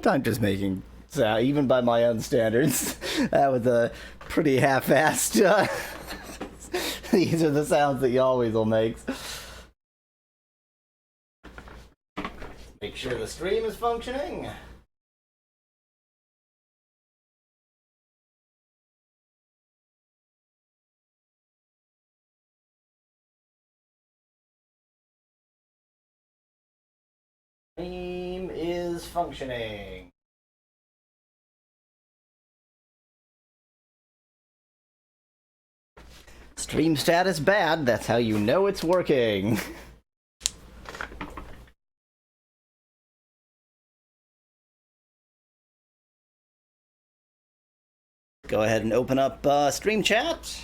I'm just making, even by my own standards, that was a pretty half-assed. These are the sounds that you always will make. Make sure the stream is functioning. Stream is functioning. Stream status bad, that's how you know it's working. Go ahead and open up stream chat.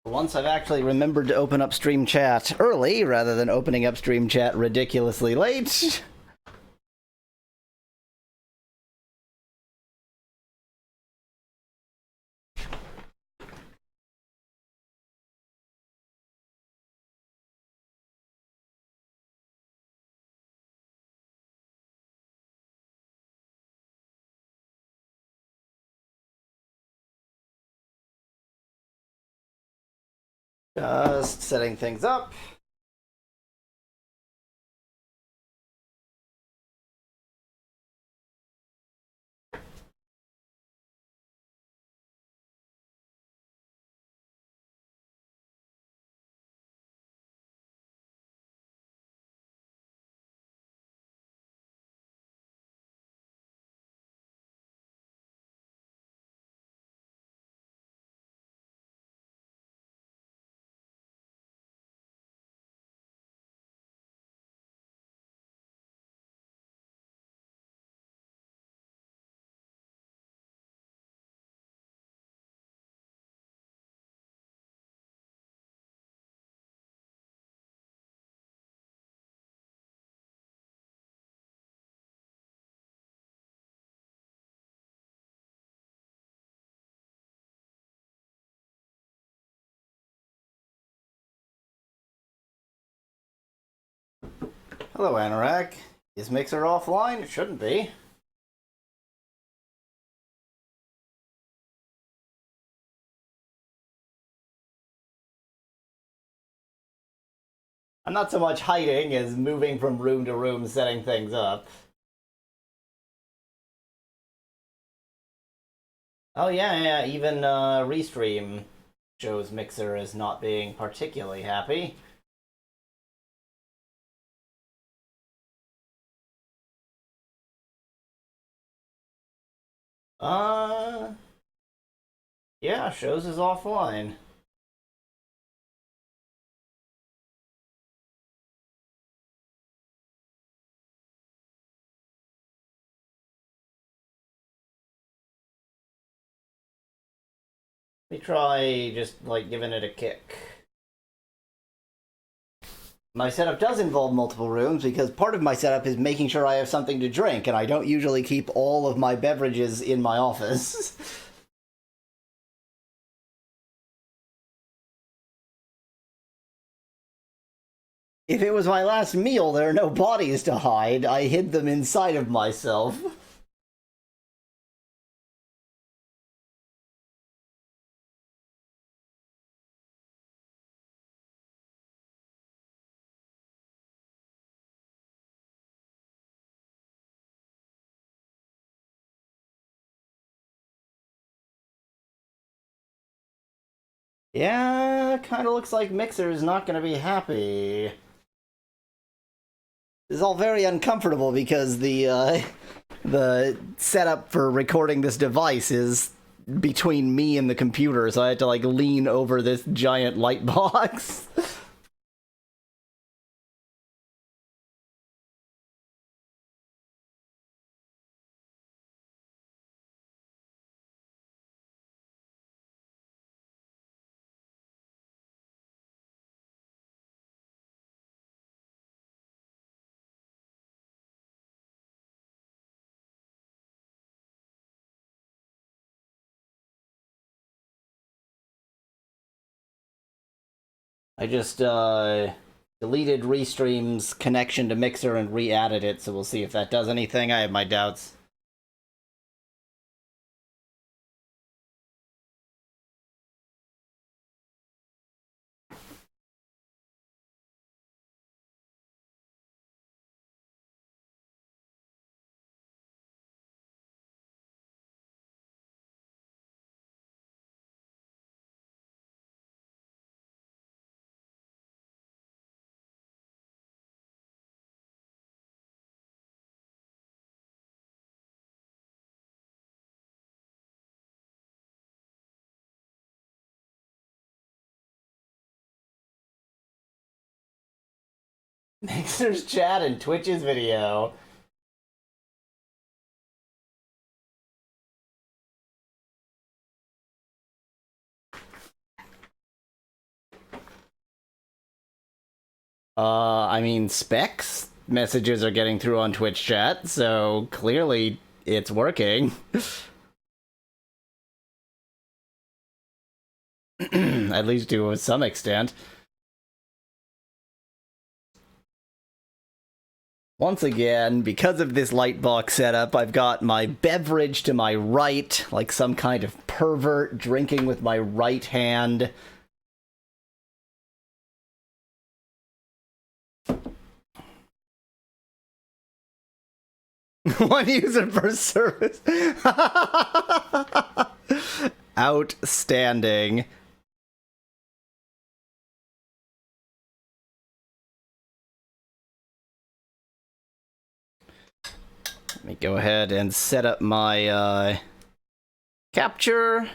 Once I've actually remembered to open up stream chat early, rather than opening up stream chat ridiculously late. Just setting things up. Hello, Anorak. Is Mixer offline? It shouldn't be. I'm not so much hiding as moving from room to room, setting things up. Oh yeah, even Restream shows Mixer as not being particularly happy. Yeah, shows is offline. Let me try just, like, giving it a kick. My setup does involve multiple rooms because part of my setup is making sure I have something to drink, and I don't usually keep all of my beverages in my office. If it was my last meal, there are no bodies to hide. I hid them inside of myself. Yeah, kind of looks like Mixer is not going to be happy. is all very uncomfortable because the setup for recording this device is between me and the computer, so I had to like lean over this giant light box. I just deleted Restream's connection to Mixer and re-added it, so we'll see if that does anything. I have my doubts. Mixer's chat and Twitch's video. I mean, specs messages are getting through on Twitch chat, so clearly it's working. At least to some extent. Once again, because of this lightbox setup, I've got my beverage to my right, like some kind of pervert drinking with my right hand. One user per service. Outstanding. Let me go ahead and set up my capture.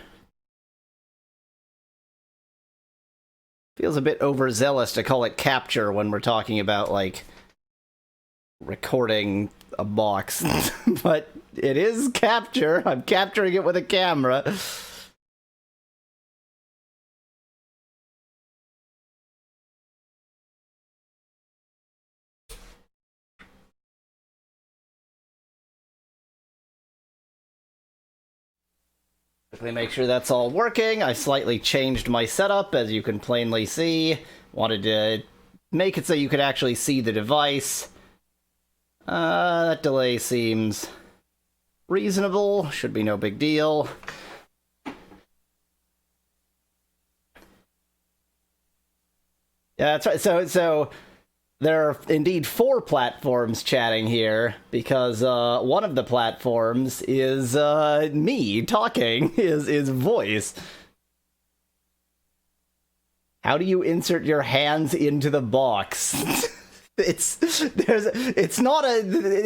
Feels a bit overzealous to call it capture when we're talking about, like, recording a box. But it is capture. I'm capturing it with a camera. Quickly make sure that's all working. I slightly changed my setup, as you can plainly see. Wanted to make it so you could actually see the device. That delay seems reasonable. Should be no big deal. Yeah, that's right. So there are indeed 4 platforms chatting here, because one of the platforms is me talking, is voice. How do you insert your hands into the box? It's not a,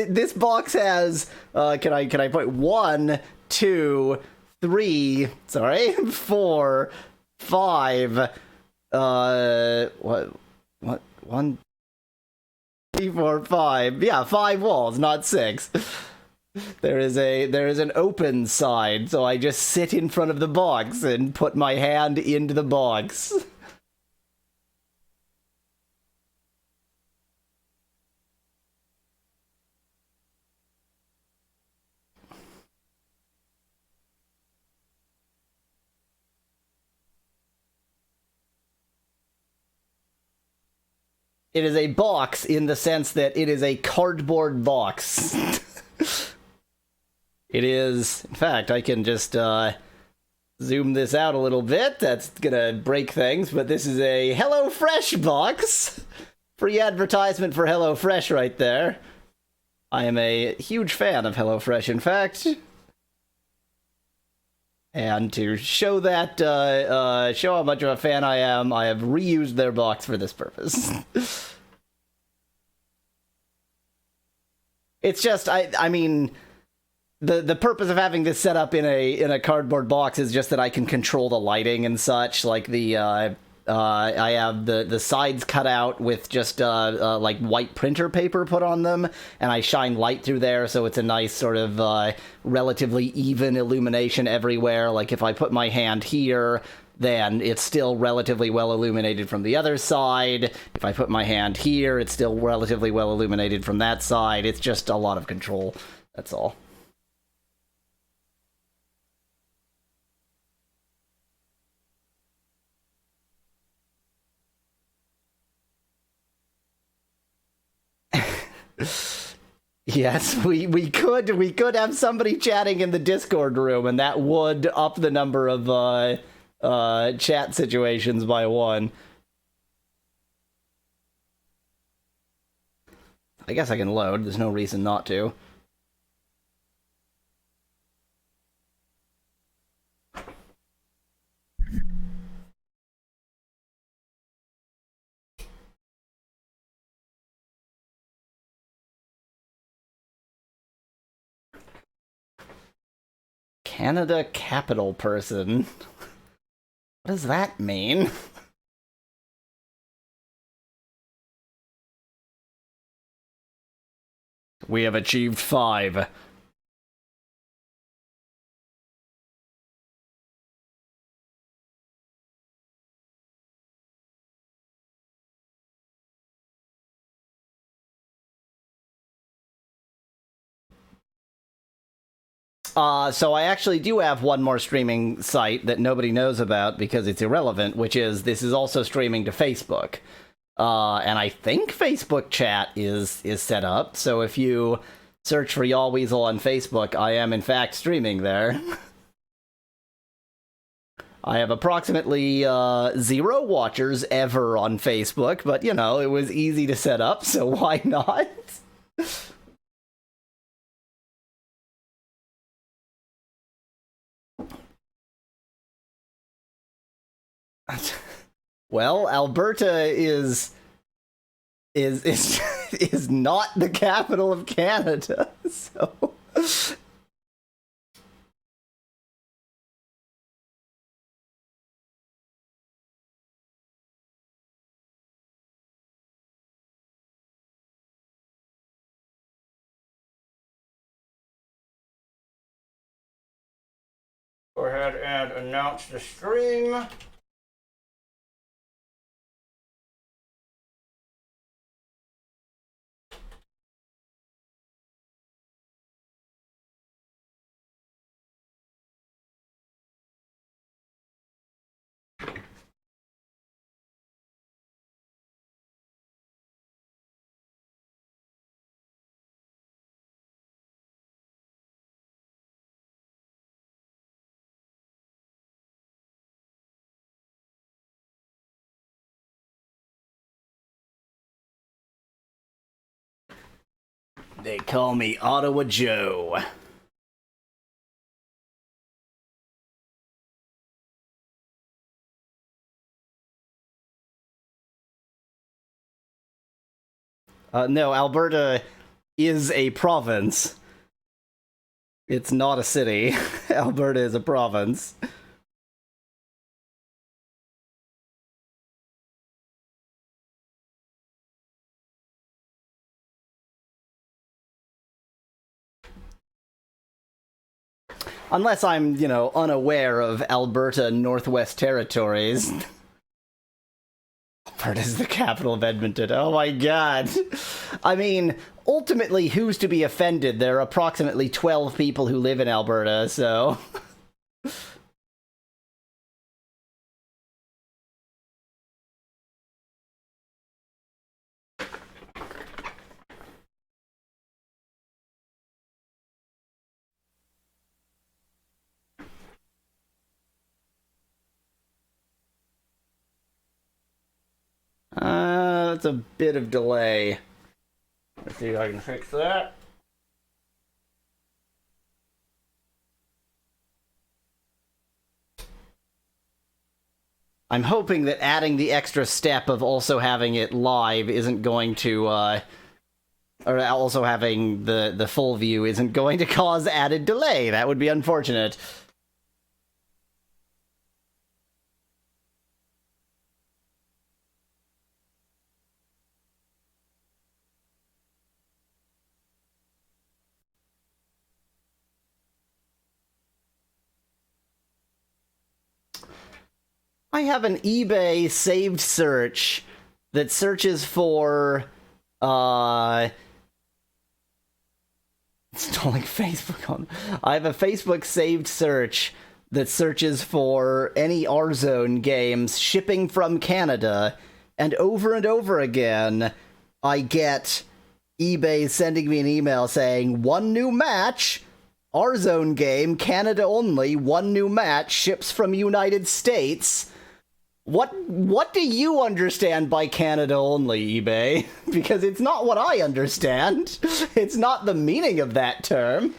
this box has can I put 1, 2, 3, sorry, 4, 5, what 1, 3, 4, 5, yeah, 5 walls, not 6. There is an open side, so I just sit in front of the box and put my hand into the box. It is a box in the sense that it is a cardboard box. It is, in fact, I can just zoom this out a little bit. That's gonna break things, but this is a HelloFresh box. Free advertisement for HelloFresh right there. I am a huge fan of HelloFresh, in fact. And to show that, show how much of a fan I am, I have reused their box for this purpose. It's just, I mean, the purpose of having this set up in a cardboard box is just that I can control the lighting and such. Like I have the sides cut out with just like white printer paper put on them, and I shine light through there, so it's a nice sort of relatively even illumination everywhere. Like if I put my hand here, then it's still relatively well illuminated from the other side. If I put my hand here, it's still relatively well illuminated from that side. It's just a lot of control. That's all. Yes, we could have somebody chatting in the Discord room, and that would up the number of chat situations by one. I guess I can load. There's no reason not to. Canada capital person. What does that mean? We have achieved 5. So I actually do have one more streaming site that nobody knows about because it's irrelevant, which is this is also streaming to Facebook. And I think Facebook chat is set up, so if you search for Y'all Weasel on Facebook, I am in fact streaming there. I have approximately 0 watchers ever on Facebook, but you know, it was easy to set up, so why not? Well, Alberta is is not the capital of Canada, so go ahead and announce the stream. They call me Ottawa Joe. No, Alberta is a province. It's not a city. Alberta is a province. Unless I'm, you know, unaware of Alberta Northwest Territories. Alberta's the capital of Edmonton. Oh my god. I mean, ultimately, who's to be offended? There are approximately 12 people who live in Alberta, so... That's a bit of delay. Let's see if I can fix that. I'm hoping that adding the extra step of also having it live isn't going to or also having the full view isn't going to cause added delay. That would be unfortunate. I have an eBay saved search that searches for, installing Facebook on... I have a Facebook saved search that searches for any R-Zone games shipping from Canada, and over again, I get eBay sending me an email saying, one new match... R-Zone game, Canada only, one new match, ships from United States. What do you understand by Canada only, eBay? Because it's not what I understand. It's not the meaning of that term.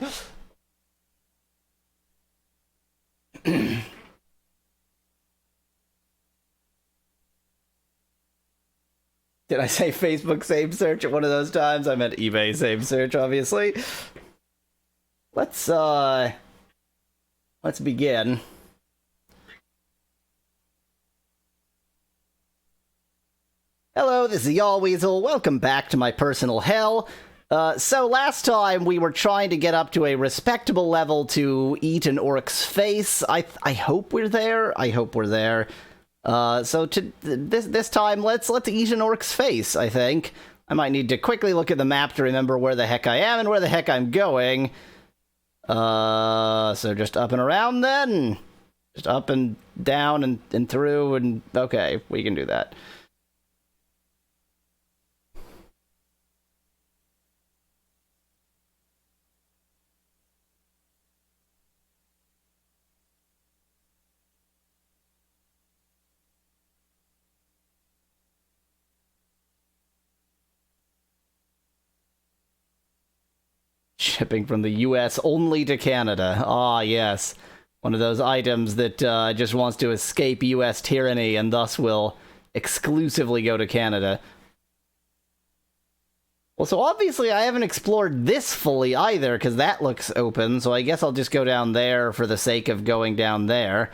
Did I say Facebook save search at one of those times? I meant eBay save search, obviously. Let's begin. Hello, this is Y'all Weasel. Welcome back to my personal hell. So last time we were trying to get up to a respectable level to eat an orc's face. I hope we're there. I hope we're there. So this time, let's eat an orc's face, I think. I might need to quickly look at the map to remember where the heck I am and where the heck I'm going. So just up and around then? Just up and down and through and... Okay, we can do that. Shipping from the US only to Canada. Ah, yes. One of those items that just wants to escape US tyranny and thus will exclusively go to Canada. Well, so obviously I haven't explored this fully either, because that looks open, so I guess I'll just go down there for the sake of going down there.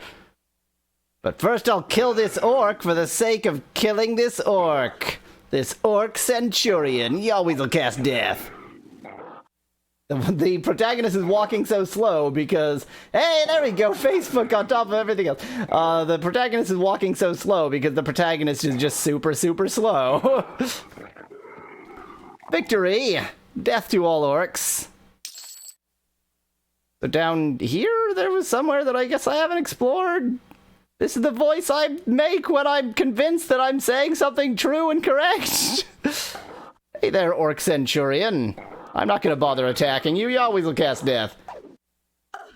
But first I'll kill this orc for the sake of killing this orc. This orc centurion. He always will cast death. The protagonist is walking so slow because... Hey, there we go! Facebook on top of everything else. The protagonist is walking so slow because the protagonist is just super, super slow. Victory! Death to all orcs. So down here, there was somewhere that I guess I haven't explored. This is the voice I make when I'm convinced that I'm saying something true and correct. Hey there, Orc Centurion. I'm not going to bother attacking you. You always will cast death.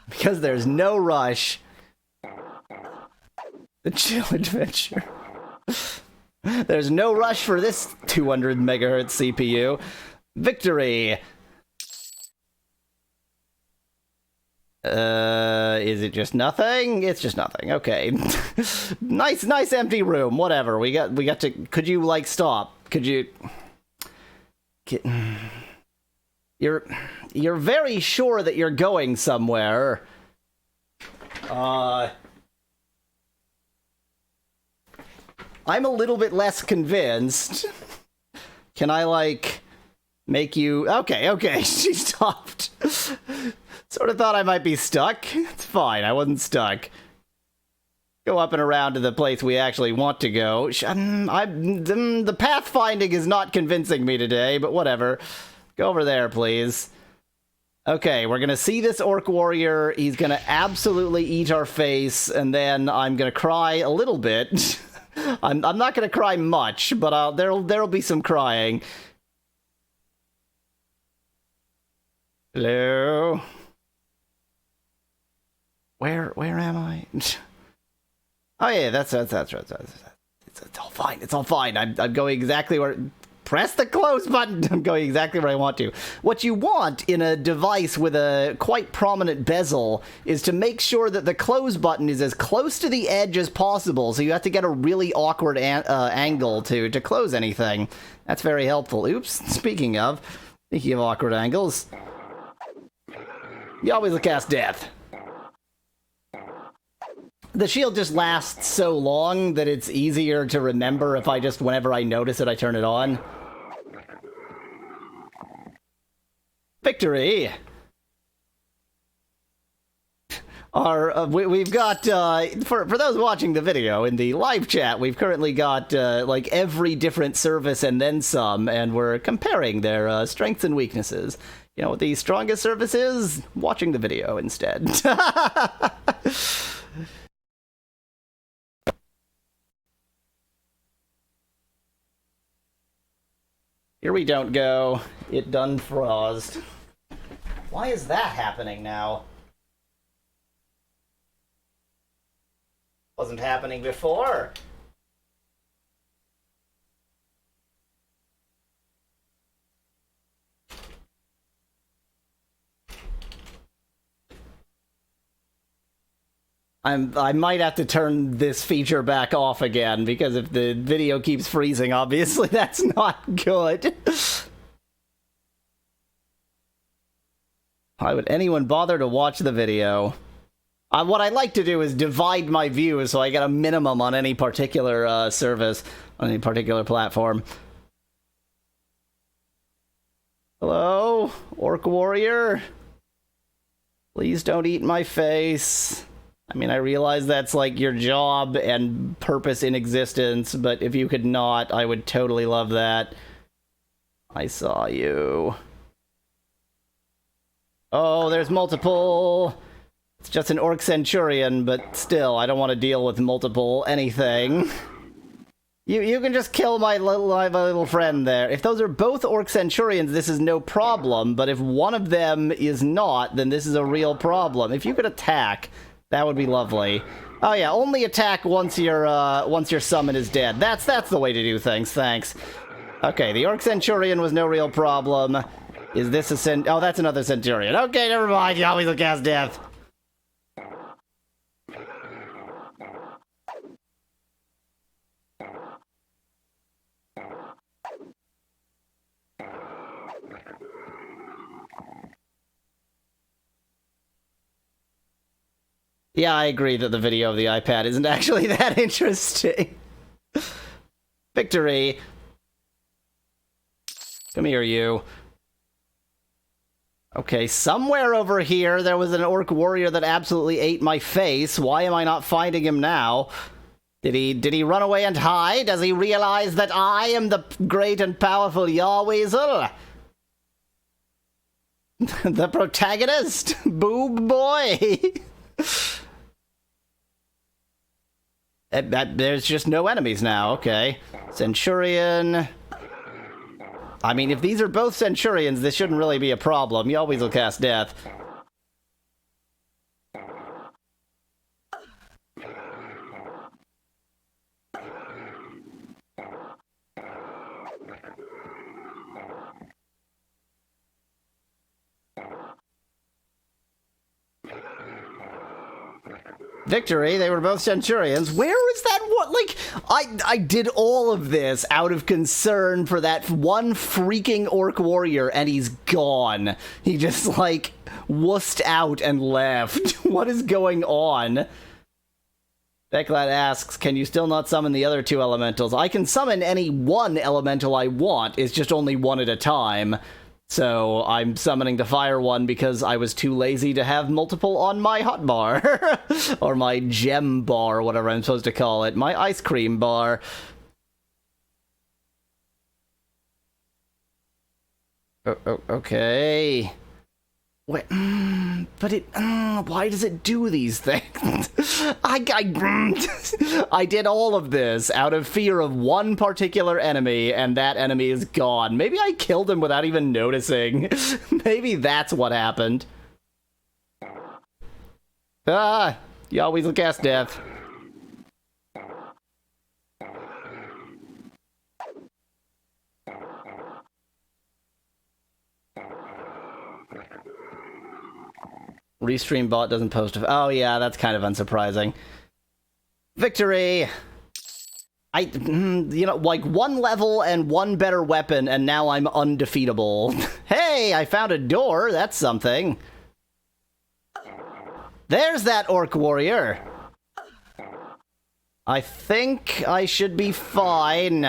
Because there's no rush. The chill adventure. There's no rush for this 200 megahertz CPU. Victory. Is it just nothing? It's just nothing. Okay. nice empty room. Whatever. We got to... Could you, like, stop? Could you... You're very sure that you're going somewhere. I'm a little bit less convinced. Can I, like, make you... Okay, she stopped. Sort of thought I might be stuck. It's fine, I wasn't stuck. Go up and around to the place we actually want to go. The pathfinding is not convincing me today, but whatever. Go over there, please. Okay, we're gonna see this orc warrior. He's gonna absolutely eat our face, and then I'm gonna cry a little bit. I'm not gonna cry much, but there'll be some crying. Hello? Where am I? Oh yeah, that's right. It's all fine. It's all fine. I'm going exactly where... Press the close button! I'm going exactly where I want to. What you want in a device with a quite prominent bezel is to make sure that the close button is as close to the edge as possible, so you have to get a really awkward angle to close anything. That's very helpful. Oops, speaking of, Speaking of awkward angles, you always cast death. The shield just lasts so long that it's easier to remember if I just, whenever I notice it, I turn it on. Victory! We've got, for those watching the video, in the live chat, we've currently got, like, every different service and then some, and we're comparing their, strengths and weaknesses. You know what the strongest service is? Watching the video instead. Here we don't go. It done frozed. Why is that happening now? Wasn't happening before. I might have to turn this feature back off again, because if the video keeps freezing, obviously that's not good. Why would anyone bother to watch the video? What I like to do is divide my views so I get a minimum on any particular service, on any particular platform. Hello? Orc warrior? Please don't eat my face. I mean, I realize that's like your job and purpose in existence, but if you could not, I would totally love that. I saw you. Oh, there's multiple. It's just an orc centurion, but still, I don't want to deal with multiple anything. You can just kill my little friend there. If those are both orc centurions, this is no problem, but if one of them is not, then this is a real problem. If you could attack, that would be lovely. Oh yeah, only attack once your summon is dead. That's the way to do things, thanks. Okay, the orc centurion was no real problem. Is this a oh, that's another centurion. Okay, never mind, you always cast death. Yeah, I agree that the video of the iPad isn't actually that interesting. Victory. Come here, you. Okay, somewhere over here there was an orc warrior that absolutely ate my face. Why am I not finding him now? Did he run away and hide? Does he realize that I am the great and powerful Yahweasel? The protagonist? Boob boy! There's just no enemies now, okay. Centurion. I mean, if these are both Centurions, this shouldn't really be a problem. You always will cast death. Victory, they were both Centurions. Where is that one? Like, I did all of this out of concern for that one freaking orc warrior, and he's gone. He just, like, wussed out and left. What is going on? Becklad asks, can you still not summon the other two elementals? I can summon any one elemental I want, it's just only one at a time. So I'm summoning the fire one because I was too lazy to have multiple on my hotbar. Or my gem bar, whatever I'm supposed to call it. My ice cream bar. Okay. Wait, but it, why does it do these things? I did all of this out of fear of one particular enemy, and that enemy is gone. Maybe I killed him without even noticing. Maybe that's what happened. Ah, you always will cast death. Restream bot doesn't post. Oh yeah, that's kind of unsurprising. Victory! You know, like one level and one better weapon, and now I'm undefeatable. Hey! Hey, I found a door. That's something. There's that orc warrior. I think I should be fine.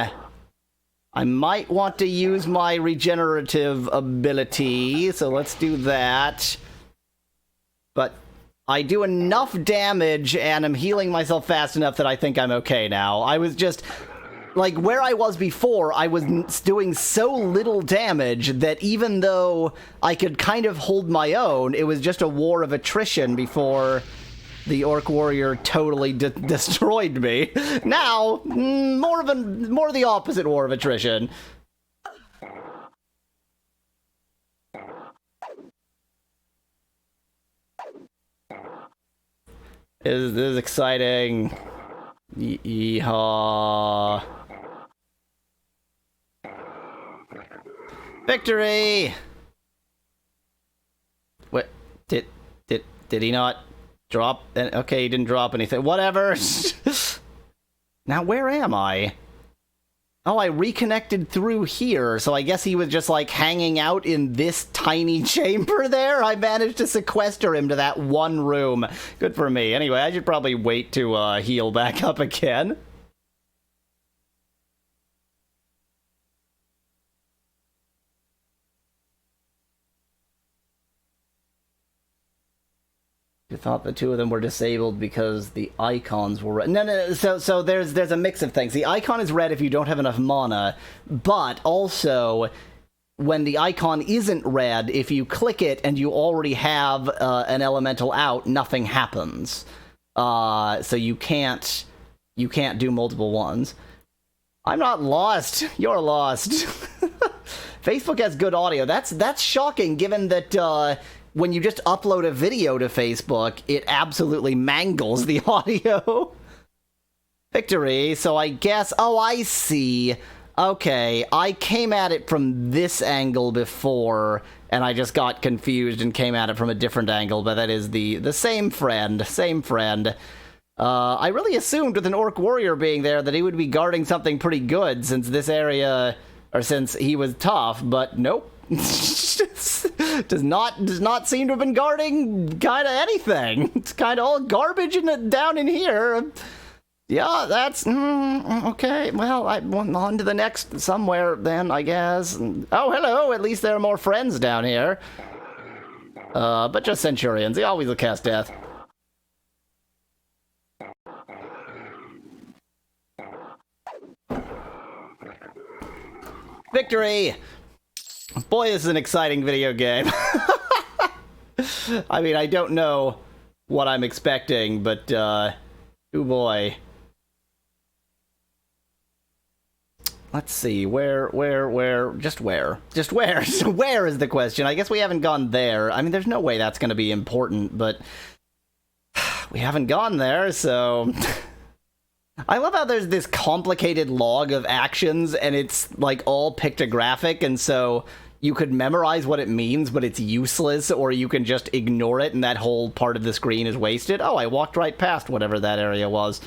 I might want to use my regenerative ability, so let's do that. But I do enough damage, and I'm healing myself fast enough that I think I'm okay now. I was just... like, where I was before, I was doing so little damage that even though I could kind of hold my own, it was just a war of attrition before the orc warrior totally destroyed me. Now, more of the opposite war of attrition. This is exciting. Yeehaw. Victory! What? Did he not drop? Okay, he didn't drop anything. Whatever. Now, where am I? Oh, I reconnected through here, so I guess he was just, like, hanging out in this tiny chamber there? I managed to sequester him to that one room. Good for me. Anyway, I should probably wait to heal back up again. I thought the two of them were disabled because the icons were red. No. So there's a mix of things. The icon is red if you don't have enough mana, but also when the icon isn't red, if you click it and you already have an elemental out, nothing happens. So you can't do multiple ones. I'm not lost. You're lost. Facebook has good audio. That's shocking, given that. When you just upload a video to Facebook, it absolutely mangles the audio. Victory, so I guess... oh, I see. Okay, I came at it from this angle before, and I just got confused and came at it from a different angle, but that is the same friend. I really assumed with an orc warrior being there that he would be guarding something pretty good, since this area... or since he was tough, but nope. does not seem to have been guarding kind of anything. It's kind of all garbage down in here. Yeah, that's okay. Well, I'm on to the next somewhere then, I guess. Oh, hello. At least there are more friends down here. But just centurions. They always will cast death. Victory! Boy, this is an exciting video game. I mean, I don't know what I'm expecting, but, oh boy. Let's see, where? Just where? So where is the question? I guess we haven't gone there. I mean, there's no way that's going to be important, but we haven't gone there, so... I love how there's this complicated log of actions, and it's, like, all pictographic, and so you could memorize what it means, but it's useless, or you can just ignore it, and that whole part of the screen is wasted. Oh, I walked right past whatever that area was.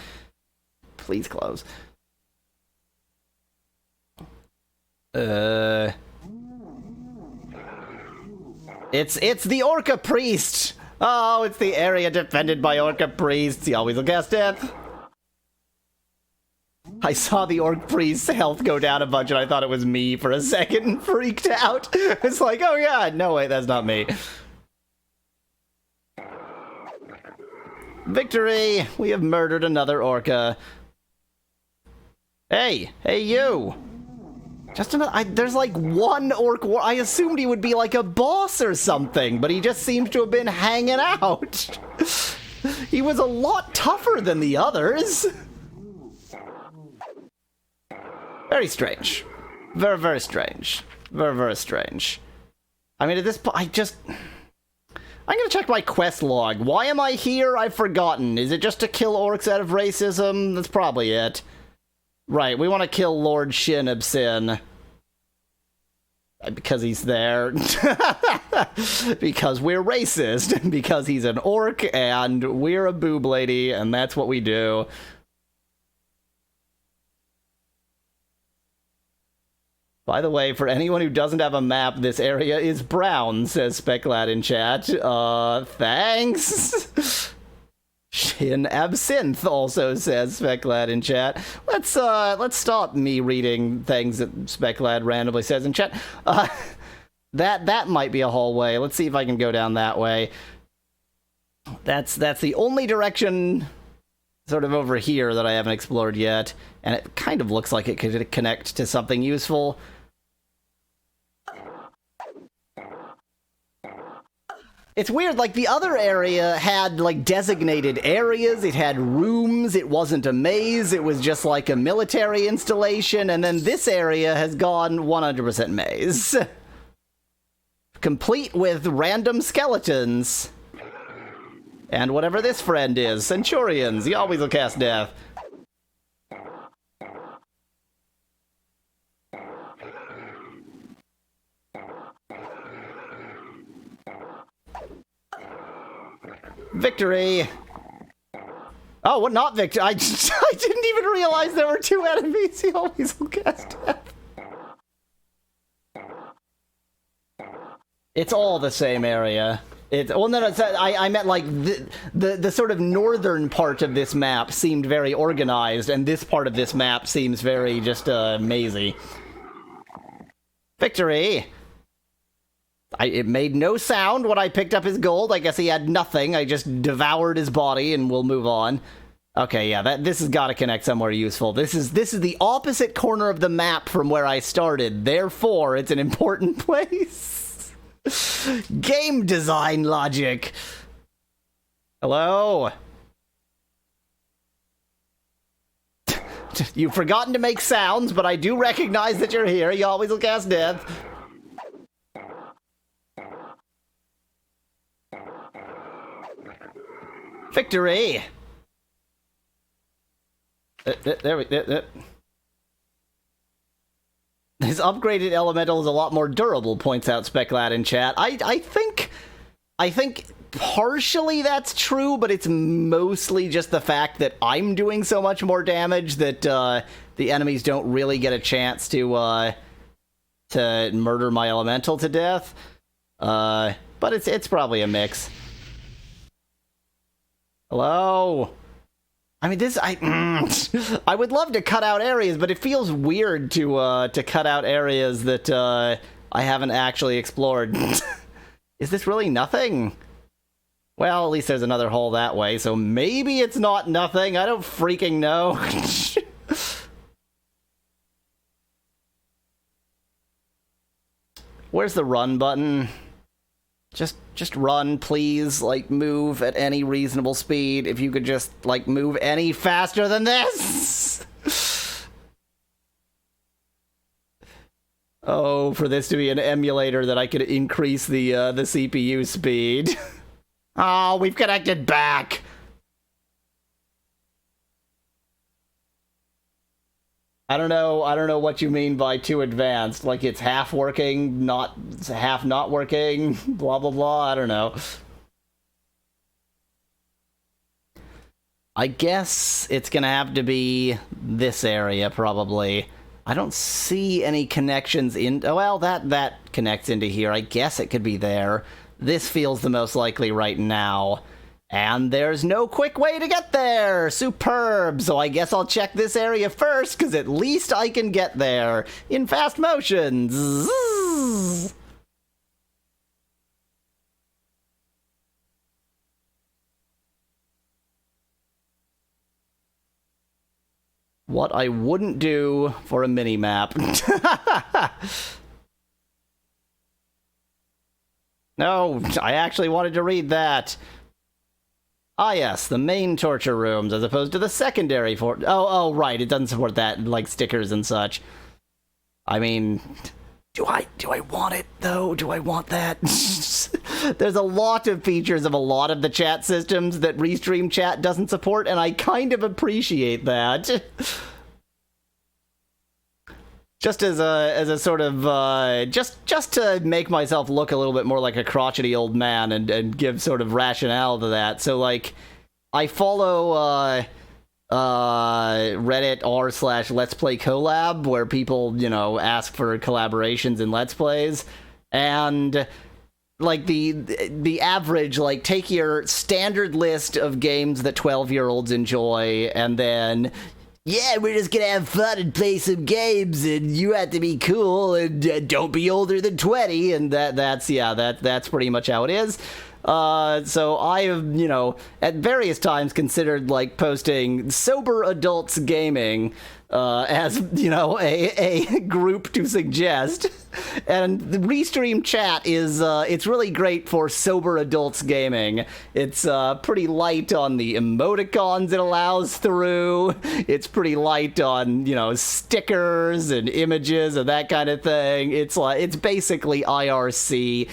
Please close. It's the Orca Priest! Oh, it's the area defended by Orca Priests. He always will cast death. I saw the Orc Priest's health go down a bunch and I thought it was me for a second and freaked out. It's like, oh yeah, no way, that's not me. Victory! We have murdered another Orca. Hey you! Just another, there's like one Orc war. I assumed he would be like a boss or something, but he just seems to have been hanging out. He was a lot tougher than the others. Very strange. Very, very strange. Very, very strange. I mean, at this point, I'm gonna check my quest log. Why am I here? I've forgotten. Is it just to kill orcs out of racism? That's probably it. Right, we want to kill Lord Shin Absin. Because he's there. Because we're racist. Because he's an orc, and we're a boob lady, and that's what we do. By the way, for anyone who doesn't have a map, this area is brown, says Speclad in chat. Thanks. Shin Absinthe also says Speclad in chat. Let's stop me reading things that Speclad randomly says in chat. That might be a hallway. Let's see if I can go down that way. That's the only direction sort of over here that I haven't explored yet, and it kind of looks like it could connect to something useful. It's weird, like, the other area had, like, designated areas, it had rooms, it wasn't a maze, it was just, like, a military installation, and then this area has gone 100% maze. Complete with random skeletons. And whatever this friend is, Centurions, he always will cast death. Victory! Oh, what? Not victory? I didn't even realize there were two enemies. He always will cast death. It's all the same area. Well, no, I meant like the sort of northern part of this map seemed very organized, and this part of this map seems very just mazy. Victory! It made no sound when I picked up his gold. I guess he had nothing. I just devoured his body, and we'll move on. Okay, yeah, this has got to connect somewhere useful. This is the opposite corner of the map from where I started. Therefore, it's an important place. Game design logic. Hello? You've forgotten to make sounds, but I do recognize that you're here. You always will cast death. Victory! There we go. His upgraded elemental is a lot more durable, points out Speclad in chat. I think partially that's true, but it's mostly just the fact that I'm doing so much more damage that the enemies don't really get a chance to murder my elemental to death. But it's probably a mix. Hello? I mean, I would love to cut out areas, but it feels weird to cut out areas that I haven't actually explored. Is this really nothing? Well, at least there's another hole that way, so maybe it's not nothing. I don't freaking know. Where's the run button? Just run, please. Like, move at any reasonable speed. If you could just, like, move any faster than this! Oh, for this to be an emulator that I could increase the CPU speed. Oh, we've connected back! I don't know what you mean by too advanced. Like it's half working, half not working, blah blah blah, I don't know. I guess it's gonna have to be this area, probably. I don't see any connections in... Oh, well, that connects into here. I guess it could be there. This feels the most likely right now. And there's no quick way to get there! Superb! So I guess I'll check this area first, because at least I can get there in fast motion. Zzz. What I wouldn't do for a mini-map. No, I actually wanted to read that. Ah, yes, the main torture rooms, as opposed to the secondary Oh, right, it doesn't support that, like stickers and such. I mean, do I want it, though? Do I want that? There's a lot of features of a lot of the chat systems that Restream Chat doesn't support, and I kind of appreciate that. Just as a sort of, just to make myself look a little bit more like a crotchety old man and give sort of rationale to that. So, like, I follow Reddit r/Let's Play collab, where people, you know, ask for collaborations in Let's Plays, and like the average, like, take your standard list of games that 12-year-olds enjoy, and then, yeah, we're just gonna have fun and play some games, and you have to be cool, and don't be older than 20, and that's pretty much how it is. So I have, you know, at various times considered, like, posting sober adults gaming, as, you know, a group to suggest. And the Restream chat is, it's really great for sober adults gaming. It's, pretty light on the emoticons it allows through. It's pretty light on, you know, stickers and images and that kind of thing. It's like, it's basically IRC.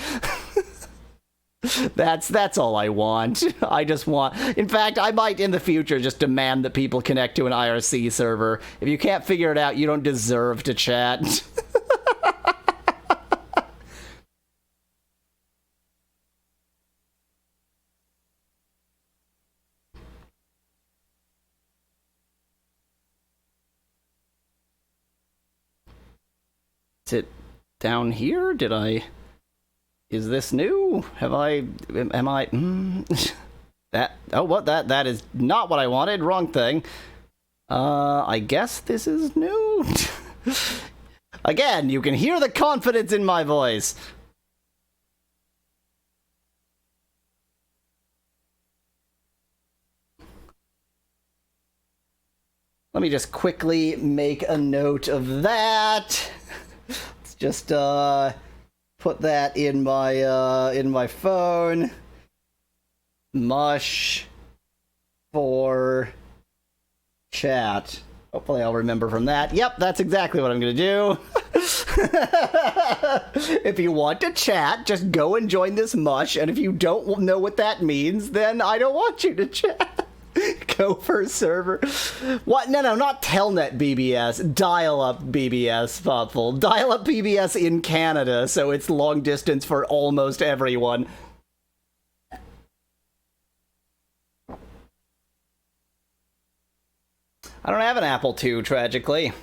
That's all I want. I just want... In fact, I might in the future just demand that people connect to an IRC server. If you can't figure it out, you don't deserve to chat. Is it down here? Did I... Is this new? Have I... Am I... that... Oh, what? That is not what I wanted. Wrong thing. I guess this is new? Again, you can hear the confidence in my voice. Let me just quickly make a note of that. Let's just, put that in my phone. Mush for chat. Hopefully I'll remember from that. Yep, that's exactly what I'm gonna do. If you want to chat, just go and join this mush, and if you don't know what that means, then I don't want you to chat. Go for a server. What? No, not Telnet BBS. Dial-up BBS, thoughtful. Dial-up BBS in Canada, so it's long distance for almost everyone. I don't have an Apple II, tragically.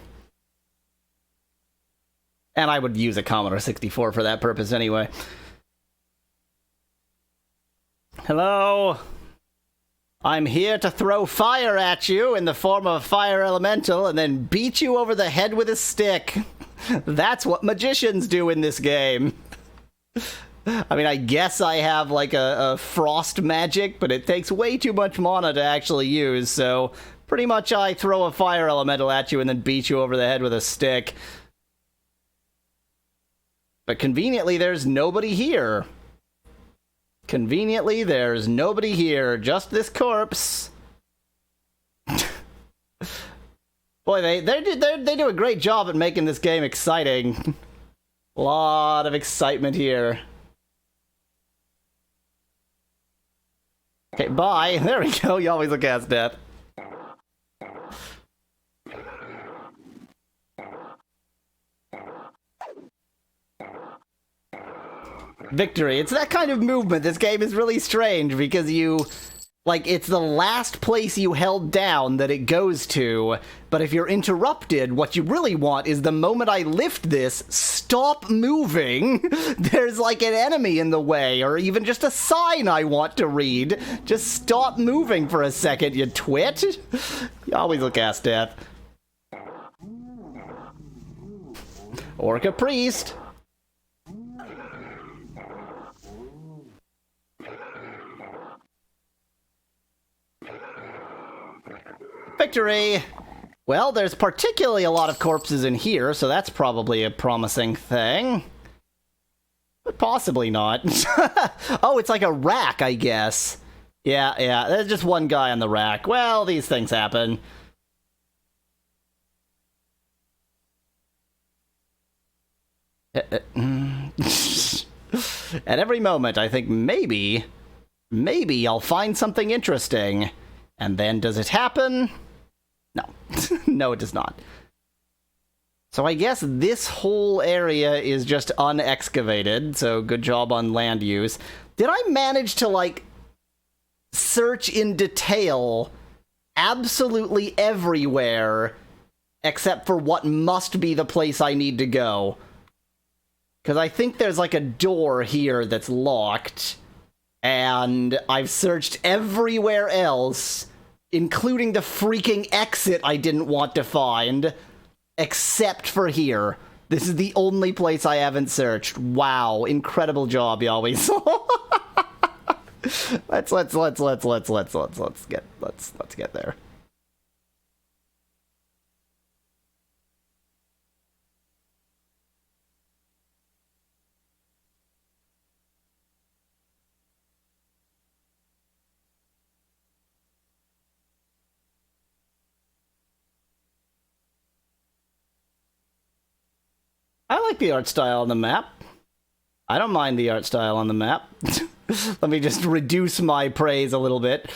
And I would use a Commodore 64 for that purpose anyway. Hello? I'm here to throw fire at you in the form of a fire elemental and then beat you over the head with a stick. That's what magicians do in this game. I mean, I guess I have like a frost magic, but it takes way too much mana to actually use, so pretty much I throw a fire elemental at you and then beat you over the head with a stick. But conveniently, there's nobody here. Conveniently, there's nobody here, just this corpse. Boy, they do a great job at making this game exciting. A lot of excitement here. Okay, bye. There we go. You always look at death. Victory. It's that kind of movement. This game is really strange because you... Like, it's the last place you held down that it goes to, but if you're interrupted, what you really want is the moment I lift this, stop moving. There's like an enemy in the way, or even just a sign I want to read. Just stop moving for a second, you twit. You always look ass death. Orca priest. Victory! Well, there's particularly a lot of corpses in here, so that's probably a promising thing. But possibly not. Oh, it's like a rack, I guess. Yeah, there's just one guy on the rack. Well, these things happen. At every moment, I think maybe I'll find something interesting. And then, does it happen? No. No, it does not. So I guess this whole area is just unexcavated, so good job on land use. Did I manage to, like, search in detail absolutely everywhere except for what must be the place I need to go. Because I think there's like a door here that's locked, and I've searched everywhere else, including the freaking exit I didn't want to find, except for here. This is the only place I haven't searched. Wow, incredible job, Yahweh. let's get there. I like the art style on the map. I don't mind the art style on the map. Let me just reduce my praise a little bit.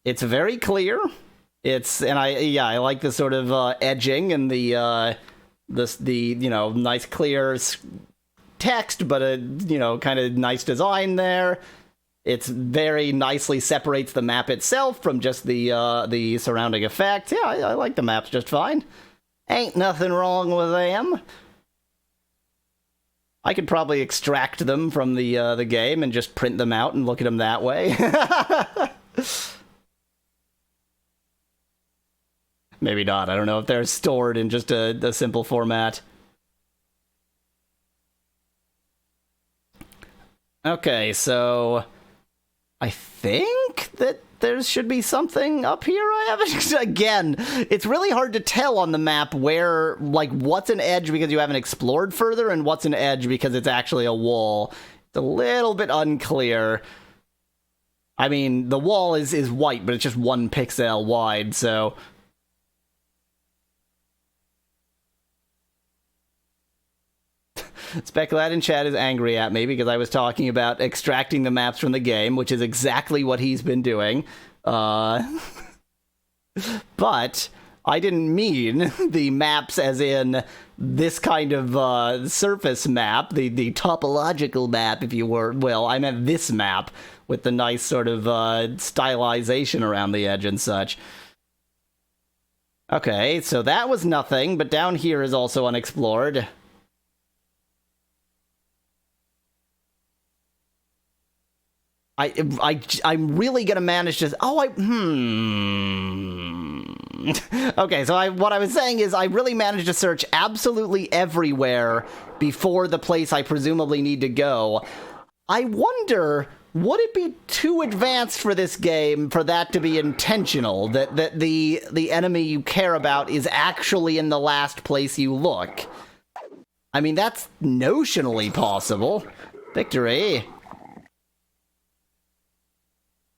It's very clear. I like the sort of edging and the nice clear text, but kind of nice design there. It's very nicely separates the map itself from just the surrounding effects. Yeah, I like the maps just fine. Ain't nothing wrong with them. I could probably extract them from the game and just print them out and look at them that way. Maybe not. I don't know if they're stored in just a simple format. Okay, so I think that there should be something up here I haven't... Again, it's really hard to tell on the map where, like, what's an edge because you haven't explored further and what's an edge because it's actually a wall. It's a little bit unclear. I mean, the wall is white, but it's just 1 pixel wide, so... Speculad in chat is angry at me because I was talking about extracting the maps from the game, which is exactly what he's been doing. But I didn't mean the maps as in this kind of surface map, the topological map, if you will. I meant this map with the nice sort of stylization around the edge and such. Okay, so that was nothing, but down here is also unexplored. I'm really gonna manage to... Okay, so what I was saying is I really managed to search absolutely everywhere before the place I presumably need to go. I wonder, would it be too advanced for this game for that to be intentional? That the enemy you care about is actually in the last place you look? I mean, that's notionally possible. Victory.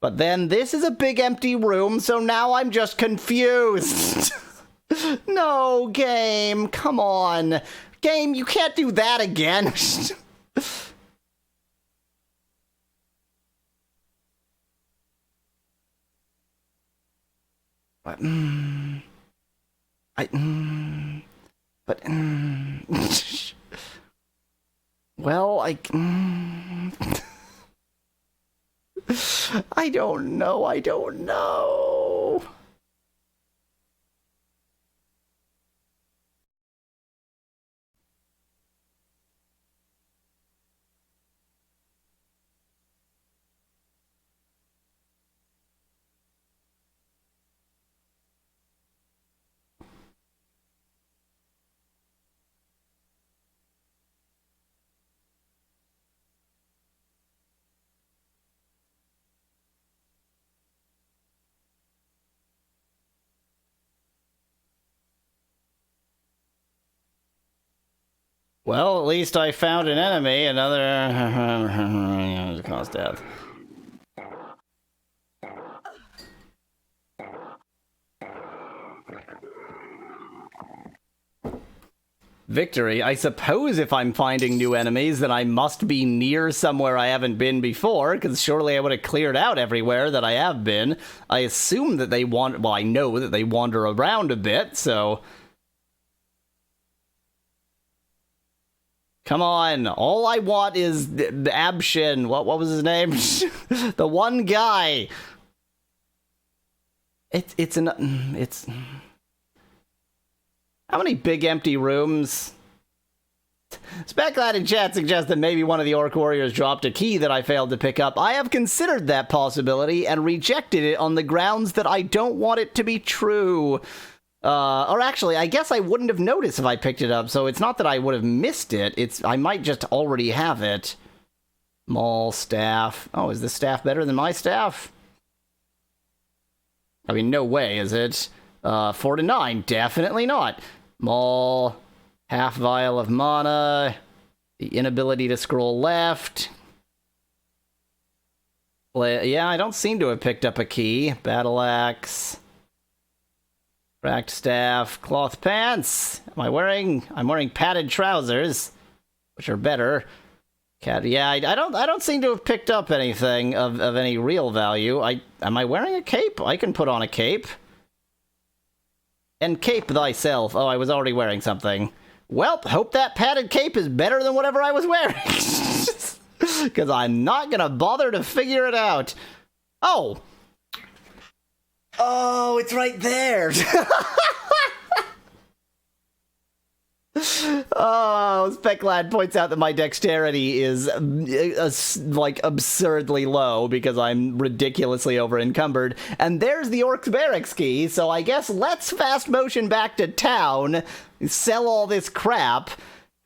But then this is a big empty room, so now I'm just confused. No, game, come on. Game, you can't do that again. But, well, I don't know. Well, at least I found an enemy, another cause death. Victory. I suppose if I'm finding new enemies, then I must be near somewhere I haven't been before, because surely I would have cleared out everywhere that I have been. I assume that they well, I know that they wander around a bit, so... Come on, all I want is Abshin. What was his name? The one guy. It's how many big empty rooms? Speculad in chat suggests that maybe one of the Orc Warriors dropped a key that I failed to pick up. I have considered that possibility and rejected it on the grounds that I don't want it to be true. Or actually, I guess I wouldn't have noticed if I picked it up, so it's not that I would have missed it, I might just already have it. Maul staff. Oh, is this staff better than my staff? I mean, no way, is it? 4 to 9, definitely not. Maul, half vial of mana, the inability to scroll left. Yeah, I don't seem to have picked up a key. Battle axe. Cracked staff, cloth pants. I'm wearing padded trousers, which are better. Yeah, I don't seem to have picked up anything of any real value. Am I wearing a cape? I can put on a cape. And cape thyself. Oh, I was already wearing something. Well, hope that padded cape is better than whatever I was wearing. Because I'm not gonna bother to figure it out. Oh! Oh, it's right there! Oh, Speklad points out that my dexterity is, like, absurdly low because I'm ridiculously over-encumbered. And there's the Orc's Barracks key, so I guess let's fast motion back to town, sell all this crap,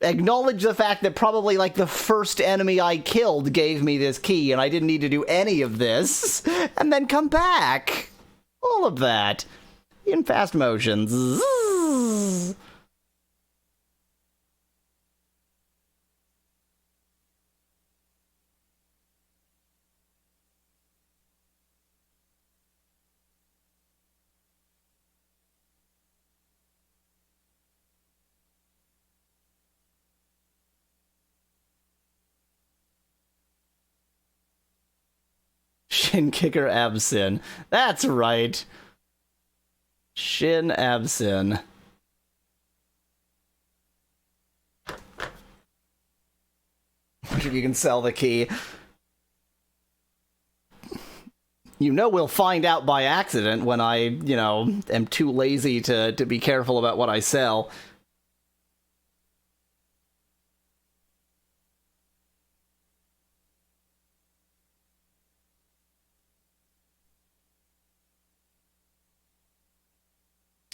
acknowledge the fact that probably, like, the first enemy I killed gave me this key and I didn't need to do any of this, and then come back. All of that. In fast motion. Zzz. Shin Kicker Absin. That's right. Shin Absin. Wonder if you can sell the key. You know we'll find out by accident when I, am too lazy to be careful about what I sell.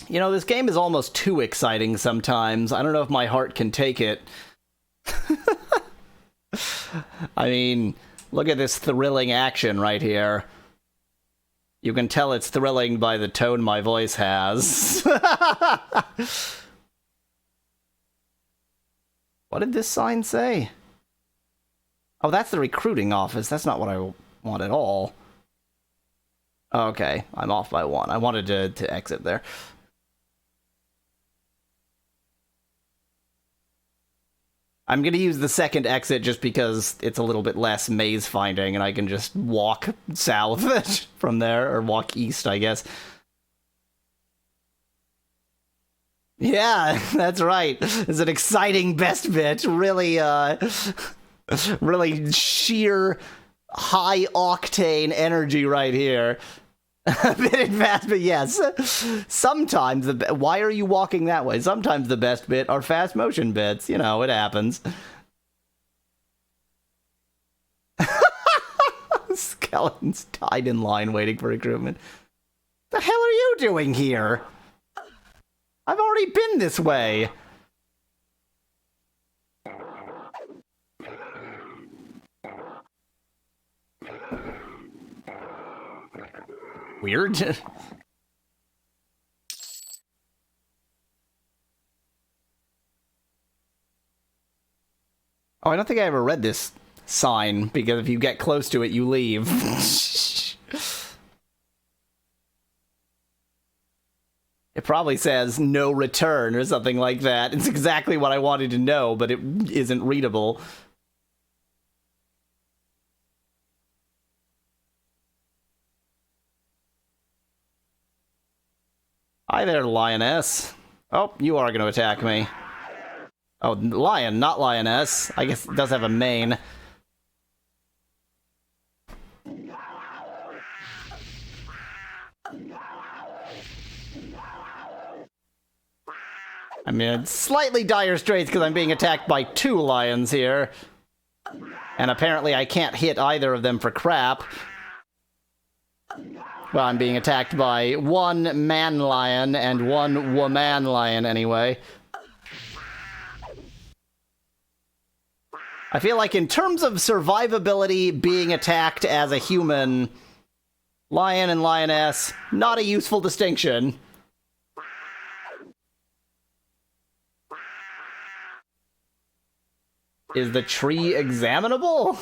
This game is almost too exciting sometimes. I don't know if my heart can take it. I mean, look at this thrilling action right here. You can tell it's thrilling by the tone my voice has. What did this sign say? Oh, that's the recruiting office. That's not what I want at all. Okay, I'm off by 1. I wanted to exit there. I'm going to use the second exit just because it's a little bit less maze finding and I can just walk south from there, or walk east, I guess. Yeah, that's right. It's an exciting best bit. Really, really sheer high-octane energy right here. A bit advanced, but yes. Sometimes why are you walking that way? Sometimes the best bit are fast motion bits. It happens. Skeletons tied in line waiting for recruitment. The hell are you doing here? I've already been this way. Weird. Oh, I don't think I ever read this sign, because if you get close to it, you leave. It probably says no return or something like that. It's exactly what I wanted to know, but it isn't readable. Hi there, lioness. Oh, you are going to attack me. Oh, lion, not lioness. I guess it does have a mane. I mean, it's slightly dire straits because I'm being attacked by 2 lions here. And apparently I can't hit either of them for crap. Well, I'm being attacked by 1 man lion and 1 woman lion anyway. I feel like in terms of survivability, being attacked as a human, lion and lioness, not a useful distinction. Is the tree examinable?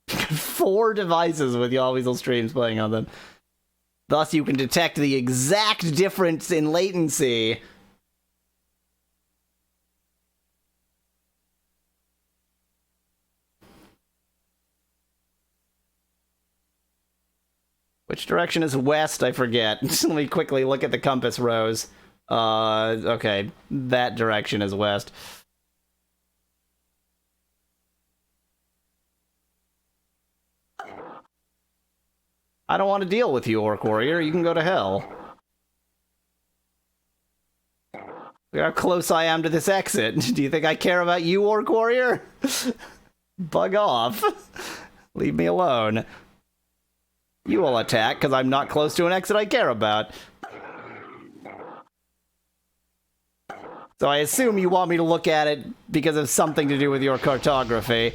4 devices with Yawweasel streams playing on them. Thus, you can detect the exact difference in latency. Which direction is west? I forget. Let me quickly look at the compass rose. Okay. That direction is west. I don't want to deal with you, Orc Warrior. You can go to hell. Look how close I am to this exit. Do you think I care about you, Orc Warrior? Bug off. Leave me alone. You will attack, because I'm not close to an exit I care about. So I assume you want me to look at it because of something to do with your cartography.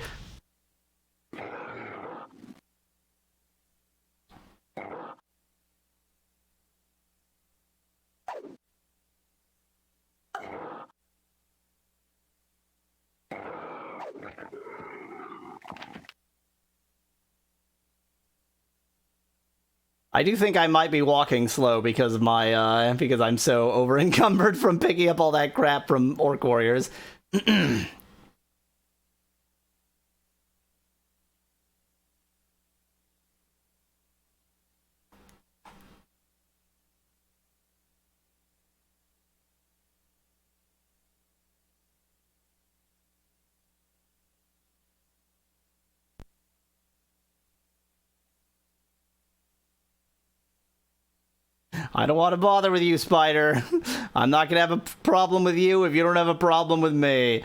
I do think I might be walking slow because of my, because I'm so over-encumbered from picking up all that crap from Orc Warriors. I don't want to bother with you, Spider. I'm not going to have a problem with you if you don't have a problem with me.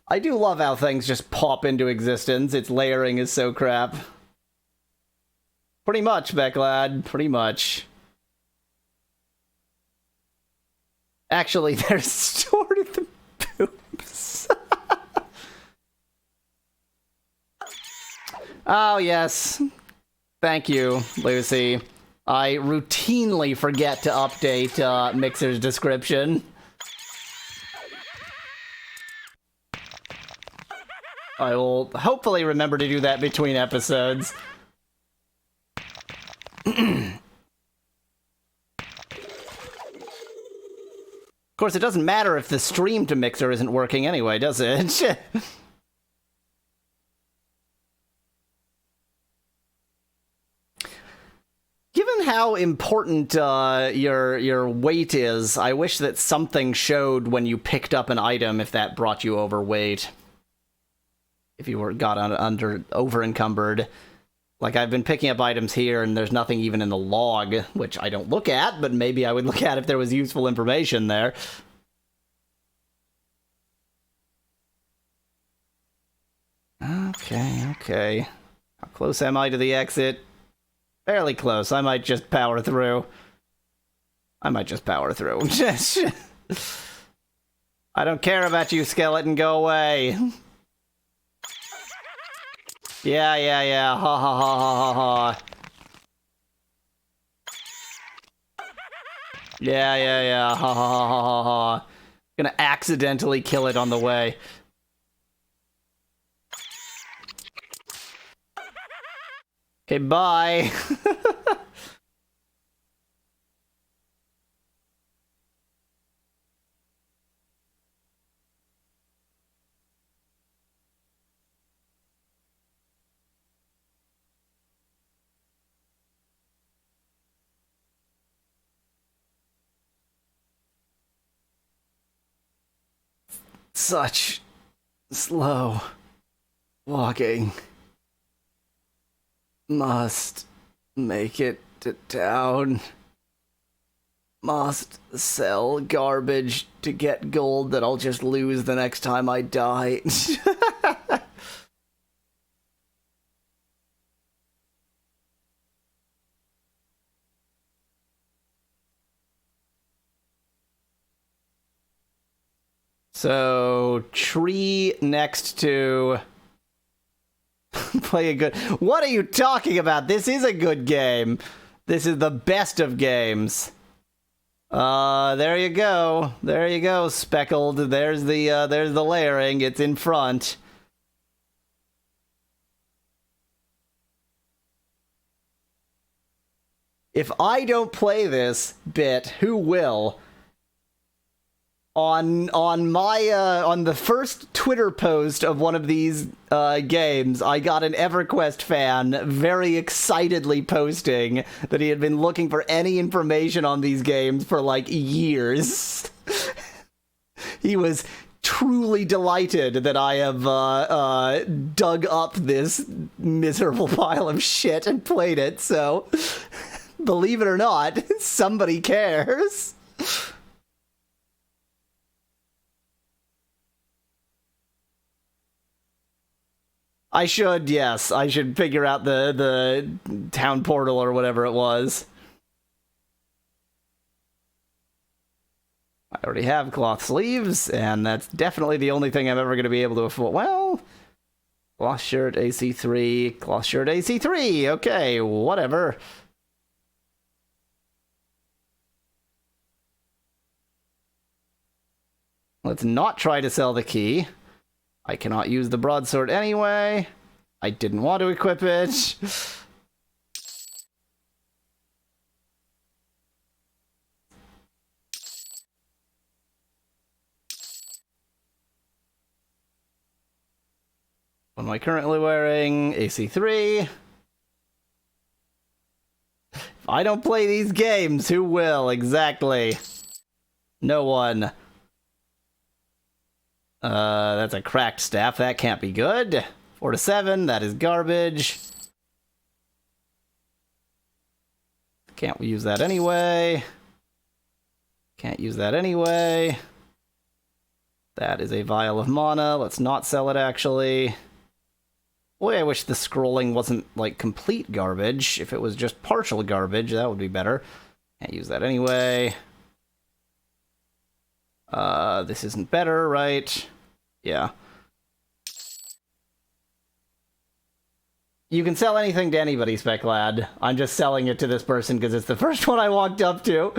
I do love how things just pop into existence. Its layering is so crap. Pretty much, Becklad. Pretty much. Actually, they're stored in the poops. Oh, yes. Thank you, Lucy. I routinely forget to update Mixer's description. I will hopefully remember to do that between episodes. Of course, it doesn't matter if the stream to Mixer isn't working anyway, does it? Given how important your weight is, I wish that something showed when you picked up an item if that brought you overweight. If you got over encumbered. Like, I've been picking up items here and there's nothing even in the log, which I don't look at, but maybe I would look at if there was useful information there. Okay. How close am I to the exit? Fairly close. I might just power through. I don't care about you, skeleton. Go away. Yeah. Ha. Yeah. Ha. Gonna accidentally kill it on the way. Okay, bye. Such slow walking. Must make it to town. Must sell garbage to get gold that I'll just lose the next time I die. So, tree next to... Play a good... What are you talking about? This is a good game. This is the best of games. There you go. There you go, Speckled. There's the layering. It's in front. If I don't play this bit, who will? On the first Twitter post of one of these games, I got an EverQuest fan very excitedly posting that he had been looking for any information on these games for like years. He was truly delighted that I have dug up this miserable pile of shit and played it, so believe it or not, somebody cares. I should, yes. I should figure out the town portal or whatever it was. I already have cloth sleeves, and that's definitely the only thing I'm ever going to be able to afford. Well, cloth shirt AC3, cloth shirt AC3. Okay, whatever. Let's not try to sell the key. I cannot use the broadsword anyway. I didn't want to equip it. What am I currently wearing? AC3. If I don't play these games, who will? Exactly. No one. That's a cracked staff. That can't be good. 4 to 7. That is garbage. Can't use that anyway. Can't use that anyway. That is a vial of mana. Let's not sell it, actually. Boy, I wish the scrolling wasn't, like, complete garbage. If it was just partial garbage, that would be better. Can't use that anyway. This isn't better, right? Yeah. You can sell anything to anybody, Speclad. I'm just selling it to this person because it's the first one I walked up to.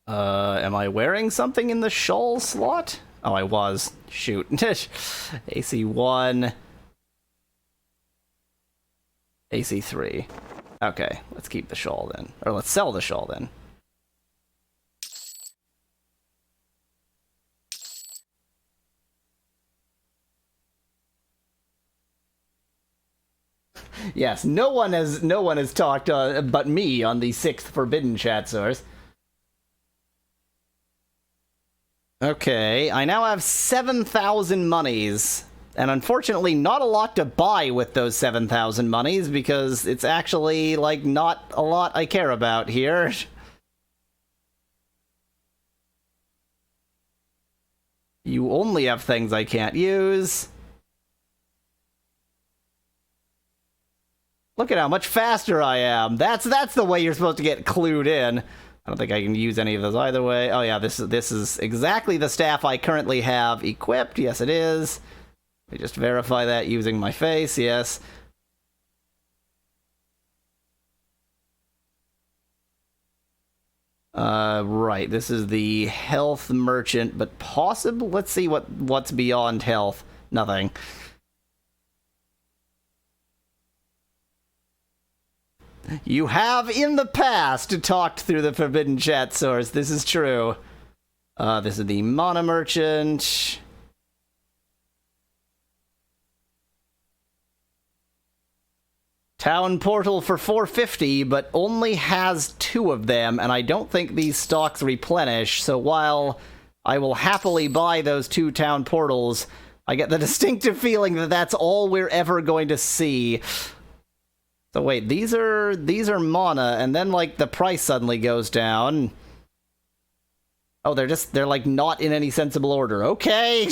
Am I wearing something in the shawl slot? Oh, I was. Shoot. AC1. AC3. Okay, let's keep the shawl then. Or let's sell the shawl then. Yes, no one has talked but me on the 6th Forbidden chat source. Okay, I now have 7,000 monies, and unfortunately not a lot to buy with those 7,000 monies, because it's actually, like, not a lot I care about here. You only have things I can't use. Look at how much faster I am. That's the way you're supposed to get clued in. I don't think I can use any of those either way. Oh yeah, this is exactly the staff I currently have equipped. Yes, it is. Let me just verify that using my face. Yes. Right. This is the health merchant, but possible. Let's see what's beyond health. Nothing. You have, in the past, talked through the Forbidden chat source. This is true. This is the Mana Merchant. Town portal for 450, but only has 2 of them, and I don't think these stocks replenish, so while I will happily buy those 2 town portals, I get the distinctive feeling that that's all we're ever going to see. So wait, these are mana, and then, like, the price suddenly goes down. Oh, they're like not in any sensible order. Okay!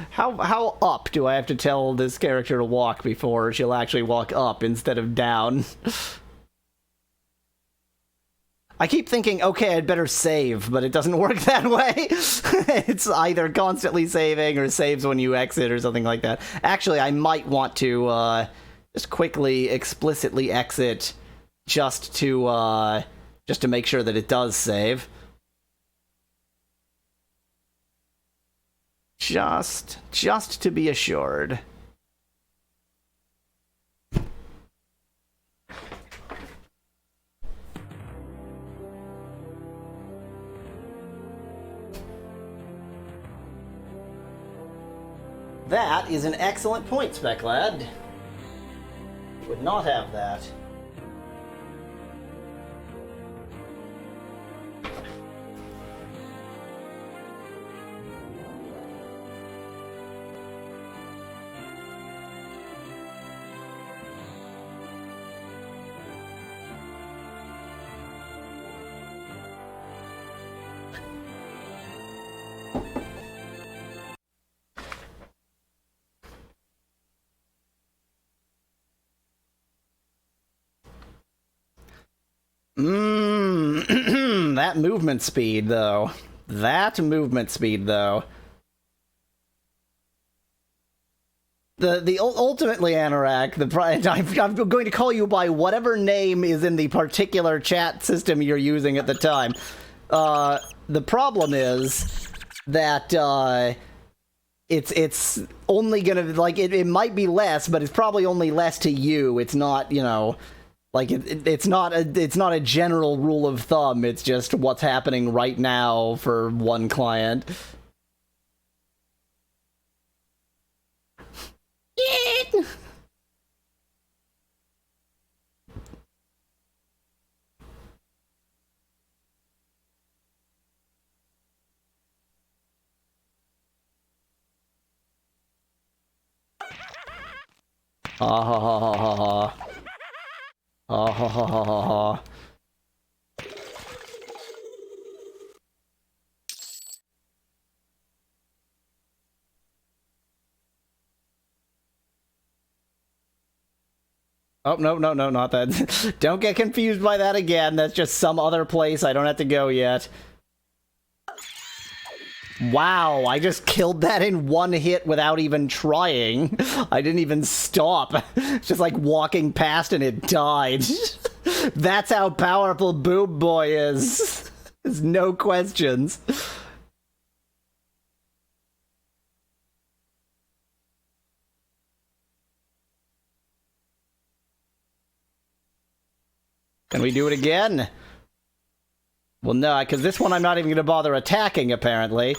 How up do I have to tell this character to walk before she'll actually walk up instead of down? I keep thinking, okay, I'd better save, but it doesn't work that way. It's either constantly saving or saves when you exit or something like that. Actually, I might want to just quickly, explicitly exit just to make sure that it does save. Just to be assured. That is an excellent point, Speclad. Would not have that. That movement speed, though. That movement speed, though. Ultimately, Anorak, I'm going to call you by whatever name is in the particular chat system you're using at the time. The problem is that, it's only gonna, like, it might be less, but it's probably only less to you. It's not, you know... Like, it's not a general rule of thumb, it's just what's happening right now for one client. Ha ha ha ha ha ha. Ha ha ha ha ha ha. Oh, no, not that. Don't get confused by that again. That's just some other place. I don't have to go yet. Wow, I just killed that in one hit without even trying. I didn't even stop. It's just like walking past and it died. That's how powerful Boob Boy is. There's no questions. Can we do it again? Well, no, because this one I'm not even going to bother attacking, apparently.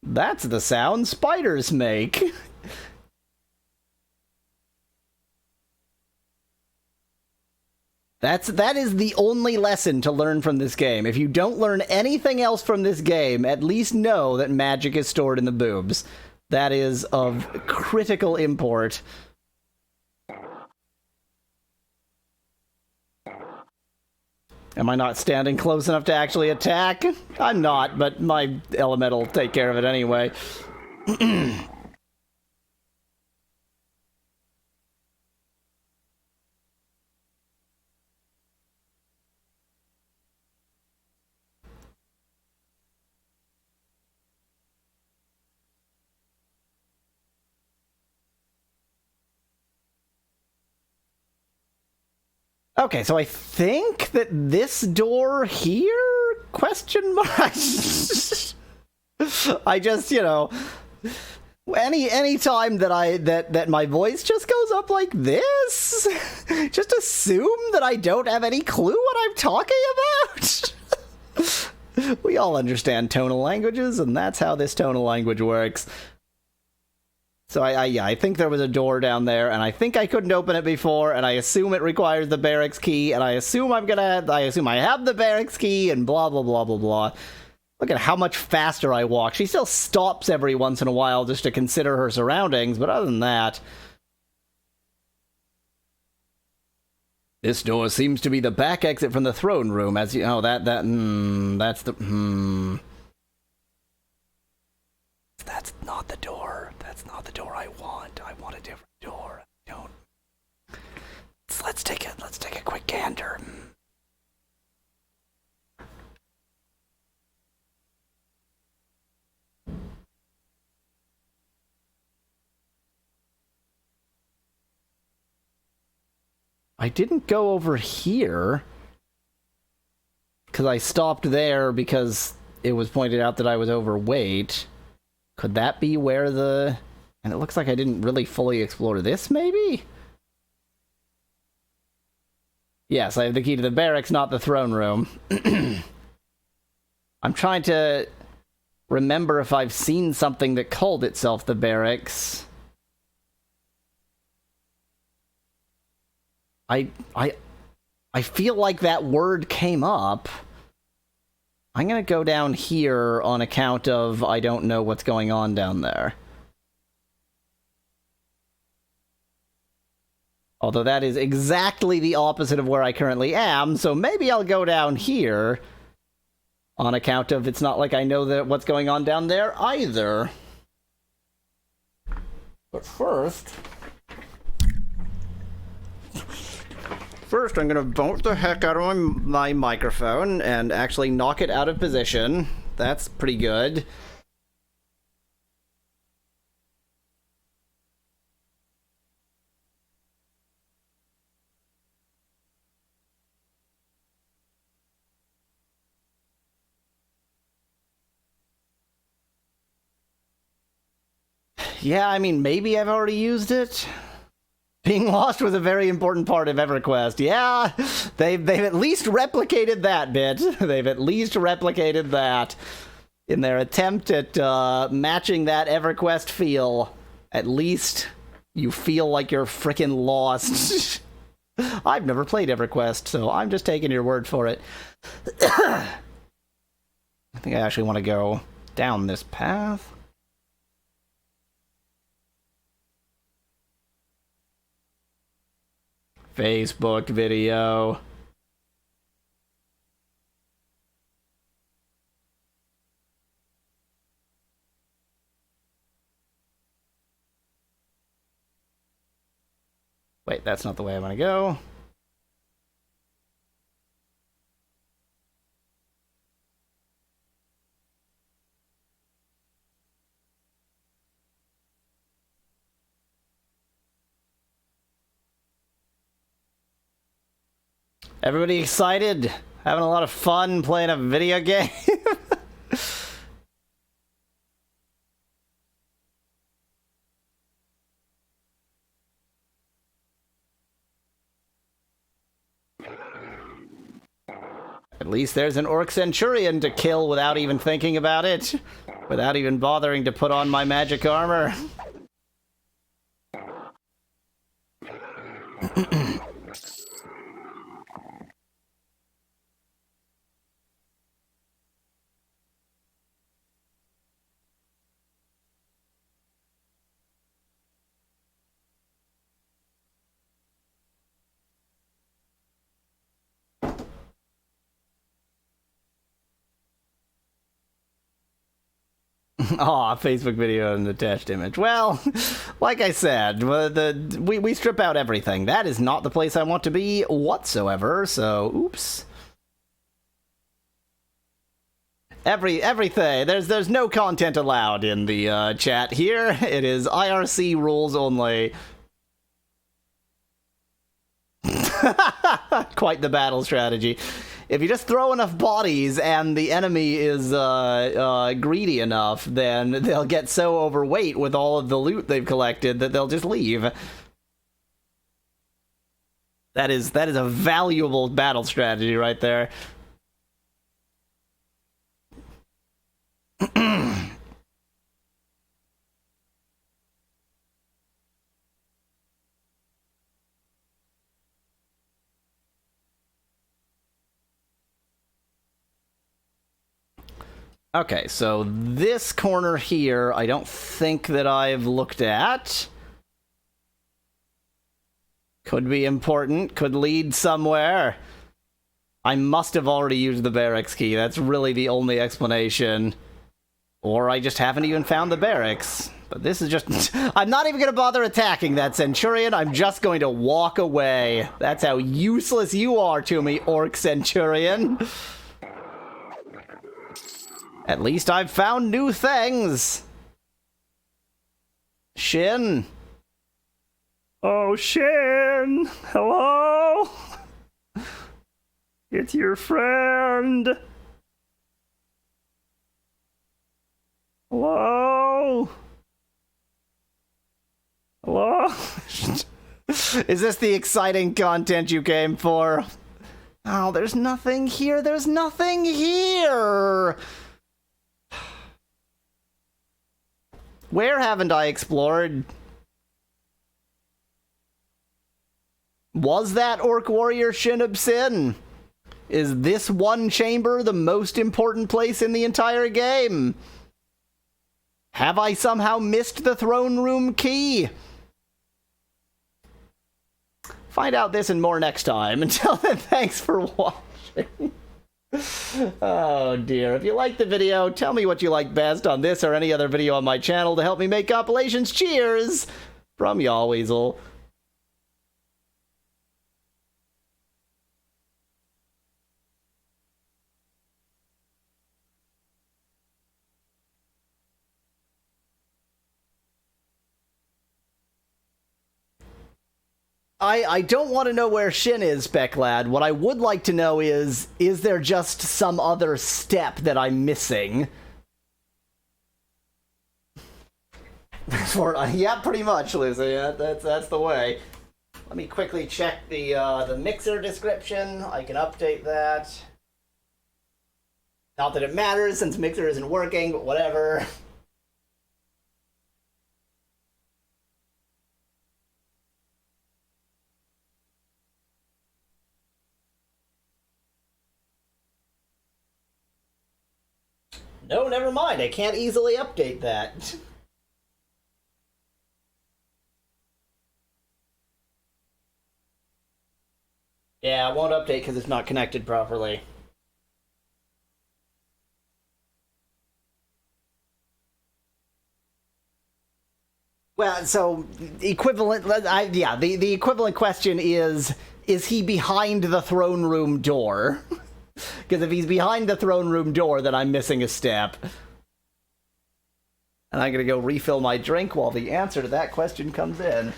That's the sound spiders make. That is the only lesson to learn from this game. If you don't learn anything else from this game, at least know that magic is stored in the boobs. That is of critical import. Am I not standing close enough to actually attack? I'm not, but my elemental will take care of it anyway. Okay, so I think that this door here? Question mark? I just, you know, any time that my voice just goes up like this, just assume that I don't have any clue what I'm talking about. We all understand tonal languages, and that's how this tonal language works. So I think there was a door down there, and I think I couldn't open it before, and I assume it requires the barracks key, and I assume I have the barracks key, and blah blah blah blah blah. Look at how much faster I walk. She still stops every once in a while just to consider her surroundings, but other than that, this door seems to be the back exit from the throne room. As you know, that's not the door. That's not the door I want. I want a different door. Let's take a quick gander. I didn't go over here because I stopped there because it was pointed out that I was overweight. Could that be where the... And it looks like I didn't really fully explore this, maybe? Yes, I have the key to the barracks, not the throne room. I'm trying to remember if I've seen something that called itself the barracks. I feel like that word came up. I'm gonna go down here on account of I don't know what's going on down there. Although that is exactly the opposite of where I currently am, so maybe I'll go down here on account of it's not like I know what's going on down there either. But first, I'm gonna bolt the heck out of my microphone and actually knock it out of position. That's pretty good. Yeah, I mean, maybe I've already used it. Being lost was a very important part of EverQuest. Yeah, they've at least replicated that bit. They've at least replicated that in their attempt at matching that EverQuest feel. At least you feel like you're frickin' lost. I've never played EverQuest, so I'm just taking your word for it. I think I actually want to go down this path. Facebook video. Wait, that's not the way I want to go. Everybody excited? Having a lot of fun playing a video game? At least there's an orc centurion to kill without even thinking about it. Without even bothering to put on my magic armor. Aw, Facebook video and attached image. Well, like I said, we strip out everything. That is not the place I want to be whatsoever, so oops. Everything. There's no content allowed in the chat here. It is IRC rules only. quite the battle strategy. If you just throw enough bodies and the enemy is greedy enough, then they'll get so overweight with all of the loot they've collected that they'll just leave. That is a valuable battle strategy right there. Okay, so this corner here, I don't think that I've looked at. Could be important, could lead somewhere. I must have already used the barracks key, that's really the only explanation. Or I just haven't even found the barracks. But this is just... I'm not even going to bother attacking that Centurion, I'm just going to walk away. That's how useless you are to me, Orc Centurion. At least I've found new things. Shin. Oh, Shin. Hello? It's your friend. Hello? Hello? Is this the exciting content you came for? Oh, there's nothing here. There's nothing here. Where haven't I explored? Was that Orc Warrior Shinub Sin? Is this one chamber the most important place in the entire game? Have I somehow missed the throne room key? Find out this and more next time. Until then, thanks for watching. Oh dear. If you liked the video, tell me what you like best on this or any other video on my channel to help me make compilations. Cheers! From Y'all Weasel. I don't want to know where Shin is, Speclad. What I would like to know is there just some other step that I'm missing? Yeah, pretty much, Lizzie. Yeah, that's the way. Let me quickly check the mixer description. I can update that. Not that it matters since mixer isn't working, but whatever. No, never mind. I can't easily update that. Yeah, it won't update because it's not connected properly. Well, so equivalent. Yeah, the equivalent question is he behind the throne room door? Because if he's behind the throne room door, then I'm missing a step. And I'm going to go refill my drink while the answer to that question comes in.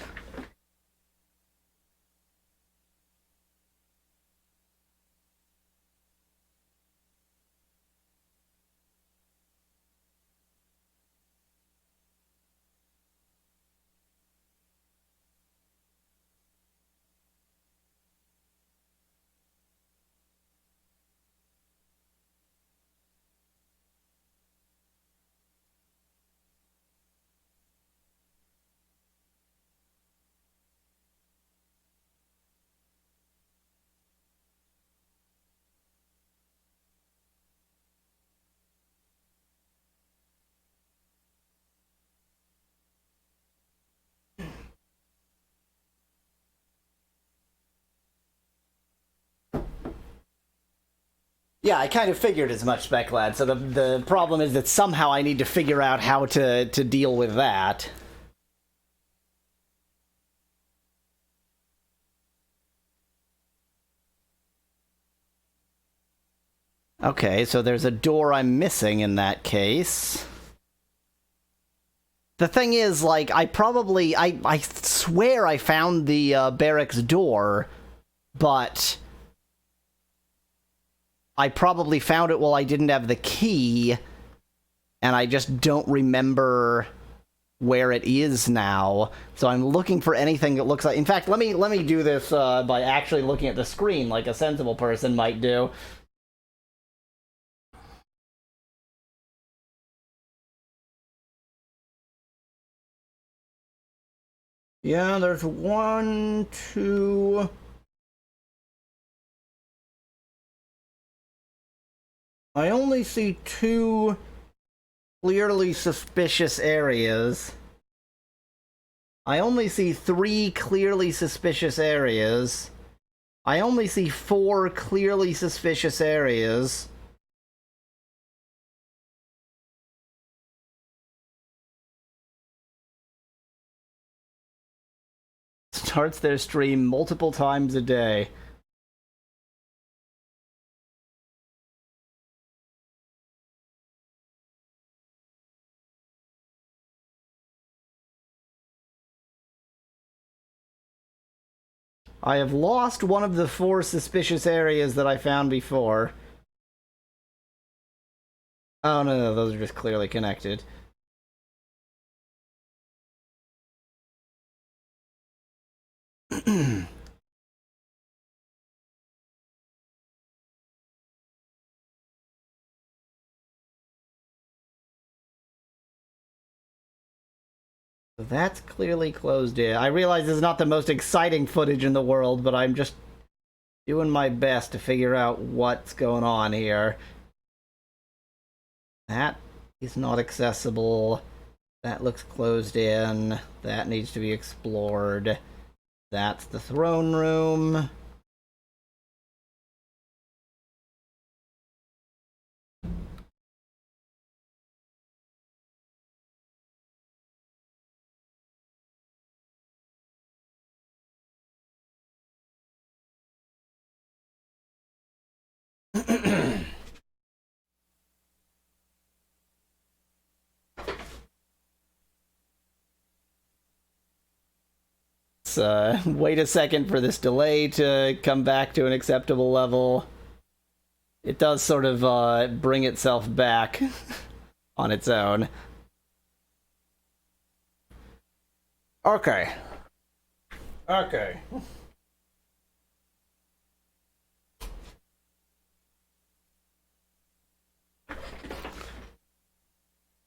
Yeah, I kind of figured as much, Speclad. So the problem is that somehow I need to figure out how to deal with that. Okay, so there's a door I'm missing in that case. The thing is, like, I swear I found the barracks door, but I probably found it while I didn't have the key, and I just don't remember where it is now. So I'm looking for anything that looks like... In fact, let me do this by actually looking at the screen like a sensible person might do. Yeah, there's 1, 2... I only see 2 clearly suspicious areas. I only see 3 clearly suspicious areas. I only see 4 clearly suspicious areas. Starts their stream multiple times a day. I have lost one of the 4 suspicious areas that I found before. Oh, no, those are just clearly connected. That's clearly closed in. I realize this is not the most exciting footage in the world, but I'm just doing my best to figure out what's going on here. That is not accessible. That looks closed in. That needs to be explored. That's the throne room. Wait a second for this delay to come back to an acceptable level. It does sort of bring itself back on its own. Okay. Okay.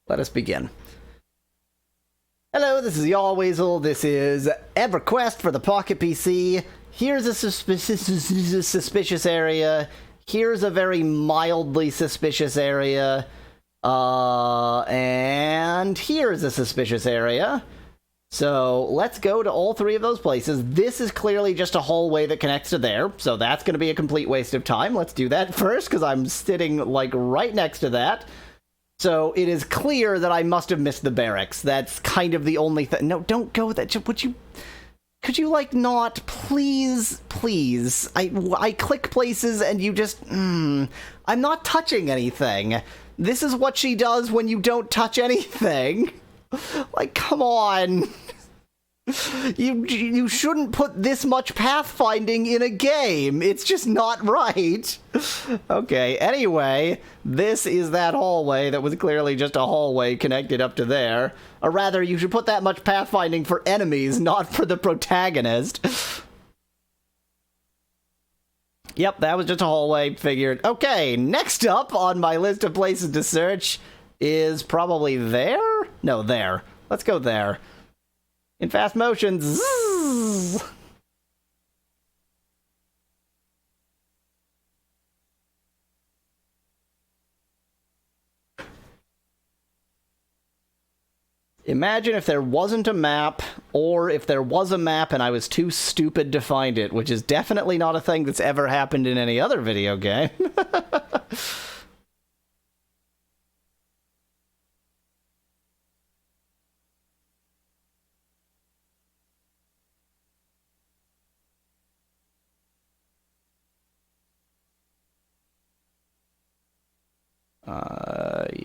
Let us begin. Hello, this is Yallweasel. This is EverQuest for the Pocket PC. Here's a suspicious area. Here's a very mildly suspicious area. And here's a suspicious area. So let's go to all 3 of those places. This is clearly just a hallway that connects to there, so that's going to be a complete waste of time. Let's do that first, because I'm sitting, like, right next to that. So it is clear that I must have missed the barracks. That's kind of the only thing. No, don't go that. Would you... Could you, like, not? Please, please. I click places and you just... I'm not touching anything. This is what she does when you don't touch anything. Like, come on. You shouldn't put this much pathfinding in a game. It's just not right. Okay, anyway, this is that hallway that was clearly just a hallway connected up to there. Or rather, you should put that much pathfinding for enemies, not for the protagonist. Yep, that was just a hallway, figured. Okay, next up on my list of places to search is probably there? No, there. Let's go there. In fast motion. Zzz. Imagine if there wasn't a map, or if there was a map and I was too stupid to find it, which is definitely not a thing that's ever happened in any other video game.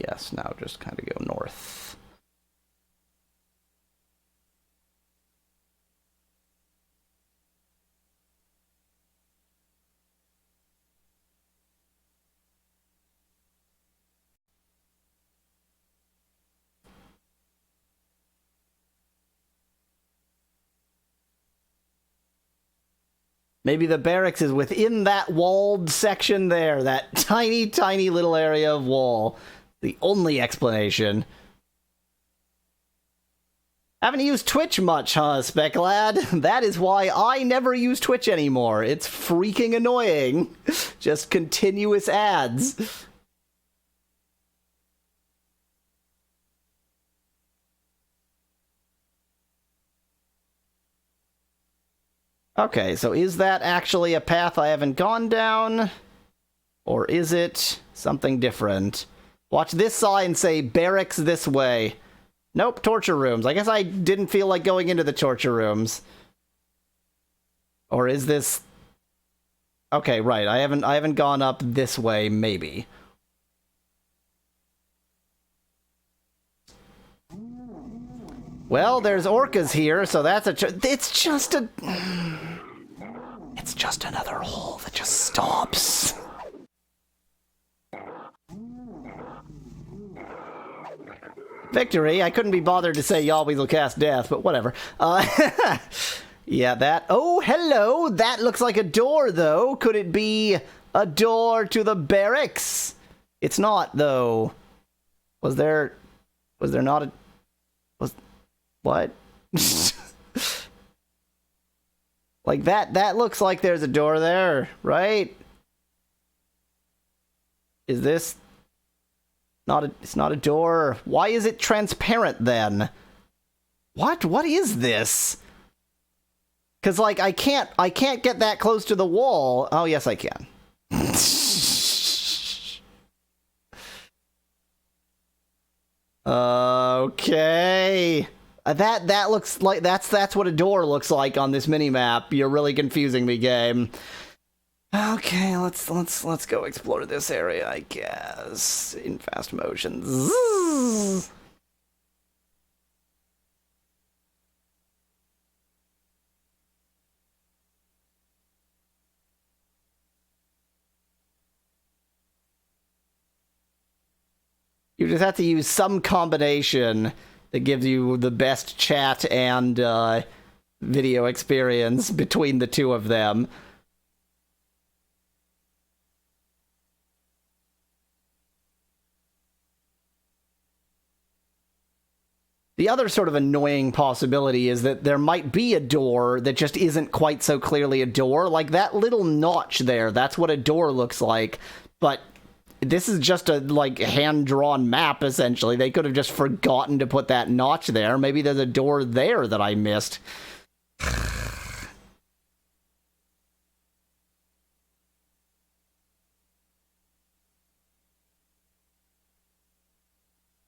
Yes, now just kind of go north. Maybe the barracks is within that walled section there, that tiny, tiny little area of wall. The only explanation. Haven't used Twitch much, huh, Speclad? That is why I never use Twitch anymore. It's freaking annoying. Just continuous ads. Okay, so is that actually a path I haven't gone down? Or is it something different? Watch this sign say, barracks this way. Nope, torture rooms. I guess I didn't feel like going into the torture rooms. Or is this... Okay, right. I haven't gone up this way, maybe. Well, there's orcas here, so that's it's just another hole that just stops. Victory. I couldn't be bothered to say Yahweh will cast death, but whatever. Yeah, that... Oh, hello! That looks like a door, though. Could it be a door to the barracks? It's not, though. Was there not a... What? Like, that looks like there's a door there, right? Is this... It's not a door. Why is it transparent, then? What is this? Because, like, I can't get that close to the wall. Oh, yes, I can. Okay. That looks like that's what a door looks like on this mini-map. You're really confusing me, game. Okay, let's go explore this area, I guess, in fast motion. Zzz. You just have to use some combination that gives you the best chat and video experience between the two of them. The other sort of annoying possibility is that there might be a door that just isn't quite so clearly a door. Like that little notch there, that's what a door looks like. But this is just a, like, hand-drawn map, essentially. They could have just forgotten to put that notch there. Maybe there's a door there that I missed.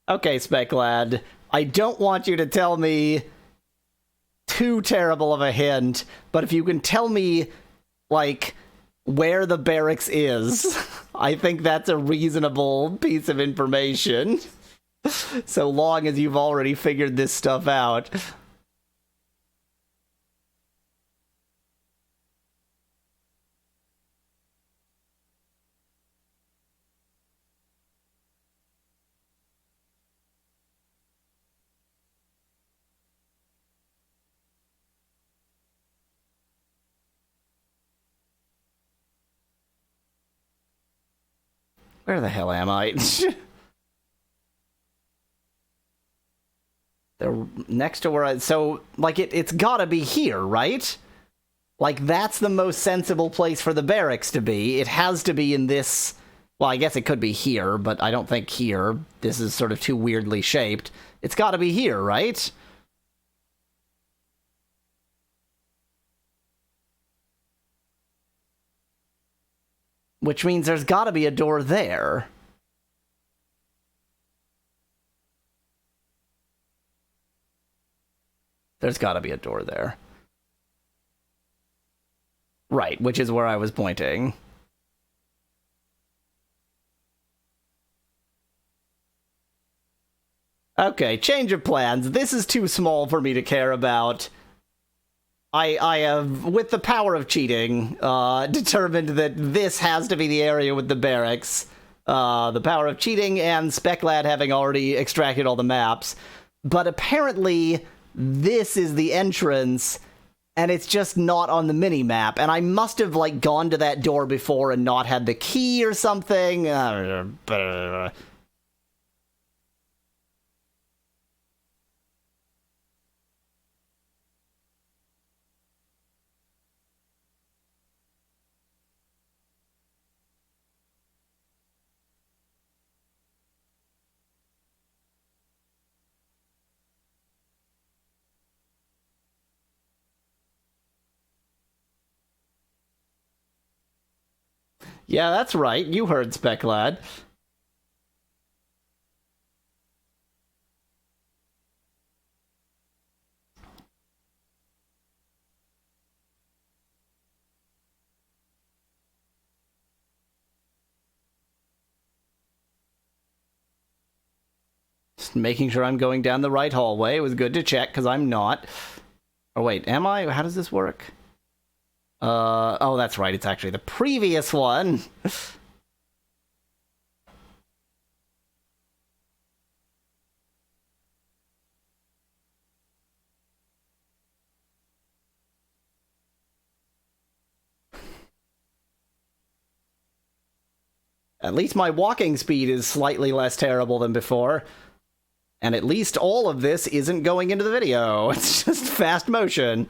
Okay, Speclad. I don't want you to tell me too terrible of a hint, but if you can tell me, like, where the barracks is, I think that's a reasonable piece of information. So long as you've already figured this stuff out. Where the hell am I? They're next to where I... So, like, it's gotta be here, right? Like, that's the most sensible place for the barracks to be. It has to be in this... Well, I guess it could be here, but I don't think here. This is sort of too weirdly shaped. It's gotta be here, right? Which means there's gotta be a door there. There's gotta be a door there. Right, which is where I was pointing. Okay, change of plans. This is too small for me to care about. I have, with the power of cheating, determined that this has to be the area with the barracks. The power of cheating and Speclad having already extracted all the maps. But apparently, this is the entrance, and it's just not on the mini-map, and I must have, like, gone to that door before and not had the key or something. Yeah, that's right. You heard, Spec Lad. Just making sure I'm going down the right hallway. It was good to check, because I'm not. Oh, wait, am I? How does this work? Oh, that's right. It's actually the previous one. At least my walking speed is slightly less terrible than before. And at least all of this isn't going into the video. It's just fast motion.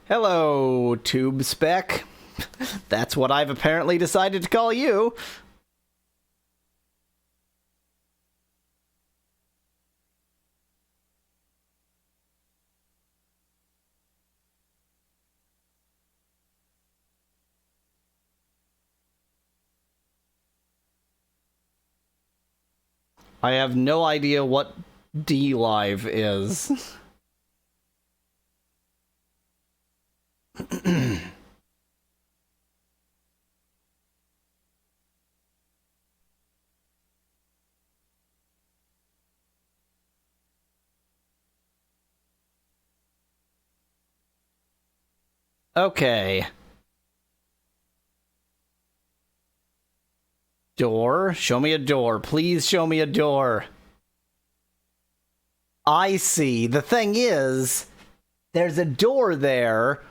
Hello, Tube Spec. That's what I've apparently decided to call you. I have no idea what D-Live is. Okay. Door? Show me a door. Please show me a door. I see. The thing is, there's a door there,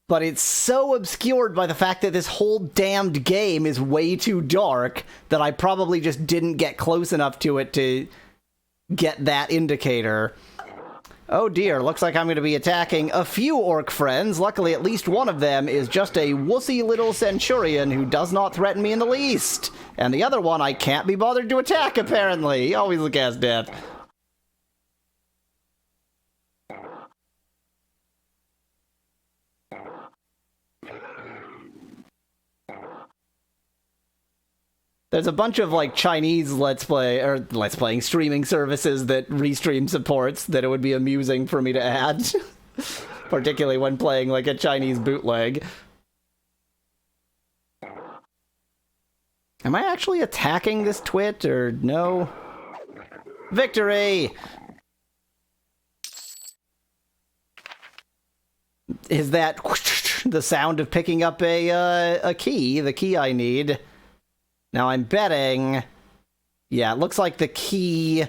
but it's so obscured by the fact that this whole damned game is way too dark that I probably just didn't get close enough to it to get that indicator. Oh dear, looks like I'm going to be attacking a few orc friends. Luckily, at least one of them is just a wussy little centurion who does not threaten me in the least. And the other one I can't be bothered to attack, apparently. He always looks as death. There's a bunch of, like, Chinese Let's Playing streaming services that Restream supports that it would be amusing for me to add. Particularly when playing, like, a Chinese bootleg. Am I actually attacking this twit, or no? Victory! Is that the sound of picking up a key? The key I need. Now I'm betting, yeah, it looks like the key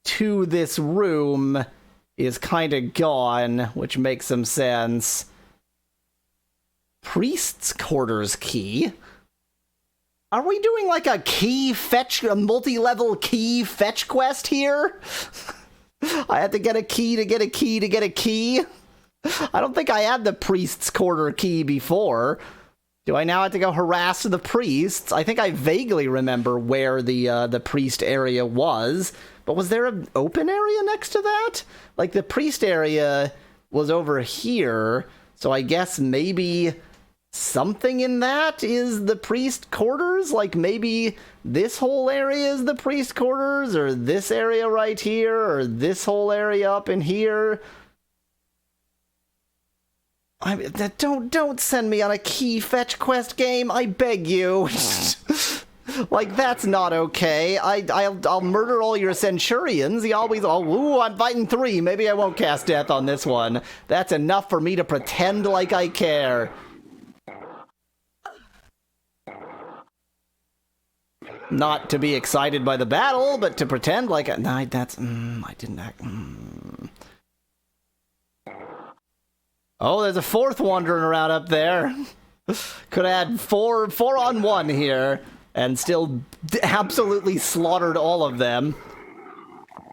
to this room is kind of gone, which makes some sense. Priest's quarters key? Are we doing like a key fetch, a multi-level key fetch quest here? I had to get a key to get a key to get a key? I don't think I had the priest's quarter key before. Do I now have to go harass the priests? I think I vaguely remember where the priest area was, but was there an open area next to that? Like, the priest area was over here, so I guess maybe something in that is the priest quarters? Like, maybe this whole area is the priest quarters, or this area right here, or this whole area up in here? Don't send me on a key fetch quest game, I beg you. Like, that's not okay. I'll murder all your centurions. You always, ooh, I'm fighting 3. Maybe I won't cast death on this one. That's enough for me to pretend like I care. Not to be excited by the battle, but to pretend like I didn't act. Oh, there's a 4th wandering around up there. Could add 4 on 1 here. And still absolutely slaughtered all of them.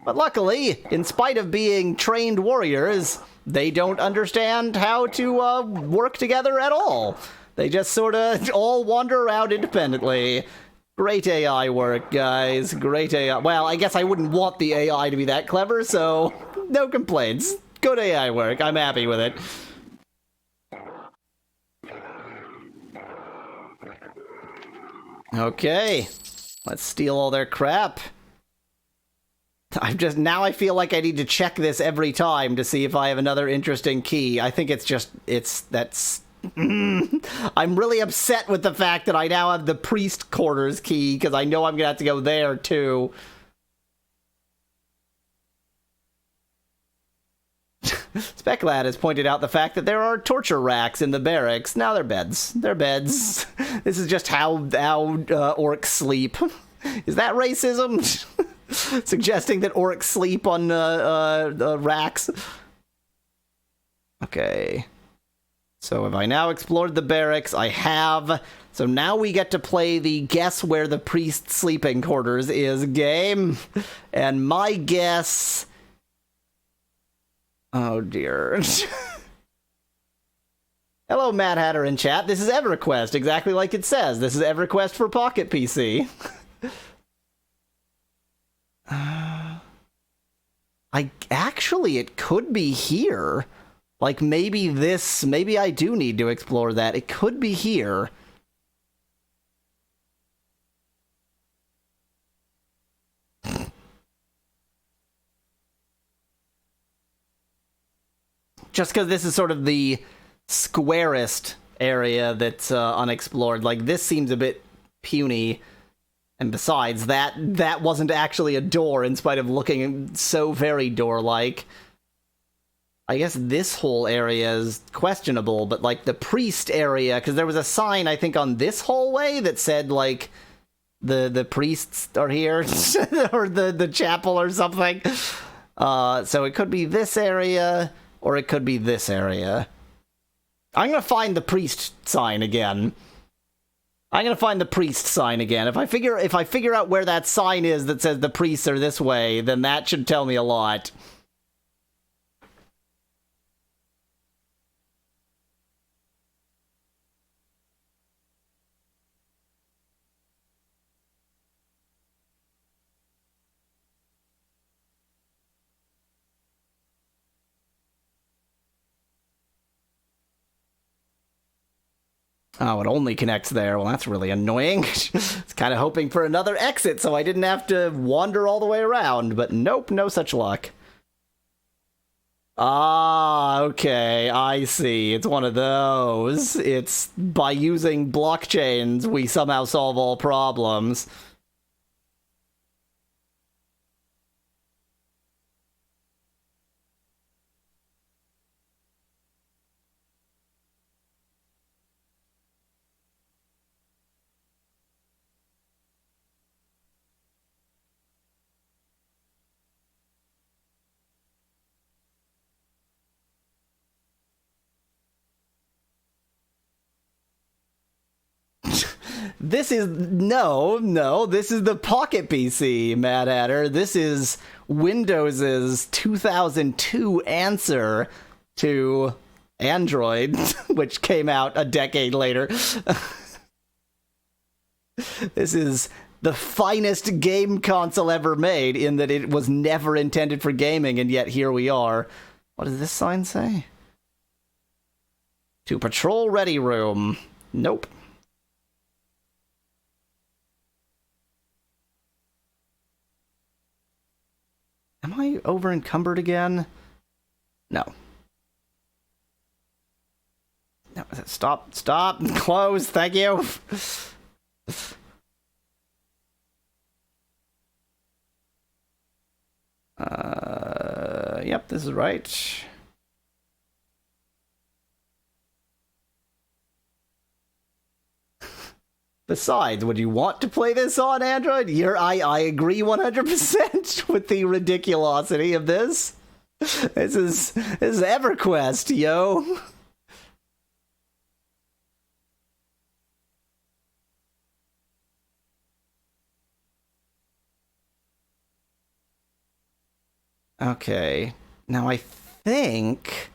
But luckily, in spite of being trained warriors, they don't understand how to work together at all. They just sort of all wander around independently. Great AI work, guys. Great AI. Well, I guess I wouldn't want the AI to be that clever, so no complaints. Good AI work. I'm happy with it. Okay, let's steal all their crap. Now I feel like I need to check this every time to see if I have another interesting key. I think I'm really upset with the fact that I now have the priest quarters key, because I know I'm gonna have to go there too. Speclad has pointed out the fact that there are torture racks in the barracks. Now they're beds. They're beds. This is just how orcs sleep. Is that racism? Suggesting that orcs sleep on racks? Okay. So have I now explored the barracks? I have. So now we get to play the guess where the priest's sleeping quarters is game. And my guess... Oh, dear. Hello, Mad Hatter in chat. This is EverQuest, exactly like it says. This is EverQuest for Pocket PC. It could be here. Like, maybe I do need to explore that. It could be here. Just because this is sort of the squarest area that's unexplored. Like, this seems a bit puny. And besides, that wasn't actually a door, in spite of looking so very door-like. I guess this whole area is questionable, but, like, the priest area... Because there was a sign, I think, on this hallway that said, like, the priests are here. Or the chapel or something. So it could be this area... Or it could be this area. I'm gonna find the priest sign again. If I figure out where that sign is that says the priests are this way, then that should tell me a lot. Oh, it only connects there. Well, that's really annoying. It's kind of hoping for another exit so I didn't have to wander all the way around, but nope, no such luck. Ah, okay, I see. It's one of those. It's by using blockchains we somehow solve all problems. This is... No, this is the Pocket PC, Mad Hatter. This is Windows's 2002 answer to Android, which came out a decade later. This is the finest game console ever made, in that it was never intended for gaming, and yet here we are. What does this sign say? To patrol ready room. Nope. Am I over encumbered again? No. Stop. Close. Thank you. Yep, this is right. Besides, would you want to play this on Android? I agree 100% with the ridiculosity of this. This is EverQuest, yo. Okay. Now I think...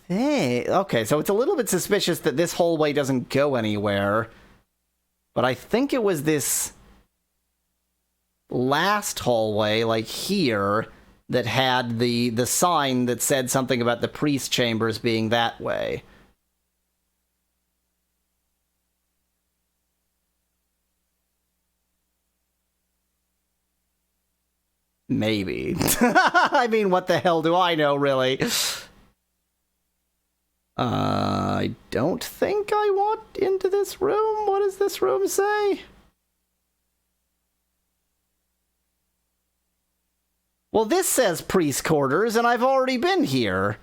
Okay, so it's a little bit suspicious that this hallway doesn't go anywhere. But I think it was this last hallway, like here, that had the sign that said something about the priest chambers being that way. Maybe. I mean, what the hell do I know, really? I don't think I want into this room. What does this room say? Well, this says priest quarters, and I've already been here.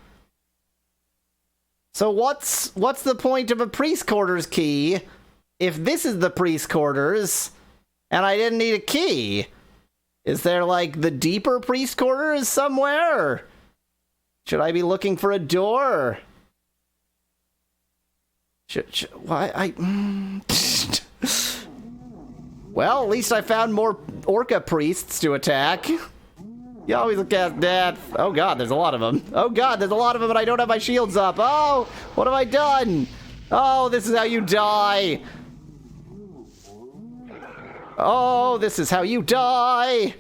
So what's the point of a priest quarters key if this is the priest quarters and I didn't need a key? Is there, like, the deeper priest quarters somewhere? Should I be looking for a door? Why, Well, at least I found more orca priests to attack. You always look at death. Oh god, there's a lot of them. Oh god, there's a lot of them, and I don't have my shields up. Oh, what have I done? Oh, this is how you die. Oh, this is how you die.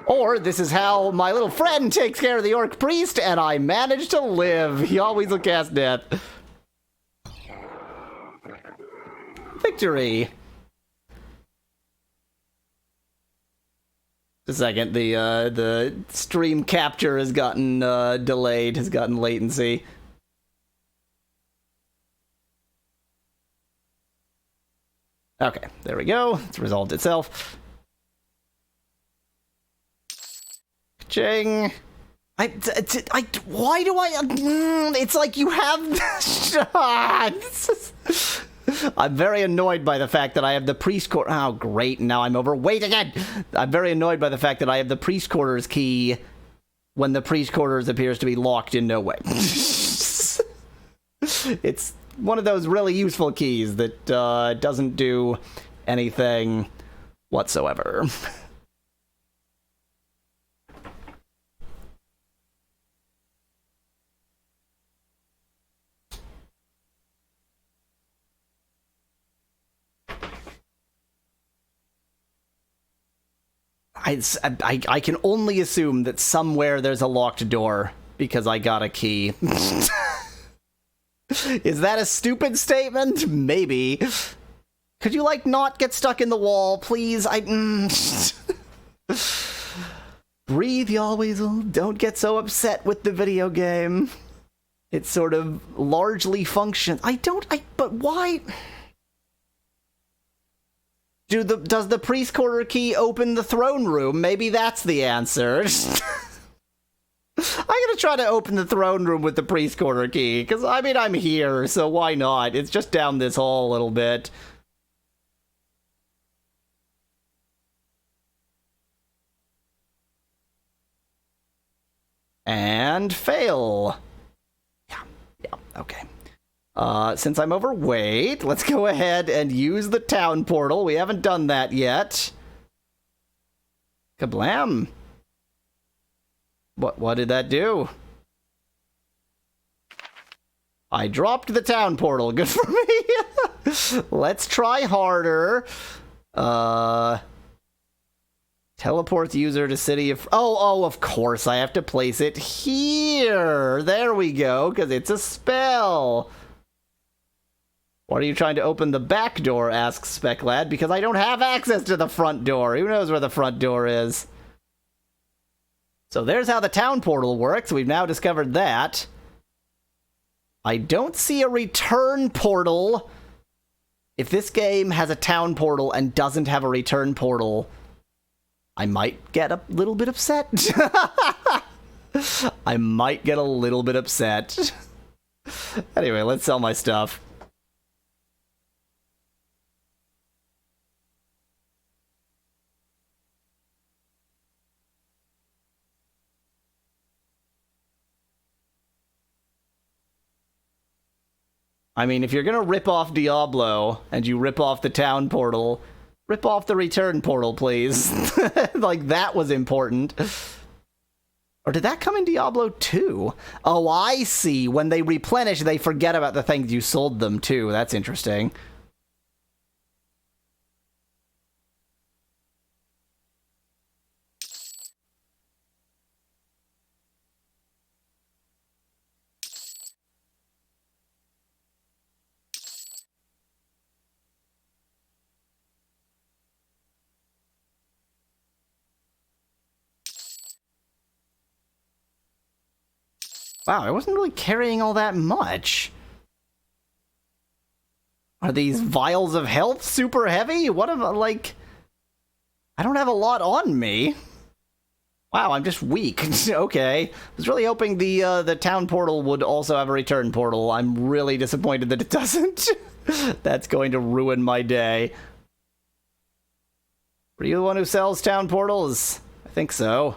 Or this is how my little friend takes care of the orc priest, and I manage to live. He always will cast death. Victory. A second, the stream capture has gotten delayed, has gotten latency. Okay, there we go. It's resolved itself. Ching. Why do I? It's like you have. I'm very annoyed by the fact that I have the priest quarter. Oh, great! Now I'm overweight again. I'm very annoyed by the fact that I have the priest quarters key when the priest quarters appears to be locked in no way. It's one of those really useful keys that doesn't do anything whatsoever. I can only assume that somewhere there's a locked door because I got a key. Is that a stupid statement? Maybe. Could you, like, not get stuck in the wall, please? Breathe, you always will. Don't get so upset with the video game. It sort of largely functions. But why? Does the priest quarter key open the throne room? Maybe that's the answer. I'm gonna try to open the throne room with the priest quarter key, because, I mean, I'm here, so why not? It's just down this hall a little bit. And fail. Yeah, okay. Since I'm overweight, let's go ahead and use the town portal. We haven't done that yet. Kablam. What did that do? I dropped the town portal. Good for me. Let's try harder. Teleport user to city of... Oh, of course I have to place it here. There we go, because it's a spell. What are you trying to open the back door, asks Specklad, because I don't have access to the front door. Who knows where the front door is? So there's how the town portal works. We've now discovered that. I don't see a return portal. If this game has a town portal and doesn't have a return portal, I might get a little bit upset. I might get a little bit upset. Anyway, let's sell my stuff. I mean, if you're gonna rip off Diablo, and you rip off the town portal, rip off the return portal, please. Like, that was important. Or did that come in Diablo 2? Oh, I see. When they replenish, they forget about the things you sold them to. That's interesting. Wow, I wasn't really carrying all that much. Are these vials of health super heavy? What am I, like... I don't have a lot on me. Wow, I'm just weak. Okay. I was really hoping the town portal would also have a return portal. I'm really disappointed that it doesn't. That's going to ruin my day. Were you the one who sells town portals? I think so.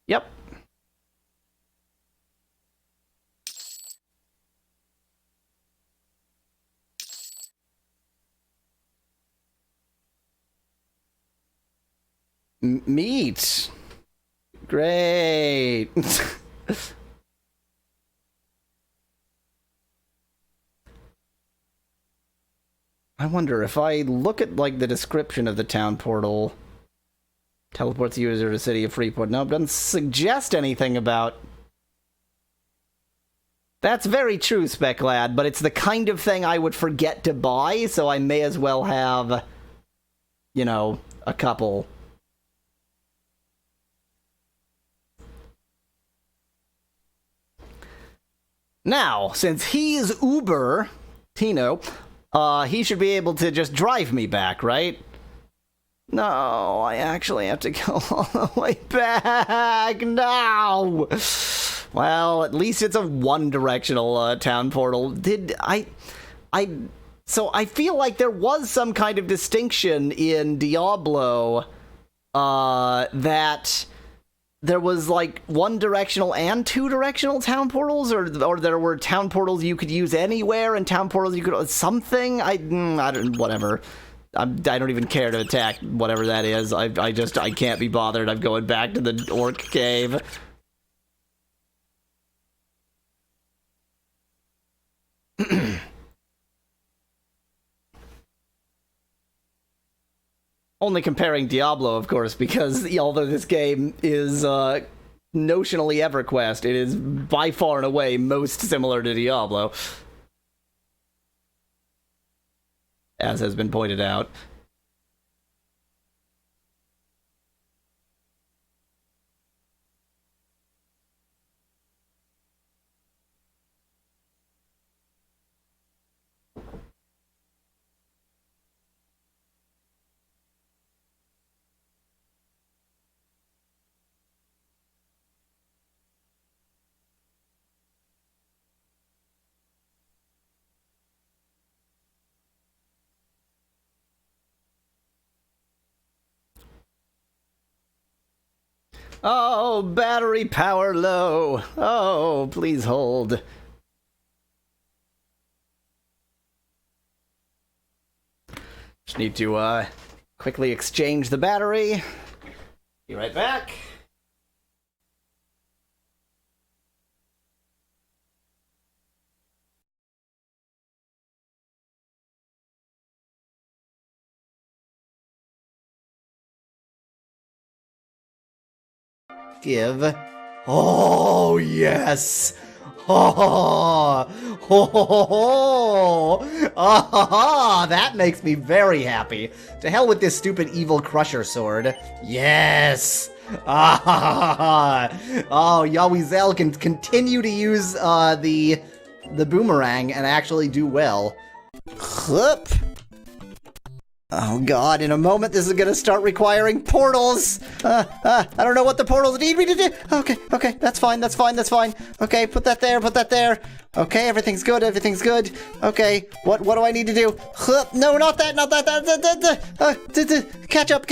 Yep. Meat. Great. I wonder if I look at, like, the description of the town portal... Teleports the user to city of Freeport. No, it doesn't suggest anything about... That's very true, Speclad, but it's the kind of thing I would forget to buy, so I may as well have, you know, a couple. Now, since he's Uber, Tino, he should be able to just drive me back, right? No, I actually have to go all the way back. No! Well, at least it's a one-directional town portal. So I feel like there was some kind of distinction in Diablo, that there was, like, one-directional and two-directional town portals, or there were town portals you could use anywhere, and town portals you could... Something? I don't... Whatever. I don't even care to attack whatever that is. I can't be bothered. I'm going back to the orc cave. Only comparing Diablo, of course, because although this game is notionally EverQuest, it is by far and away most similar to Diablo. As has been pointed out. Oh, battery power low. Oh, please hold. Just need to quickly exchange the battery. Be right back. Give. Oh, yes. Oh, that makes me very happy. To hell with this stupid evil crusher sword. Yes. Ah, oh, Yawizel can continue to use the boomerang and actually do well. Whoop. Oh god, in a moment this is gonna start requiring portals! I don't know what the portals need me to do! Okay, that's fine. Okay, put that there. Okay, everything's good. Okay, what do I need to do? No, not that! Catch up,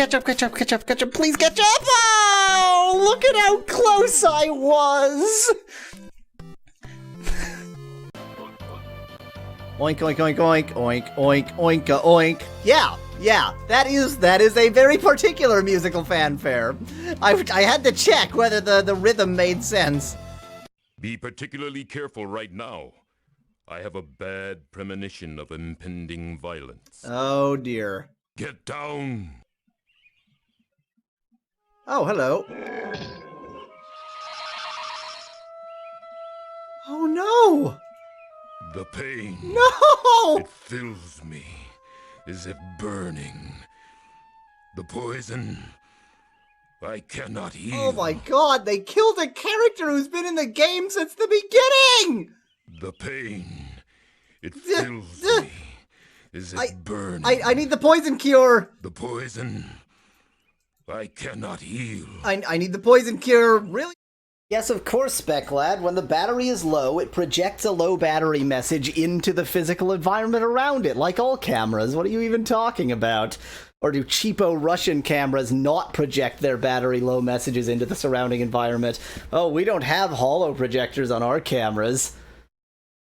please catch up! Oh, look at how close I was! Oink, oink, oink, oink, oink, oink, oink. Yeah, that is a very particular musical fanfare. I had to check whether the rhythm made sense. Be particularly careful right now. I have a bad premonition of impending violence. Oh dear. Get down! Oh, hello. Oh no! The pain. No! It fills me as if burning. The poison. I cannot heal. Oh my god, they killed a character who's been in the game since the beginning! The pain. It fills me as if burning. I need the poison cure! The poison. I cannot heal. I need the poison cure, really? Yes, of course, Speclad. When the battery is low, it projects a low battery message into the physical environment around it, like all cameras. What are you even talking about? Or do cheapo Russian cameras not project their battery low messages into the surrounding environment? Oh, we don't have holo projectors on our cameras.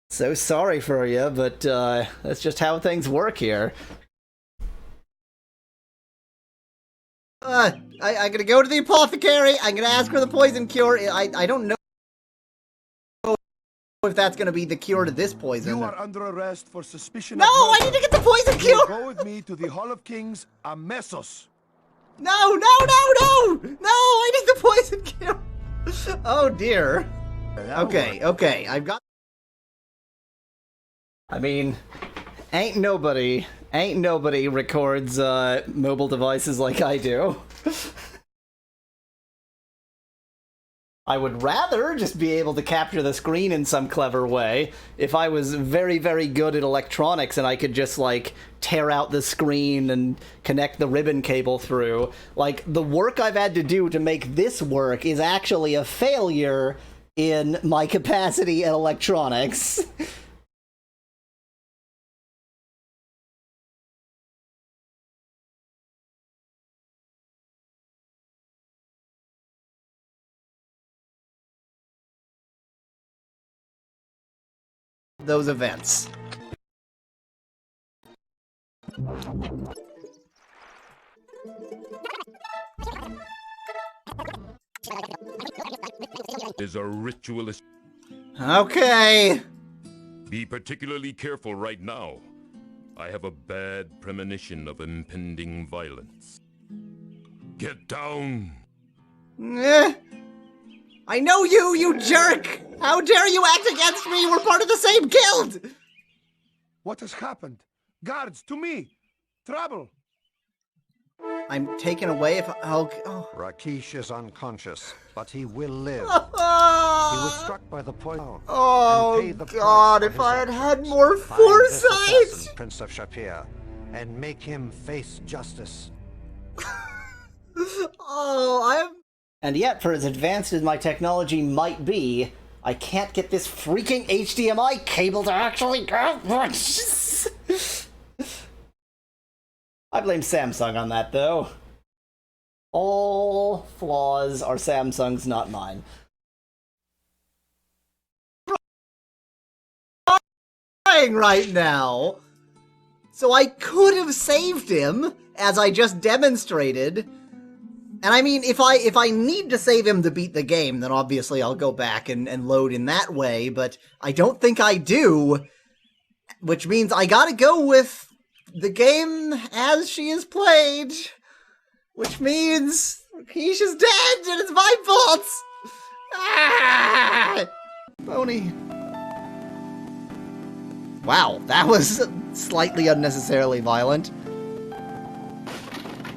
So sorry for you, but that's just how things work here. I'm gonna go to the apothecary. I'm gonna ask for the poison cure. I don't know if that's gonna be the cure to this poison. You are under arrest for suspicion No, of I murder. need to get the poison cure! Go with me to the Hall of Kings, Amesos. No, I need the poison cure! Oh dear. Okay, I've got... I mean, ain't nobody records mobile devices like I do. I would rather just be able to capture the screen in some clever way. If I was very, very good at electronics and I could just, like, tear out the screen and connect the ribbon cable through. Like, the work I've had to do to make this work is actually a failure in my capacity at electronics. Those events. Is a ritualist. Okay. Be particularly careful right now. I have a bad premonition of impending violence. Get down! I know you jerk! How dare you act against me? We're part of the same guild! What has happened? Guards, to me! Trouble! I'm taken away if oh. Rakesh is unconscious, but he will live. He was struck by the poison. Oh, and paid the God, price if for I his had actions. had more Find this foresight! assassin, Prince of Shapir, and make him face justice. And yet, for as advanced as my technology might be, I can't get this freaking HDMI cable to actually go. I blame Samsung on that, though. All flaws are Samsung's, not mine. Right now. So I could have saved him, as I just demonstrated. And I mean, if I need to save him to beat the game, then obviously I'll go back and load in that way, but I don't think I do. Which means I gotta go with the game as she is played. Which means Rakesh is dead and it's my fault! Ah! Pony. Wow, that was slightly unnecessarily violent.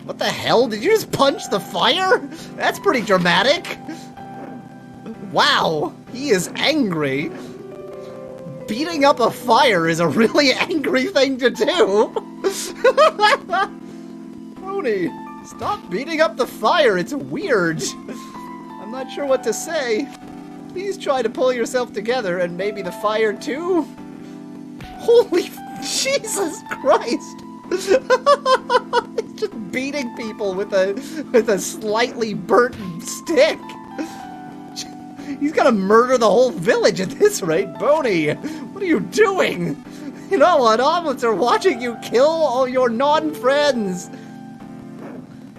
What the hell? Did you just punch the fire? That's pretty dramatic. Wow, he is angry. Beating up a fire is a really angry thing to do. Tony, stop beating up the fire. It's weird. I'm not sure what to say. Please try to pull yourself together and maybe the fire too. Holy Jesus Christ. He's just beating people with a slightly burnt stick. He's gonna murder the whole village at this rate. Boney, what are you doing? You know what? Omelets are watching you kill all your non-friends.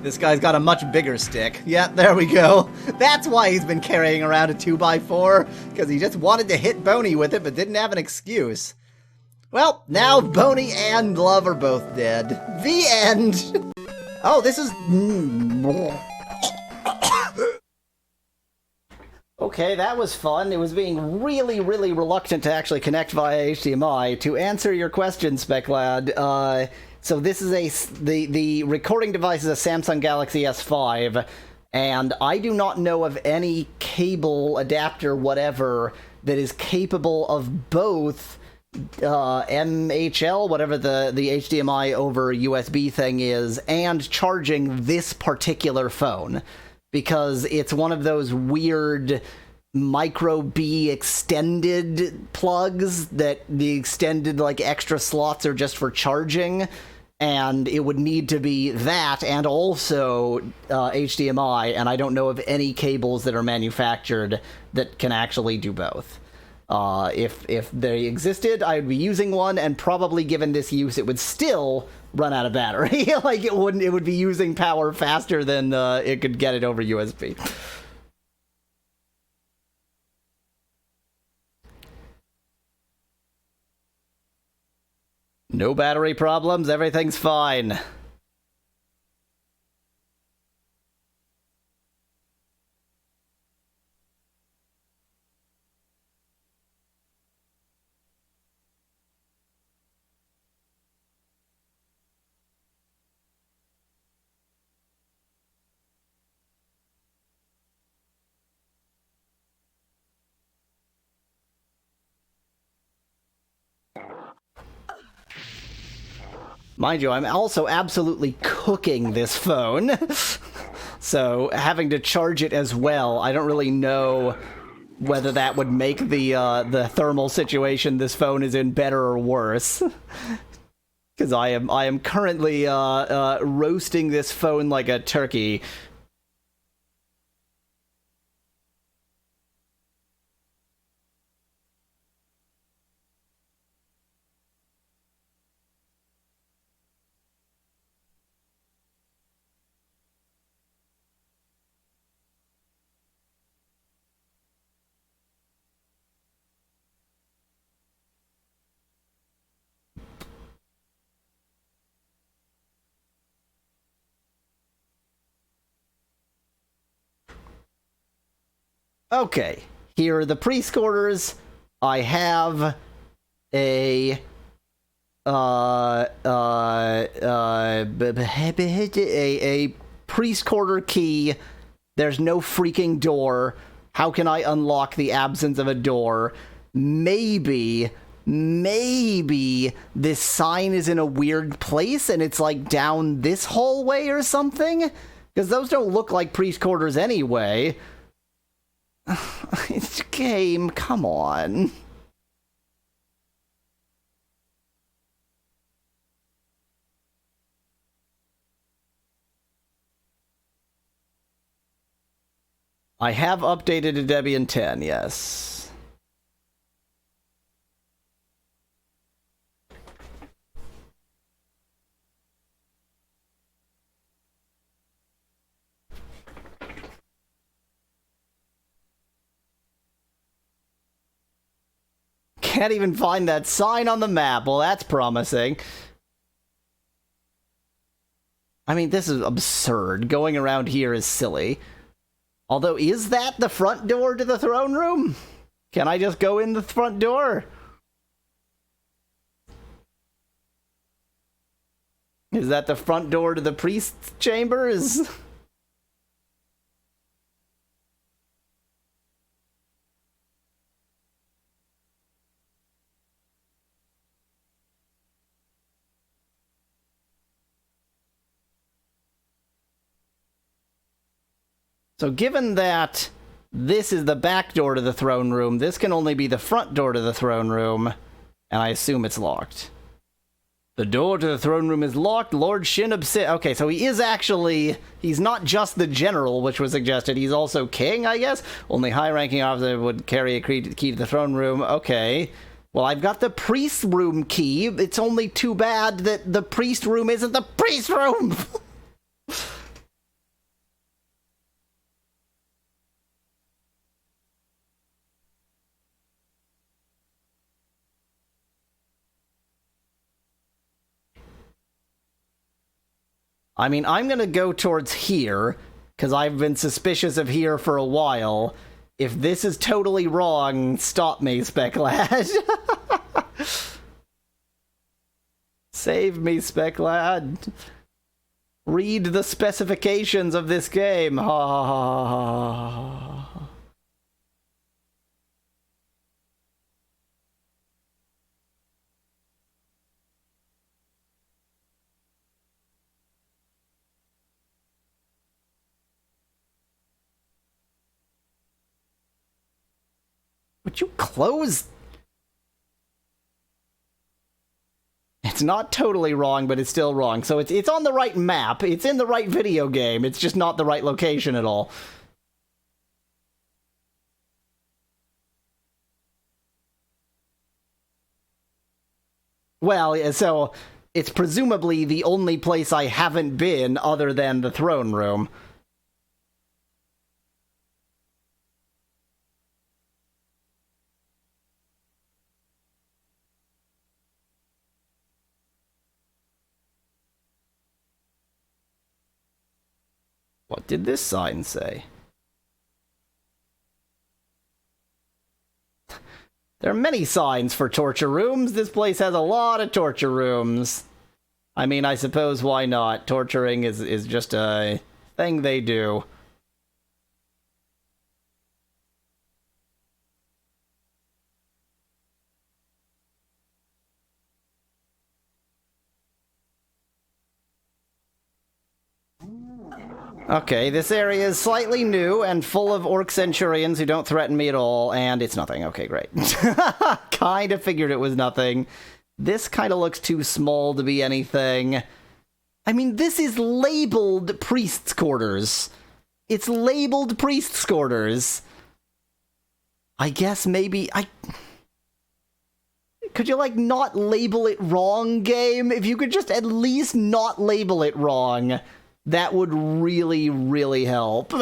This guy's got a much bigger stick. Yeah, there we go. That's why he's been carrying around a 2x4, because he just wanted to hit Boney with it, but didn't have an excuse. Well, now Boney and Love are both dead. The end. Oh, this is... Okay, that was fun. It was being really, really reluctant to actually connect via HDMI. To answer your question, Speclad, so this is the recording device is a Samsung Galaxy S5, and I do not know of any cable, adapter, whatever, that is capable of both MHL, whatever the HDMI over USB thing is, and charging this particular phone. Because it's one of those weird micro B extended plugs that the extended, like, extra slots are just for charging, and it would need to be that and also HDMI, and I don't know of any cables that are manufactured that can actually do both. If they existed, I would be using one, and probably given this use, it would still run out of battery. Like, it would be using power faster than it could get it over USB. No battery problems, everything's fine. Mind you, I'm also absolutely cooking this phone. So having to charge it as well, I don't really know whether that would make the thermal situation this phone is in better or worse. Because I am currently roasting this phone like a turkey. Okay, here are the pre-scorers. I have a pre-scorter key. There's no freaking door. How can I unlock the absence of a door? Maybe this sign is in a weird place and it's like down this hallway or something? Because those don't look like pre-scorters anyway. It's game, come on. I have updated to Debian 10, yes. Can't even find that sign on the map. Well, that's promising. I mean, this is absurd. Going around here is silly. Although, is that the front door to the throne room? Can I just go in the front door? Is that the front door to the priest's chambers? So given that this is the back door to the throne room, this can only be the front door to the throne room, and I assume it's locked. The door to the throne room is locked. Lord Shin Okay, so he is actually... He's not just the general, which was suggested. He's also king, I guess? Only high-ranking officer would carry a key to the throne room. Okay. Well, I've got the priest room key. It's only too bad that the priest room isn't the priest room! I mean, I'm gonna go towards here, because I've been suspicious of here for a while. If this is totally wrong, stop me, Spec Lad. Save me, Spec Lad. Read the specifications of this game. Ha ha ha ha ha. Would you close? It's not totally wrong, but it's still wrong. So it's on the right map. It's in the right video game. It's just not the right location at all. Well, so it's presumably the only place I haven't been other than the throne room. What did this sign say? There are many signs for torture rooms. This place has a lot of torture rooms. I mean, I suppose why not? Torturing is just a thing they do. Okay, this area is slightly new and full of orc centurions who don't threaten me at all, and it's nothing. Okay, great. Kind of figured it was nothing. This kind of looks too small to be anything. I mean, this is labeled priest's quarters. It's labeled priest's quarters. I guess maybe could you, like, not label it wrong, game? If you could just at least not label it wrong, that would really, really help.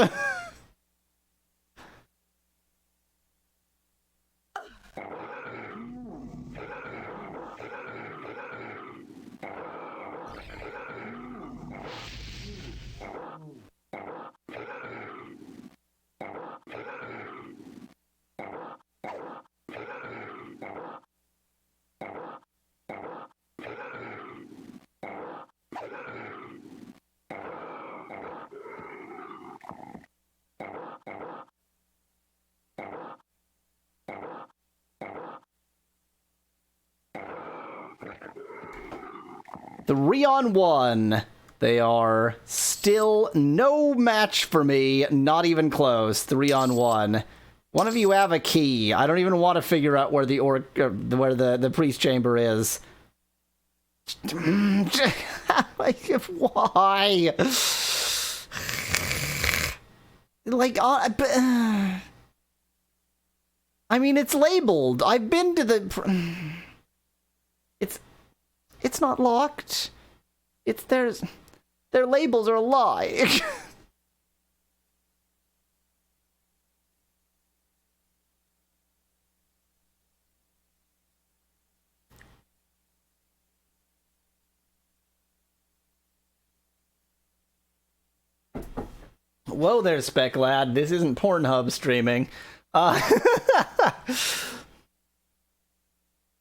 Three on one. They are still no match for me. Not even close. 3 on 1. One of you have a key. I don't even want to figure out where the where the priest chamber is. Why? Like, I mean, it's labeled. I've been to the. It's not locked. Their labels are a lie. Whoa there, Spec Lad. This isn't Pornhub streaming.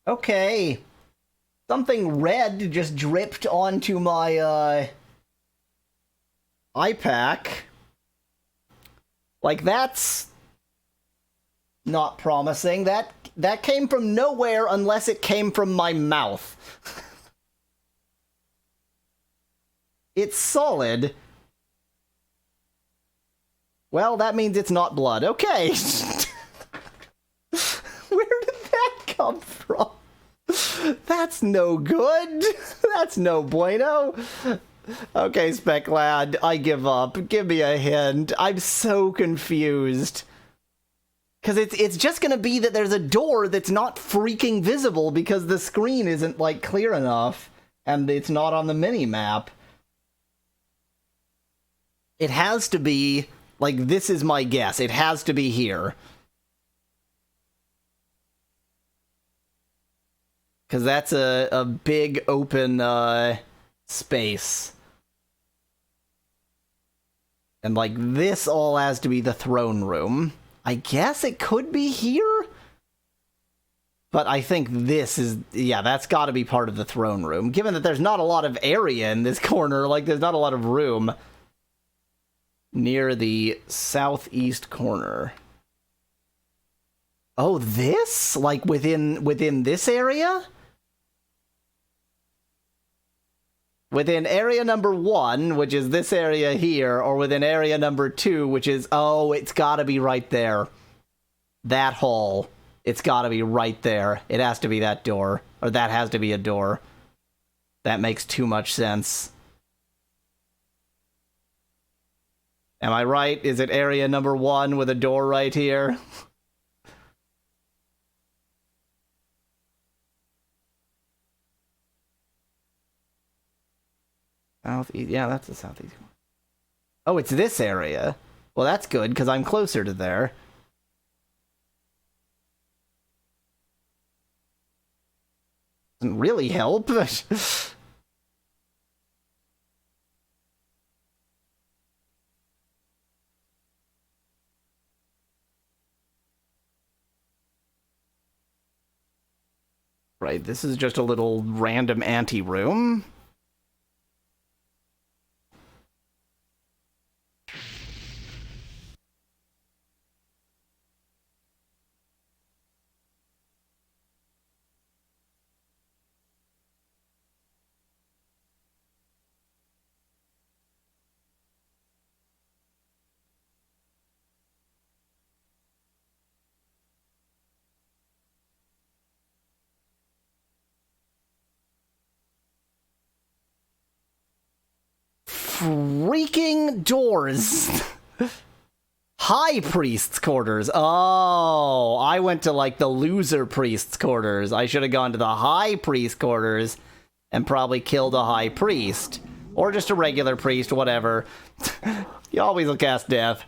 Okay. Something red just dripped onto my, iPack. Like, that's not promising. That came from nowhere unless it came from my mouth. It's solid. Well, that means it's not blood. Okay. Where did that come from? That's no good. That's no bueno. Okay, Spec Lad, I give up. Give me a hint. I'm so confused. Because it's just going to be that there's a door that's not freaking visible because the screen isn't, like, clear enough. And it's not on the mini-map. It has to be, like, this is my guess. It has to be here. Because that's a big open space. And, like, this all has to be the throne room. I guess it could be here? But I think this is... Yeah, that's got to be part of the throne room. Given that there's not a lot of area in this corner, like, there's not a lot of room. Near the southeast corner. Oh, this? Like, within this area? Within area number 1, which is this area here, or within area number 2, which is... Oh, it's gotta be right there. That hall. It's gotta be right there. It has to be that door. Or that has to be a door. That makes too much sense. Am I right? Is it area number 1 with a door right here? Southeast. Yeah, that's the southeast one. Oh, it's this area. Well, that's good, because I'm closer to there. Doesn't really help. Right, this is just a little random ante-room. Freaking doors. High priest's quarters. Oh, I went to like the loser priest's quarters. I should have gone to the high priest quarters and probably killed a high priest. Or just a regular priest, whatever. You always will cast death.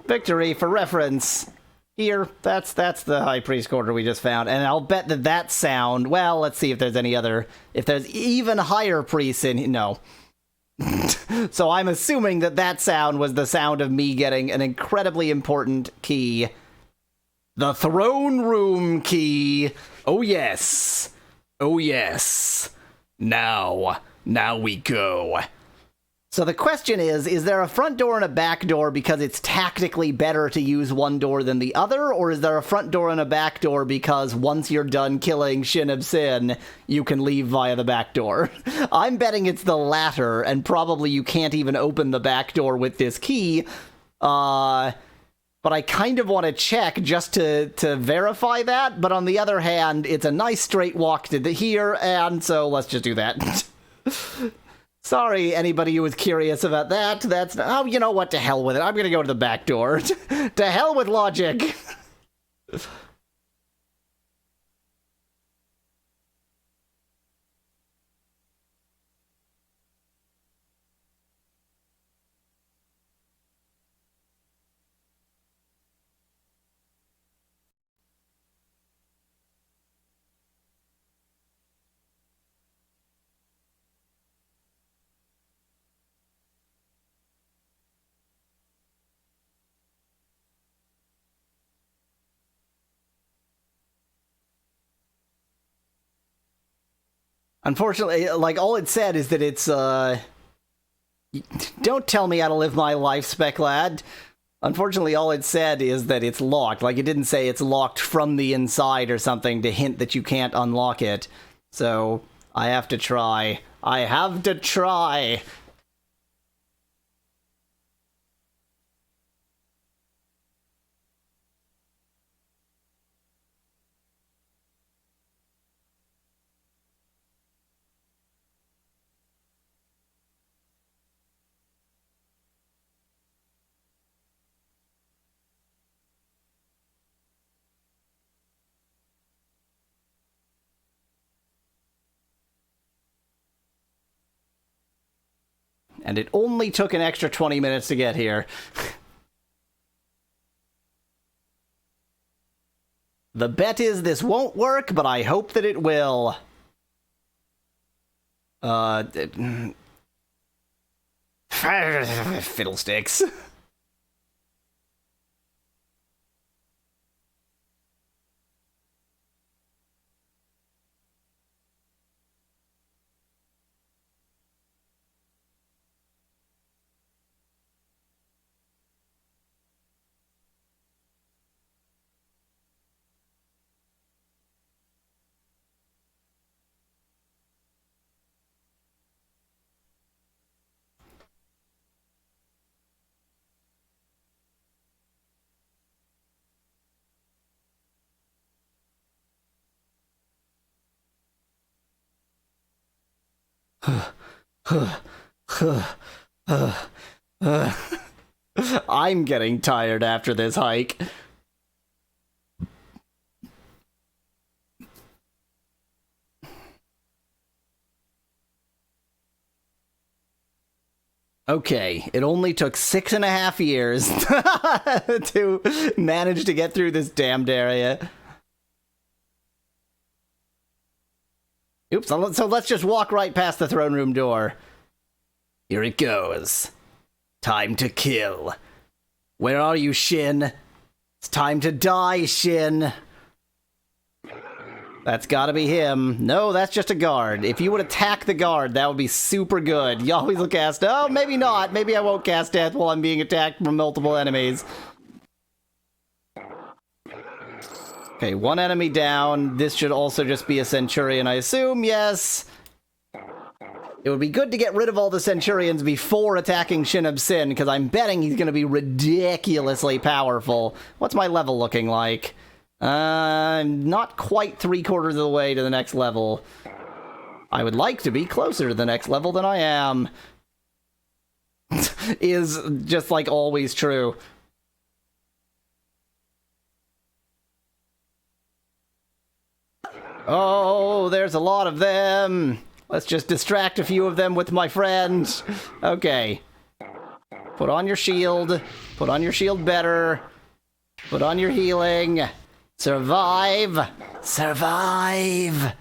Victory for reference. Here, that's the High Priest quarter we just found, and I'll bet that sound, well, let's see if there's any other, if there's even higher priests in, no. So I'm assuming that sound was the sound of me getting an incredibly important key. The throne room key. Oh yes. Oh yes. Now we go. So the question is there a front door and a back door because it's tactically better to use one door than the other, or is there a front door and a back door because once you're done killing Shin of Sin, you can leave via the back door? I'm betting it's the latter, and probably you can't even open the back door with this key, but I kind of want to check just to verify that, but on the other hand, it's a nice straight walk to here, and so let's just do that. Sorry, anybody who was curious about that. That's... Oh, you know what? To hell with it. I'm gonna go to the back door. To hell with logic. Unfortunately, like, all it said is that it's, Don't tell me how to live my life, Spec Lad. Unfortunately, all it said is that it's locked. Like, it didn't say it's locked from the inside or something to hint that you can't unlock it. So, I have to try. I have to try! And it only took an extra 20 minutes to get here. The bet is this won't work, but I hope that it will. Fiddlesticks. I'm getting tired after this hike. Okay, it only took 6.5 years to manage to get through this damned area. Oops, so let's just walk right past the throne room door. Here it goes. Time to kill. Where are you, Shin? It's time to die, Shin. That's gotta be him. No, that's just a guard. If you would attack the guard, that would be super good. You always will cast... Oh, maybe not. Maybe I won't cast death while I'm being attacked from multiple enemies. Okay, one enemy down. This should also just be a Centurion, I assume. Yes. It would be good to get rid of all the Centurions before attacking Shinab Sin, because I'm betting he's going to be ridiculously powerful. What's my level looking like? Not quite 3/4 of the way to the next level. I would like to be closer to the next level than I am. Is just, like, always true. Oh, there's a lot of them. Let's just distract a few of them with my friends. Okay. Put on your shield. Put on your shield better. Put on your healing. Survive. Survive.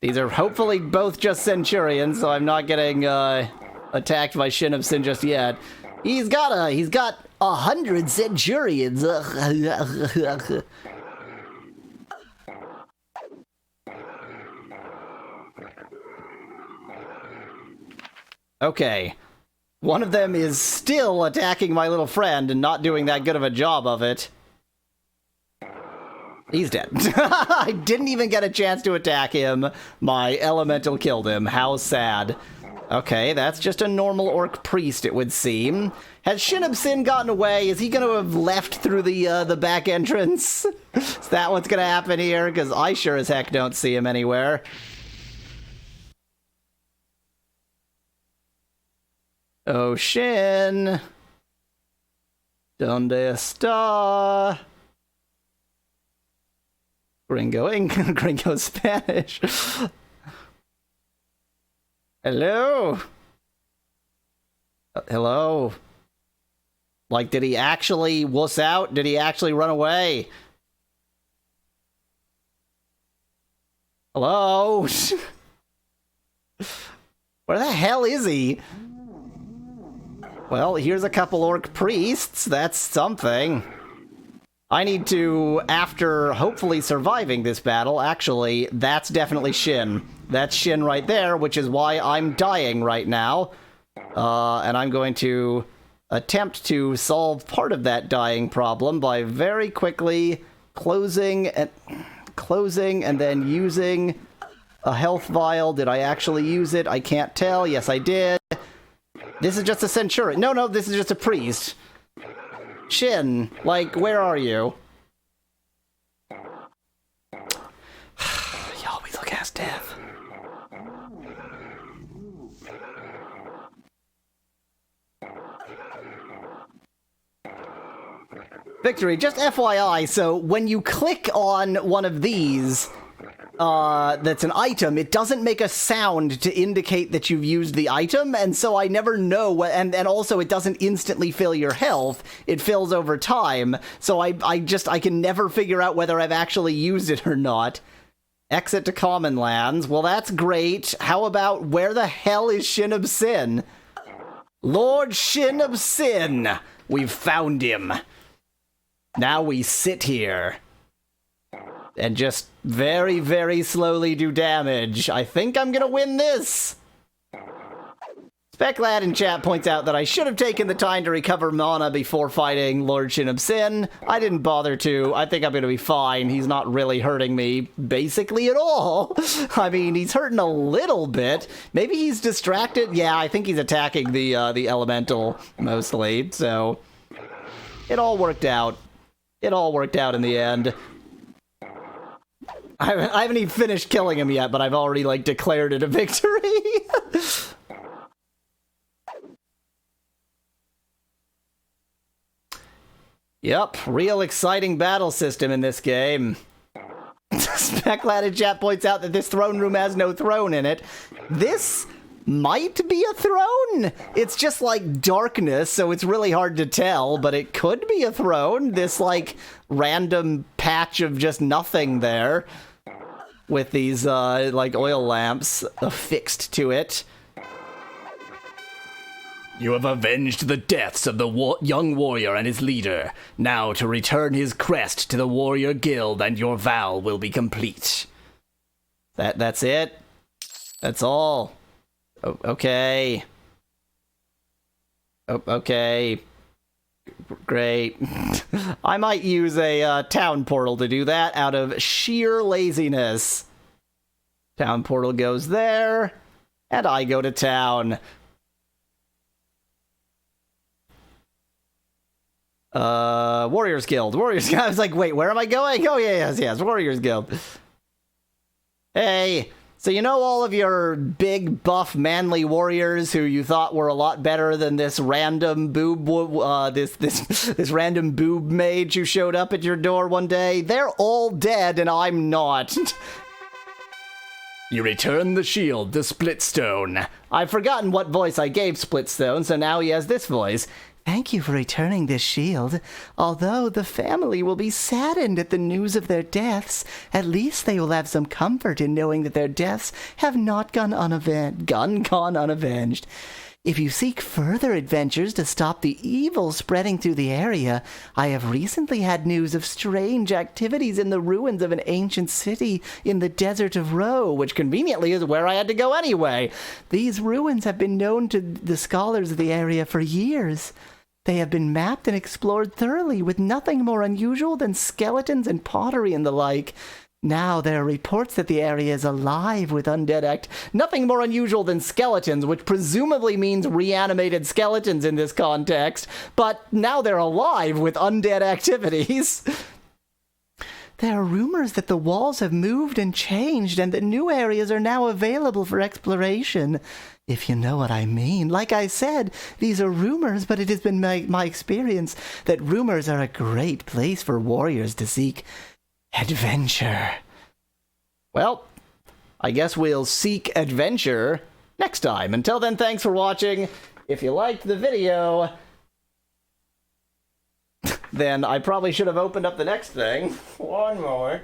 These are hopefully both just Centurions, so I'm not getting attacked by Shin of Sin just yet. He's got 100 Centurions. Okay. One of them is still attacking my little friend and not doing that good of a job of it. He's dead. I didn't even get a chance to attack him. My elemental killed him. How sad. Okay, that's just a normal orc priest, it would seem. Has Shinab Sin gotten away? Is he going to have left through the back entrance? Is that what's going to happen here? Because I sure as heck don't see him anywhere. Oh, Shin. Donde está? Gringo Spanish. Hello? Hello? Like, did he actually wuss out? Did he actually run away? Hello? Where the hell is he? Well, here's a couple orc priests. That's something. I need to, after hopefully surviving this battle, actually, that's definitely Shin. That's Shin right there, which is why I'm dying right now. And I'm going to attempt to solve part of that dying problem by very quickly closing and then using a health vial. Did I actually use it? I can't tell. Yes, I did. This is just a centurion. No, this is just a priest. Shin, like, where are you? You always look ass death. Victory, just FYI, so when you click on one of these, that's an item, it doesn't make a sound to indicate that you've used the item, and so I never know what, and also it doesn't instantly fill your health, it fills over time, so I can never figure out whether I've actually used it or not. Exit to Common Lands, well that's great. How about where the hell is Shin of Sin? Lord Shin of Sin! We've found him. Now we sit here and just very, very slowly do damage. I think I'm gonna win this. Speclad in chat points out that I should have taken the time to recover mana before fighting Lord Shin of Sin. I didn't bother to. I think I'm gonna be fine. He's not really hurting me basically at all. I mean, he's hurting a little bit. Maybe he's distracted. Yeah, I think he's attacking the elemental mostly. So it all worked out. It all worked out in the end. I haven't even finished killing him yet, but I've already, like, declared it a victory. Yep, real exciting battle system in this game. Speclad in chat points out that this throne room has no throne in it. This might be a throne. It's just like darkness, so it's really hard to tell, but it could be a throne. This like random patch of just nothing there with these like oil lamps affixed to it. You have avenged the deaths of the young warrior and his leader. Now to return his crest to the warrior guild and your vow will be complete. That's it? That's all? Okay. Okay. Great. I might use a town portal to do that out of sheer laziness. Town portal goes there, and I go to town. Warriors Guild. I was like, wait, where am I going? Oh, yeah, yes, Warriors Guild. Hey, so you know all of your big, buff, manly warriors who you thought were a lot better than this random boob, this random boob mage who showed up at your door one day? They're all dead, and I'm not. You return the shield to Splitstone. I've forgotten what voice I gave Splitstone, so now he has this voice. Thank you for returning this shield. Although the family will be saddened at the news of their deaths, at least they will have some comfort in knowing that their deaths have not gone unavenged. If you seek further adventures to stop the evil spreading through the area, I have recently had news of strange activities in the ruins of an ancient city in the desert of Ro, which conveniently is where I had to go anyway. These ruins have been known to the scholars of the area for years. They have been mapped and explored thoroughly with nothing more unusual than skeletons and pottery and the like. Now there are reports that the area is alive with undead nothing more unusual than skeletons, which presumably means reanimated skeletons in this context, but now they're alive with undead activities. There are rumors that the walls have moved and changed and that new areas are now available for exploration. If you know what I mean. Like I said, these are rumors, but it has been my experience that rumors are a great place for warriors to seek adventure. Well, I guess we'll seek adventure next time. Until then, thanks for watching. If you liked the video, then I probably should have opened up the next thing. One more.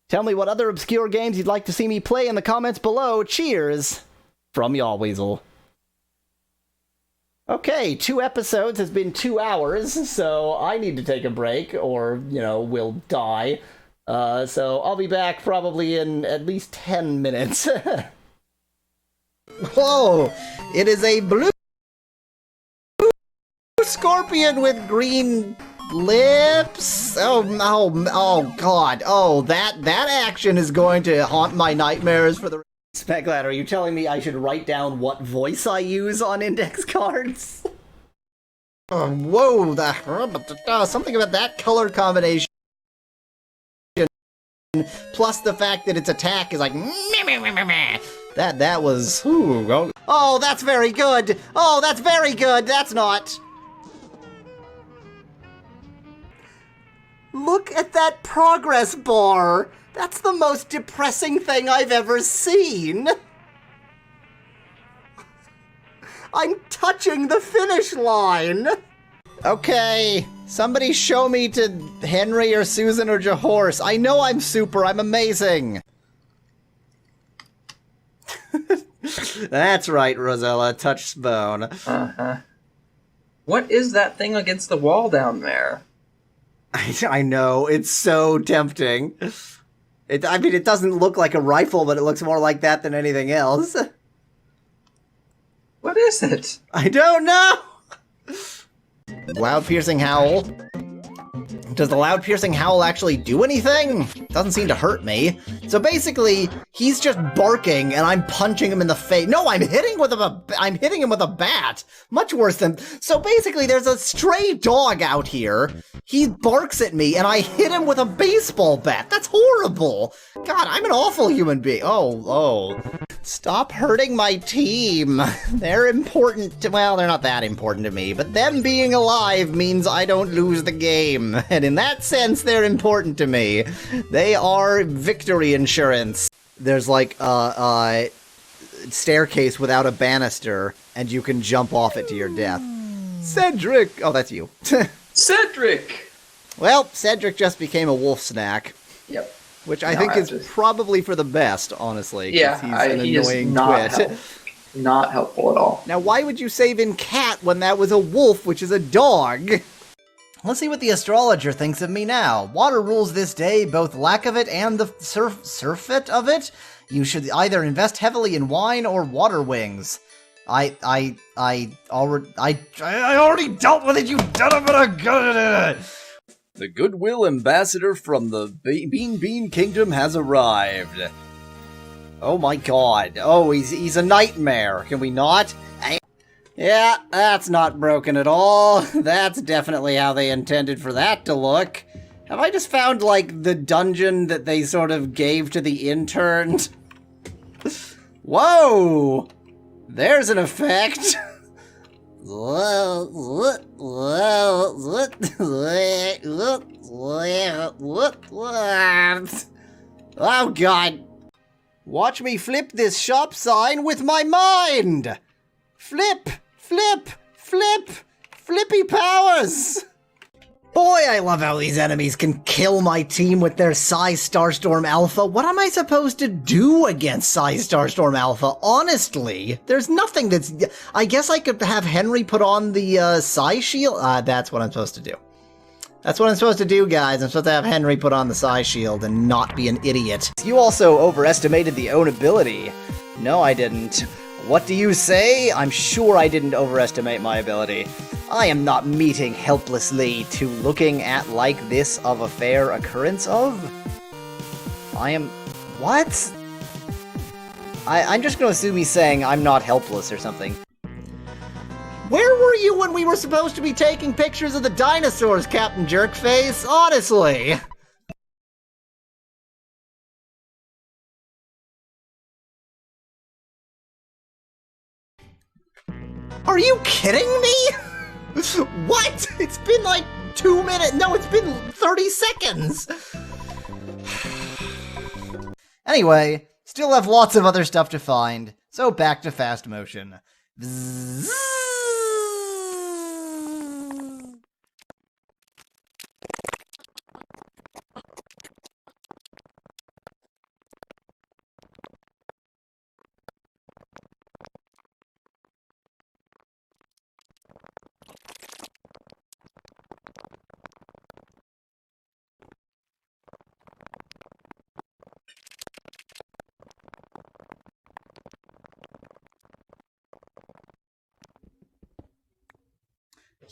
Tell me what other obscure games you'd like to see me play in the comments below. Cheers! From Y'all Weasel. Okay, 2 episodes has been 2 hours, so I need to take a break, or, we'll die. So I'll be back probably in at least 10 minutes. Whoa! It is a blue scorpion with green lips. Oh God! Oh, that action is going to haunt my nightmares for the. Speglad, are you telling me I should write down what voice I use on index cards? Whoa! Something about that color combination, plus the fact that its attack is like that was. Oh, that's very good. Oh, that's very good. That's not. Look at that progress bar! That's the most depressing thing I've ever seen! I'm touching the finish line! Okay, somebody show me to Henry or Susan or Jahorse. I know I'm super, I'm amazing! That's right, Rosella, touch bone. Uh-huh. What is that thing against the wall down there? I know, it's so tempting. It doesn't look like a rifle, but it looks more like that than anything else. What is it? I don't know! Loud piercing howl. Does the loud piercing howl actually do anything? Doesn't seem to hurt me. So basically, he's just barking and I'm punching him in the face. No, I'm hitting him with a bat. Much worse than. So basically, there's a stray dog out here. He barks at me and I hit him with a baseball bat. That's horrible. God, I'm an awful human being. Oh. Stop hurting my team. They're important well, they're not that important to me, but them being alive means I don't lose the game. And in that sense, they're important to me. They are victory insurance. There's like a staircase without a banister, and you can jump off it to your death. Cedric! Oh, that's you. Cedric! Well, Cedric just became a wolf snack. Yep. Which I think is probably for the best, honestly. Yeah, he's an annoying twit. Not helpful at all. Now, why would you save in cat when that was a wolf, which is a dog? Let's see what the astrologer thinks of me now. Water rules this day, both lack of it and the surfeit of it. You should either invest heavily in wine or water wings. I already dealt with it, you son. The goodwill ambassador from the Bean Kingdom has arrived. Oh my god. Oh, he's a nightmare. Can we not? Yeah, that's not broken at all. That's definitely how they intended for that to look. Have I just found, like, the dungeon that they sort of gave to the intern? Whoa! There's an effect. Oh god. Watch me flip this shop sign with my mind! Flip! Flip! Flip! Flippy powers! Boy, I love how these enemies can kill my team with their Psy Starstorm Alpha. What am I supposed to do against Psy Starstorm Alpha? Honestly, there's nothing that's... I guess I could have Henry put on the Psy Shield. That's what I'm supposed to do. That's what I'm supposed to do, guys. I'm supposed to have Henry put on the Psy Shield and not be an idiot. You also overestimated the ownability. No, I didn't. What do you say? I'm sure I didn't overestimate my ability. I am not meeting helplessly to looking at like this of a fair occurrence of. I am... What? I'm just gonna assume he's saying I'm not helpless or something. Where were you when we were supposed to be taking pictures of the dinosaurs, Captain Jerkface? Honestly! Are you kidding me? What? It's been like 2 minutes. No, it's been 30 seconds. Anyway, still have lots of other stuff to find, so back to fast motion.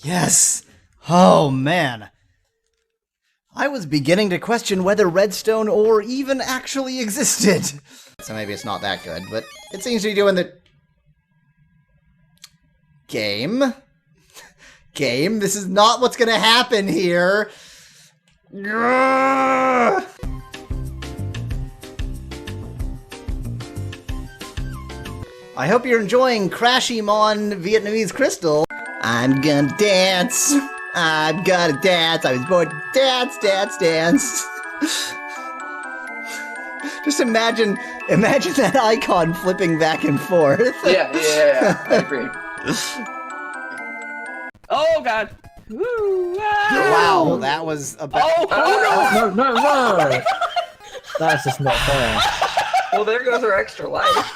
Yes! Oh, man. I was beginning to question whether redstone ore even actually existed. So maybe it's not that good, but it seems to be doing the... Game? Game? This is not what's gonna happen here! Grrrr! I hope you're enjoying Crashymon Vietnamese Crystal. I'm gonna dance. I'm gonna dance. I was born to dance, dance, dance. Just imagine that icon flipping back and forth. Yeah, I agree. Oh god. Woo, Wow, that was about. Oh no! No! That's just not fair. Well, there goes our extra life.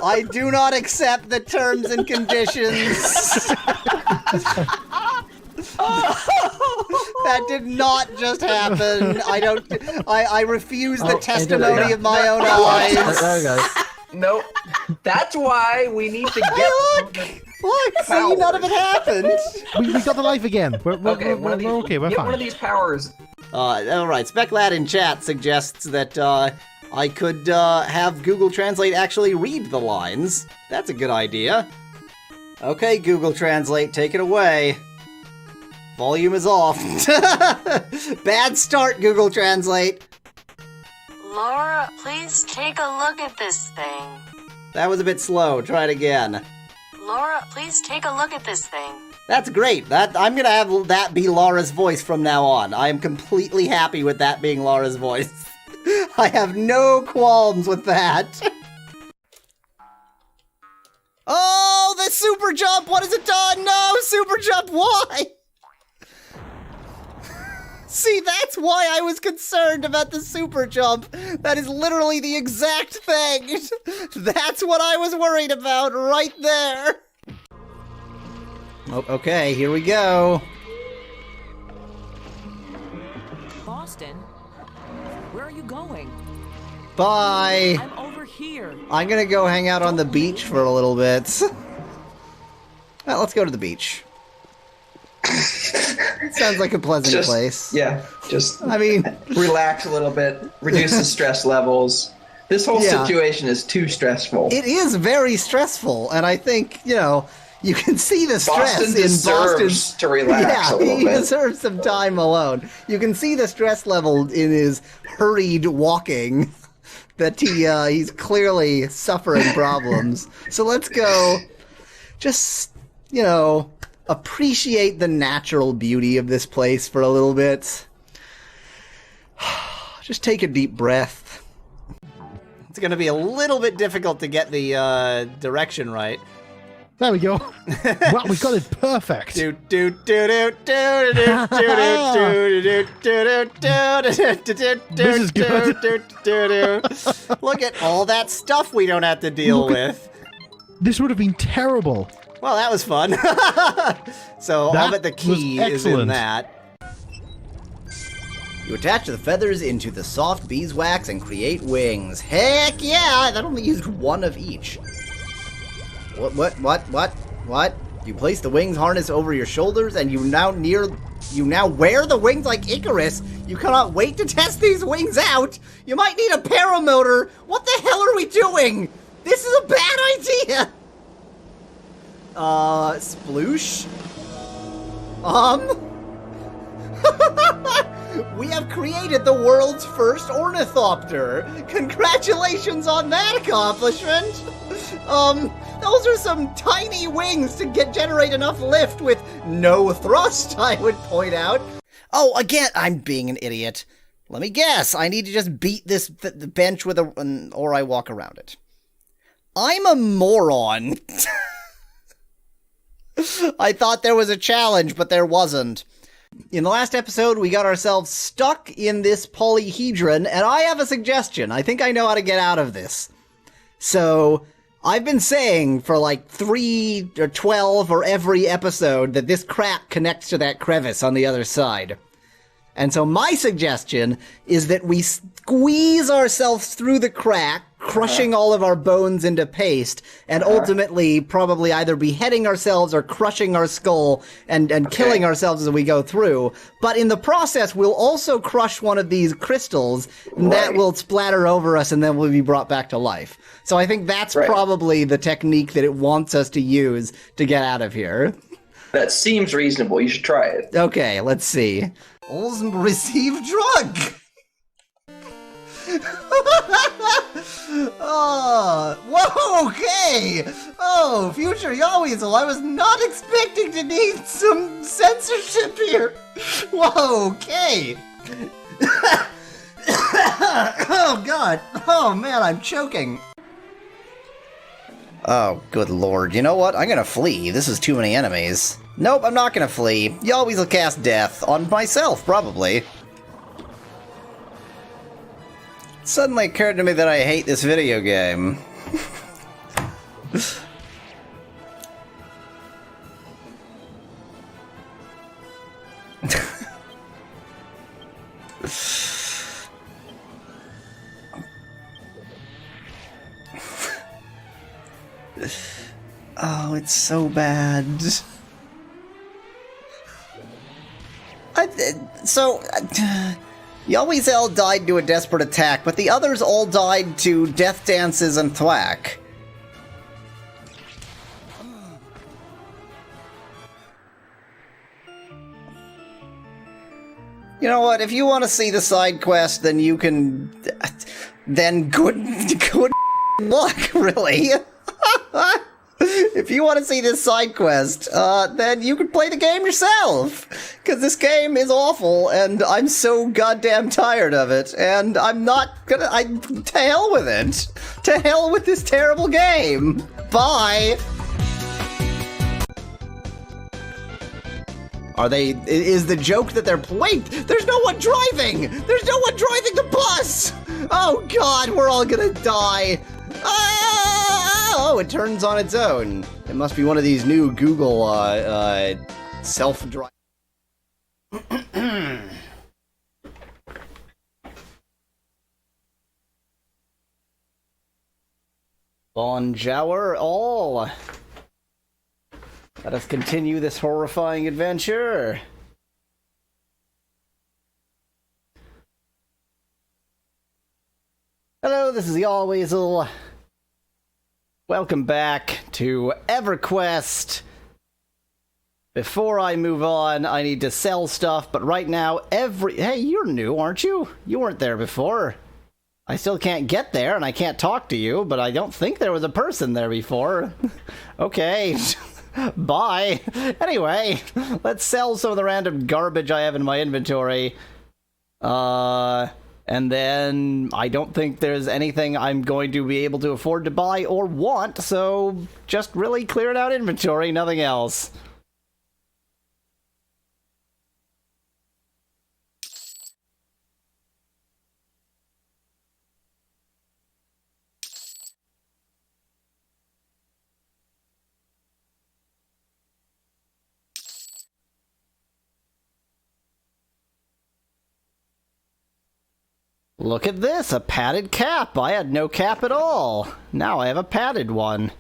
I do not accept the terms and conditions. That did not just happen. I refuse the testimony of my own eyes. There we go. Nope. That's why we need to get. Look, see, none of it happened. We got the life again. We're Okay, one of these. okay, we're Get fine. one of these powers. Alright, SpecLad in chat suggests that I could have Google Translate actually read the lines. That's a good idea. Okay, Google Translate, take it away. Volume is off. Bad start, Google Translate. Laura, please take a look at this thing. That was a bit slow. Try it again. Laura, please take a look at this thing. That's great. I'm gonna have that be Laura's voice from now on. I am completely happy with that being Laura's voice. I have no qualms with that. Oh, the super jump! What has it done? No, super jump, why? See, that's why I was concerned about the super jump. That is literally the exact thing. That's what I was worried about right there. Oh, okay, here we go. Boston? Where are you going? Bye. I'm over here. I'm gonna go hang out on the beach for a little bit. Well, let's go to the beach. Sounds like a pleasant place. Yeah, just I mean, relax a little bit, reduce the stress levels. This whole Yeah. situation is too stressful. it is very stressful, and I think, you can see the stress Boston in deserves Boston. to relax Yeah, a little he bit. deserves some time alone. You can see the stress level in his hurried walking. That he's clearly suffering problems. So let's go. Just appreciate the natural beauty of this place for a little bit. Just take a deep breath. It's going to be a little bit difficult to get the direction right. There we go. Wow, we got it perfect. Do do do do do do do do do do do do. This is good. Look at all that stuff we don't have to deal with. This would have been terrible. Well, that was fun. So I'll That bet the key was is in excellent. that. You attach the feathers into the soft beeswax and create wings. Heck yeah! That only used one of each. What? You place the wings harness over your shoulders and you now wear the wings like Icarus. You cannot wait to test these wings out. You might need a paramotor. What the hell are we doing? This is a bad idea. Sploosh? We have created the world's first ornithopter. Congratulations on that accomplishment. Those are some tiny wings to generate enough lift with no thrust, I would point out. Oh, again, I'm being an idiot. Let me guess. I need to just beat this bench with or I walk around it. I'm a moron. I thought there was a challenge, but there wasn't. In the last episode, we got ourselves stuck in this polyhedron, and I have a suggestion. I think I know how to get out of this. So, I've been saying for like 3 or 12 or every episode that this crack connects to that crevice on the other side. And so my suggestion is that we squeeze ourselves through the crack, crushing all of our bones into paste, and ultimately probably either beheading ourselves or crushing our skull and killing ourselves as we go through. But in the process, we'll also crush one of these crystals, and that will splatter over us, and then we'll be brought back to life. So I think that's probably the technique that it wants us to use to get out of here. That seems reasonable. You should try it. Okay, let's see. Receive drug! Oh, whoa, okay! Oh, future Yahweasel, I was not expecting to need some censorship here! Whoa, okay! Oh, God! Oh, man, I'm choking! Oh, good lord. You know what? I'm gonna flee. This is too many enemies. Nope, I'm not gonna flee. You always will cast death. On myself, probably. It suddenly occurred to me that I hate this video game. Oh, it's so bad. Yahweasel died to a desperate attack, but the others all died to death dances and thwack. You know what? If you want to see the side quest, then you can. Then good luck, really. If you want to see this side quest, then you can play the game yourself. Because this game is awful, and I'm so goddamn tired of it. And I'm not gonna. To hell with it. To hell with this terrible game. Bye. Is the joke that they're. Wait! There's no one driving! There's no one driving the bus! Oh god, we're all gonna die! Oh, it turns on its own. It must be one of these new Google, self-driving. Bonjour all! Let us continue this horrifying adventure. Hello, this is Yahweasel. Welcome back to EverQuest. Before I move on, I need to sell stuff, but right now, Hey, you're new, aren't you? You weren't there before. I still can't get there, and I can't talk to you, but I don't think there was a person there before. Okay. Bye. Anyway, let's sell some of the random garbage I have in my inventory. And then I don't think there's anything I'm going to be able to afford to buy or want, so just really clearing out inventory, nothing else. Look at this, a padded cap. I had no cap at all. Now I have a padded one.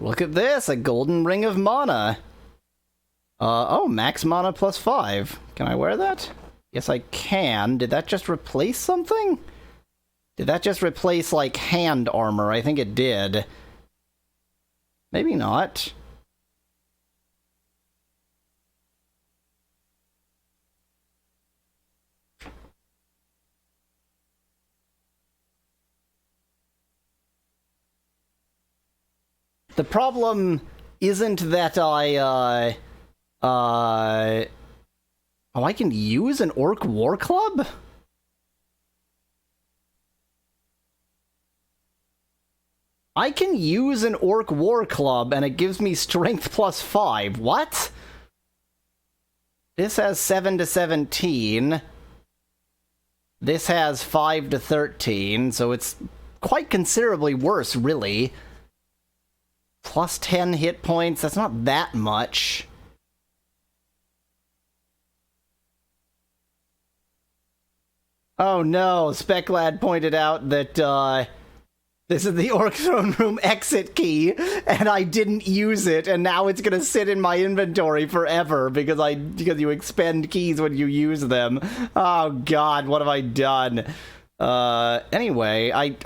Look at this, a golden ring of mana. Oh, max mana plus 5. Can I wear that? Yes, I can. Did that just replace something? Did that just replace, like, hand armor? I think it did. Maybe not. The problem isn't that oh, I can use an orc war club? I can use an orc war club and it gives me strength plus 5. What? This has 7 to 17. This has 5 to 13, so it's quite considerably worse, really. plus 10 hit points. That's not that much. Oh no, Speclad pointed out that this is the Orc Throne Room exit key, and I didn't use it, and now it's gonna sit in my inventory forever because you expend keys when you use them. Oh god, what have I done? Anyway, I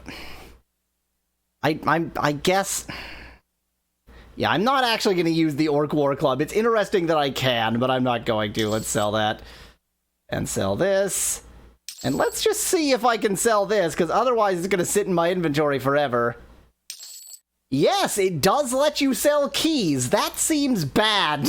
guess... Yeah, I'm not actually gonna use the Orc War Club. It's interesting that I can, but I'm not going to. Let's sell that. And sell this. And let's just see if I can sell this, because otherwise it's going to sit in my inventory forever. Yes, it does let you sell keys. That seems bad.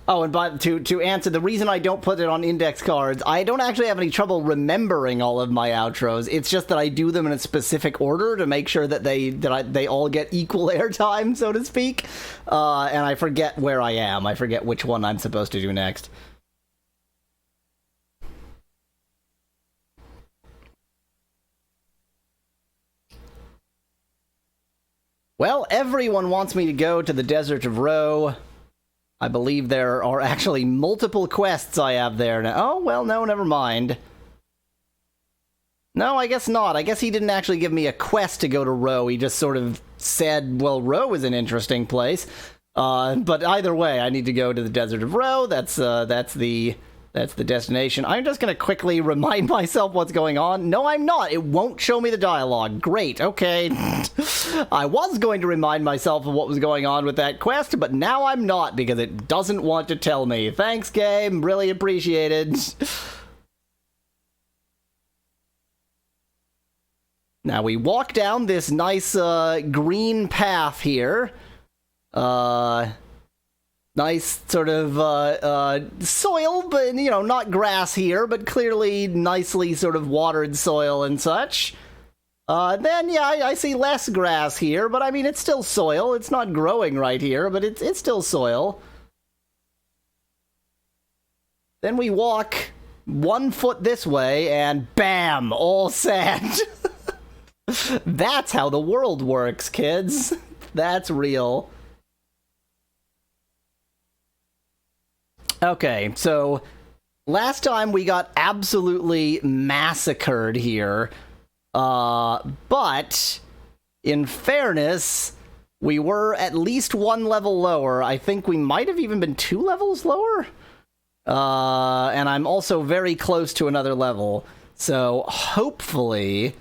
Oh, and to answer, the reason I don't put it on index cards, I don't actually have any trouble remembering all of my outros. It's just that I do them in a specific order to make sure that they all get equal airtime, so to speak. And I forget where I am. I forget which one I'm supposed to do next. Well, everyone wants me to go to the Desert of Ro. I believe there are actually multiple quests I have there now. Oh, well, no, never mind. No, I guess not. I guess he didn't actually give me a quest to go to Ro. He just sort of said, well, Ro is an interesting place. But either way, I need to go to the Desert of Ro. That's the destination. I'm just going to quickly remind myself what's going on. No, I'm not. It won't show me the dialogue. Great. Okay. I was going to remind myself of what was going on with that quest, but now I'm not because it doesn't want to tell me. Thanks, game. Really appreciated. Now we walk down this nice green path here. Nice sort of soil, but, you know, not grass here, but clearly nicely sort of watered soil and such. Then, yeah, I see less grass here, but I mean, it's still soil. It's not growing right here, but it's still soil. Then we walk 1 foot this way, and bam, all sand. That's how the world works, kids. That's real. Okay, so last time we got absolutely massacred here, but in fairness, we were at least 1 level lower. I think we might have even been 2 levels lower, and I'm also very close to another level, so hopefully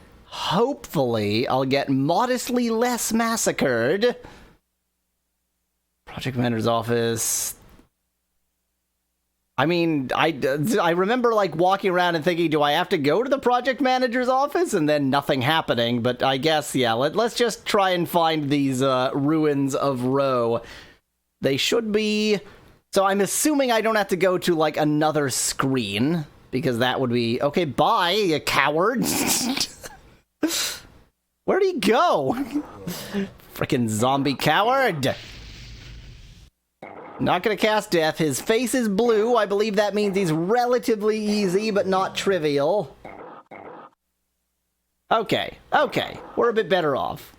I'll get modestly less massacred. Project Manager's office... I mean, I remember, like, walking around and thinking, do I have to go to the project manager's office? And then nothing happening, but I guess, yeah, let's just try and find these ruins of Ro. They should be... So I'm assuming I don't have to go to, like, another screen, because that would be... Okay, bye, you coward! Where'd he go? Frickin' zombie coward! Not gonna cast Death. His face is blue. I believe that means he's relatively easy, but not trivial. Okay. We're a bit better off.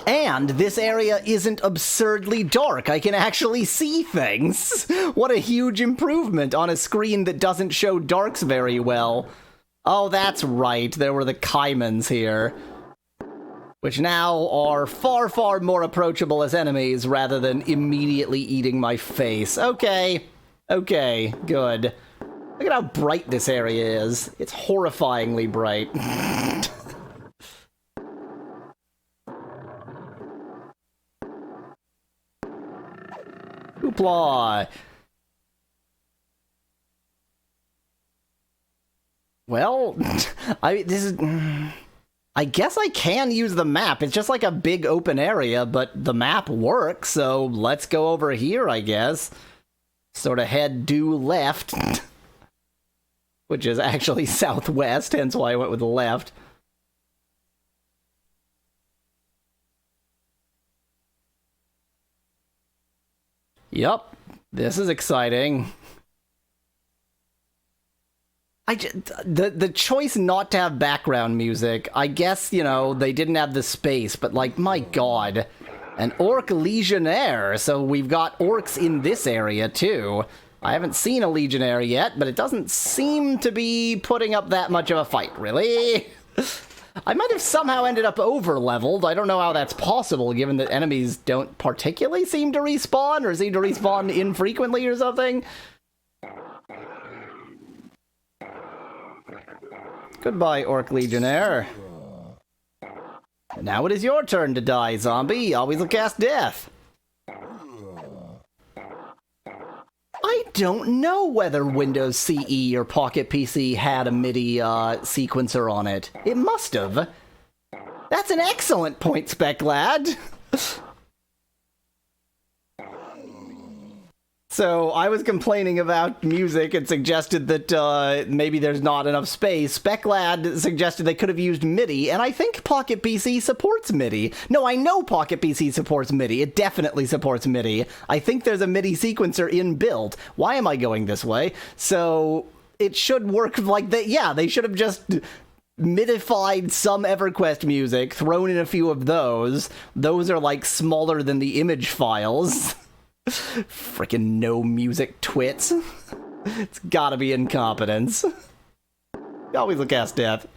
And this area isn't absurdly dark. I can actually see things. What a huge improvement on a screen that doesn't show darks very well. Oh, that's right. There were the Caimans here, which now are far, far more approachable as enemies rather than immediately eating my face. Okay, good. Look at how bright this area is. It's horrifyingly bright. Hoopla! I I guess I can use the map. It's just like a big open area, but the map works, so let's go over here, I guess. Sort of head due left, which is actually southwest, hence why I went with the left. Yup, this is exciting. The choice not to have background music, I guess, you know, they didn't have the space, but like, my god. An orc legionnaire, so we've got orcs in this area too. I haven't seen a legionnaire yet, but it doesn't seem to be putting up that much of a fight, really. I might have somehow ended up over-leveled. I don't know how that's possible, given that enemies don't particularly seem to respawn, or seem to respawn infrequently or something. Goodbye, Orc Legionnaire. Now it is your turn to die, zombie. Always will cast death. I don't know whether Windows CE or Pocket PC had a MIDI sequencer on it. It must have. That's an excellent point, Spec Lad. So, I was complaining about music and suggested that maybe there's not enough space. Speclad suggested they could have used MIDI, and I think Pocket PC supports MIDI. No, I know Pocket PC supports MIDI. It definitely supports MIDI. I think there's a MIDI sequencer inbuilt. Why am I going this way? So, it should work like that. Yeah, they should have just midified some EverQuest music, thrown in a few of those. Those are, like, smaller than the image files. Frickin' no music twits. It's gotta be incompetence. Always look cast death.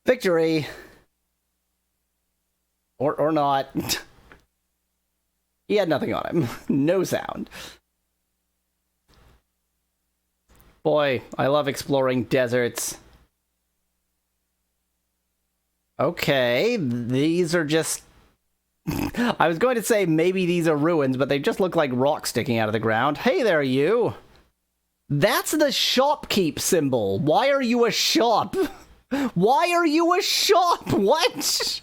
Victory! Or not. He had nothing on him. No sound. Boy, I love exploring deserts. Okay, these are just... I was going to say maybe these are ruins, but they just look like rocks sticking out of the ground. Hey there, you! That's the shopkeep symbol! Why are you a shop? Why are you a shop? What?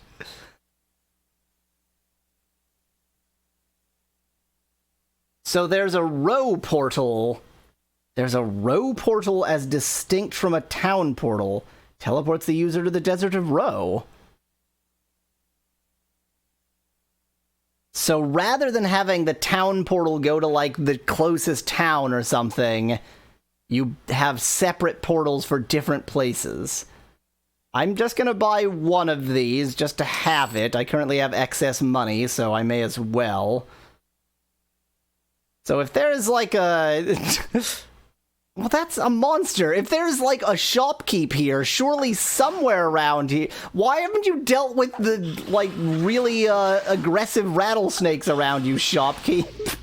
So there's a row portal. There's a row portal as distinct from a town portal. Teleports the user to the desert of Row. So rather than having the town portal go to, like, the closest town or something, you have separate portals for different places. I'm just gonna buy one of these just to have it. I currently have excess money, so I may as well. So if there's like a... well, that's a monster. If there's like a shopkeep here, surely somewhere around here... Why haven't you dealt with the, like, really aggressive rattlesnakes around you, shopkeep?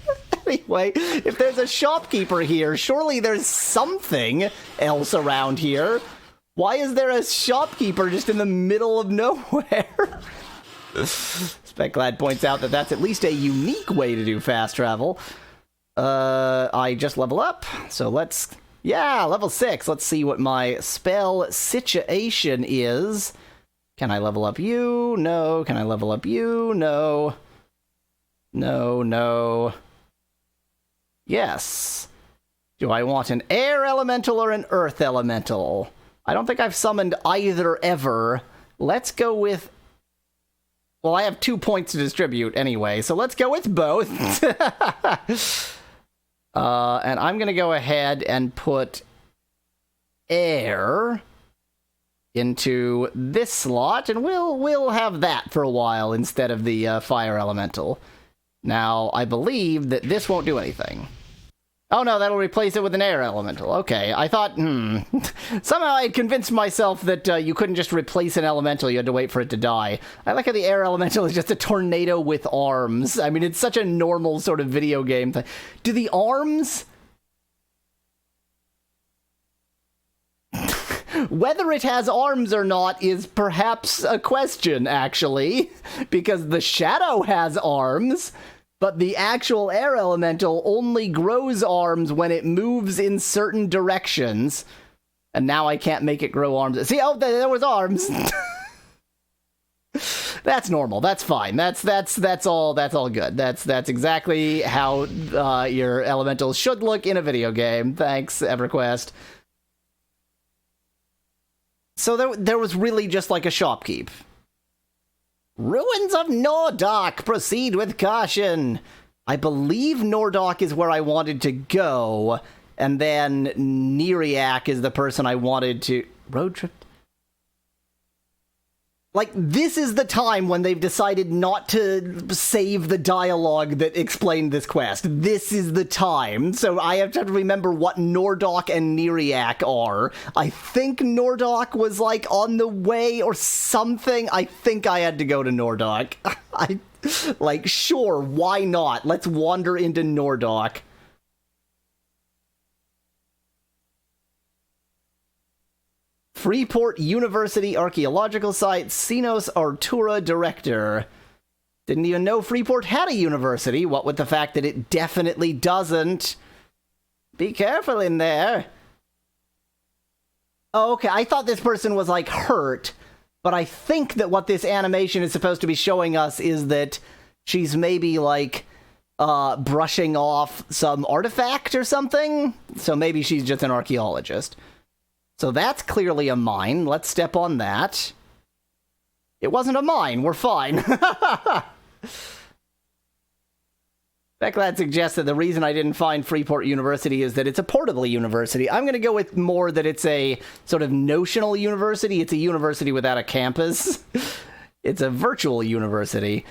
Anyway, if there's a shopkeeper here, surely there's something else around here. Why is there a shopkeeper just in the middle of nowhere? Speclad points out that that's at least a unique way to do fast travel. I just level up, so let's... Yeah, level 6. Let's see what my spell situation is. Can I level up you? No. Can I level up you? No. No, no. Yes. Do I want an air elemental or an earth elemental? I don't think I've summoned either ever. Let's go with... Well, I have 2 points to distribute anyway, so let's go with both. And I'm going to go ahead and put air into this slot, and we'll have that for a while instead of the fire elemental. Now, I believe that this won't do anything. Oh no, that'll replace it with an air elemental. Okay, I thought, somehow I had convinced myself that you couldn't just replace an elemental, you had to wait for it to die. I like how the air elemental is just a tornado with arms. I mean, it's such a normal sort of video game thing. Do the arms... Whether it has arms or not is perhaps a question, actually, because the shadow has arms, but the actual air elemental only grows arms when it moves in certain directions. And now I can't make it grow arms. See, oh, there was arms. That's normal. That's fine. That's all good. That's exactly how your elementals should look in a video game. Thanks, EverQuest. So there was really just like a shopkeep. Ruins of Nordok. Proceed with caution. I believe Nordok is where I wanted to go, and then Neriak is the person I wanted to... Road trip? Like, this is the time when they've decided not to save the dialogue that explained this quest. This is the time. So I have to remember what Nordok and Neriak are. I think Nordok was, like, on the way or something. I think I had to go to Nordok. Sure, why not? Let's wander into Nordok. Freeport University Archaeological Site, Sinos Artura Director. Didn't even know Freeport had a university, what with the fact that it definitely doesn't. Be careful in there. Oh, okay, I thought this person was, like, hurt, but I think that what this animation is supposed to be showing us is that she's maybe, like, brushing off some artifact or something? So maybe she's just an archaeologist. So that's clearly a mine. Let's step on that. It wasn't a mine. We're fine. Becklad suggests that the reason I didn't find Freeport University is that it's a portable university. I'm going to go with more that it's a sort of notional university. It's a university without a campus. It's a virtual university.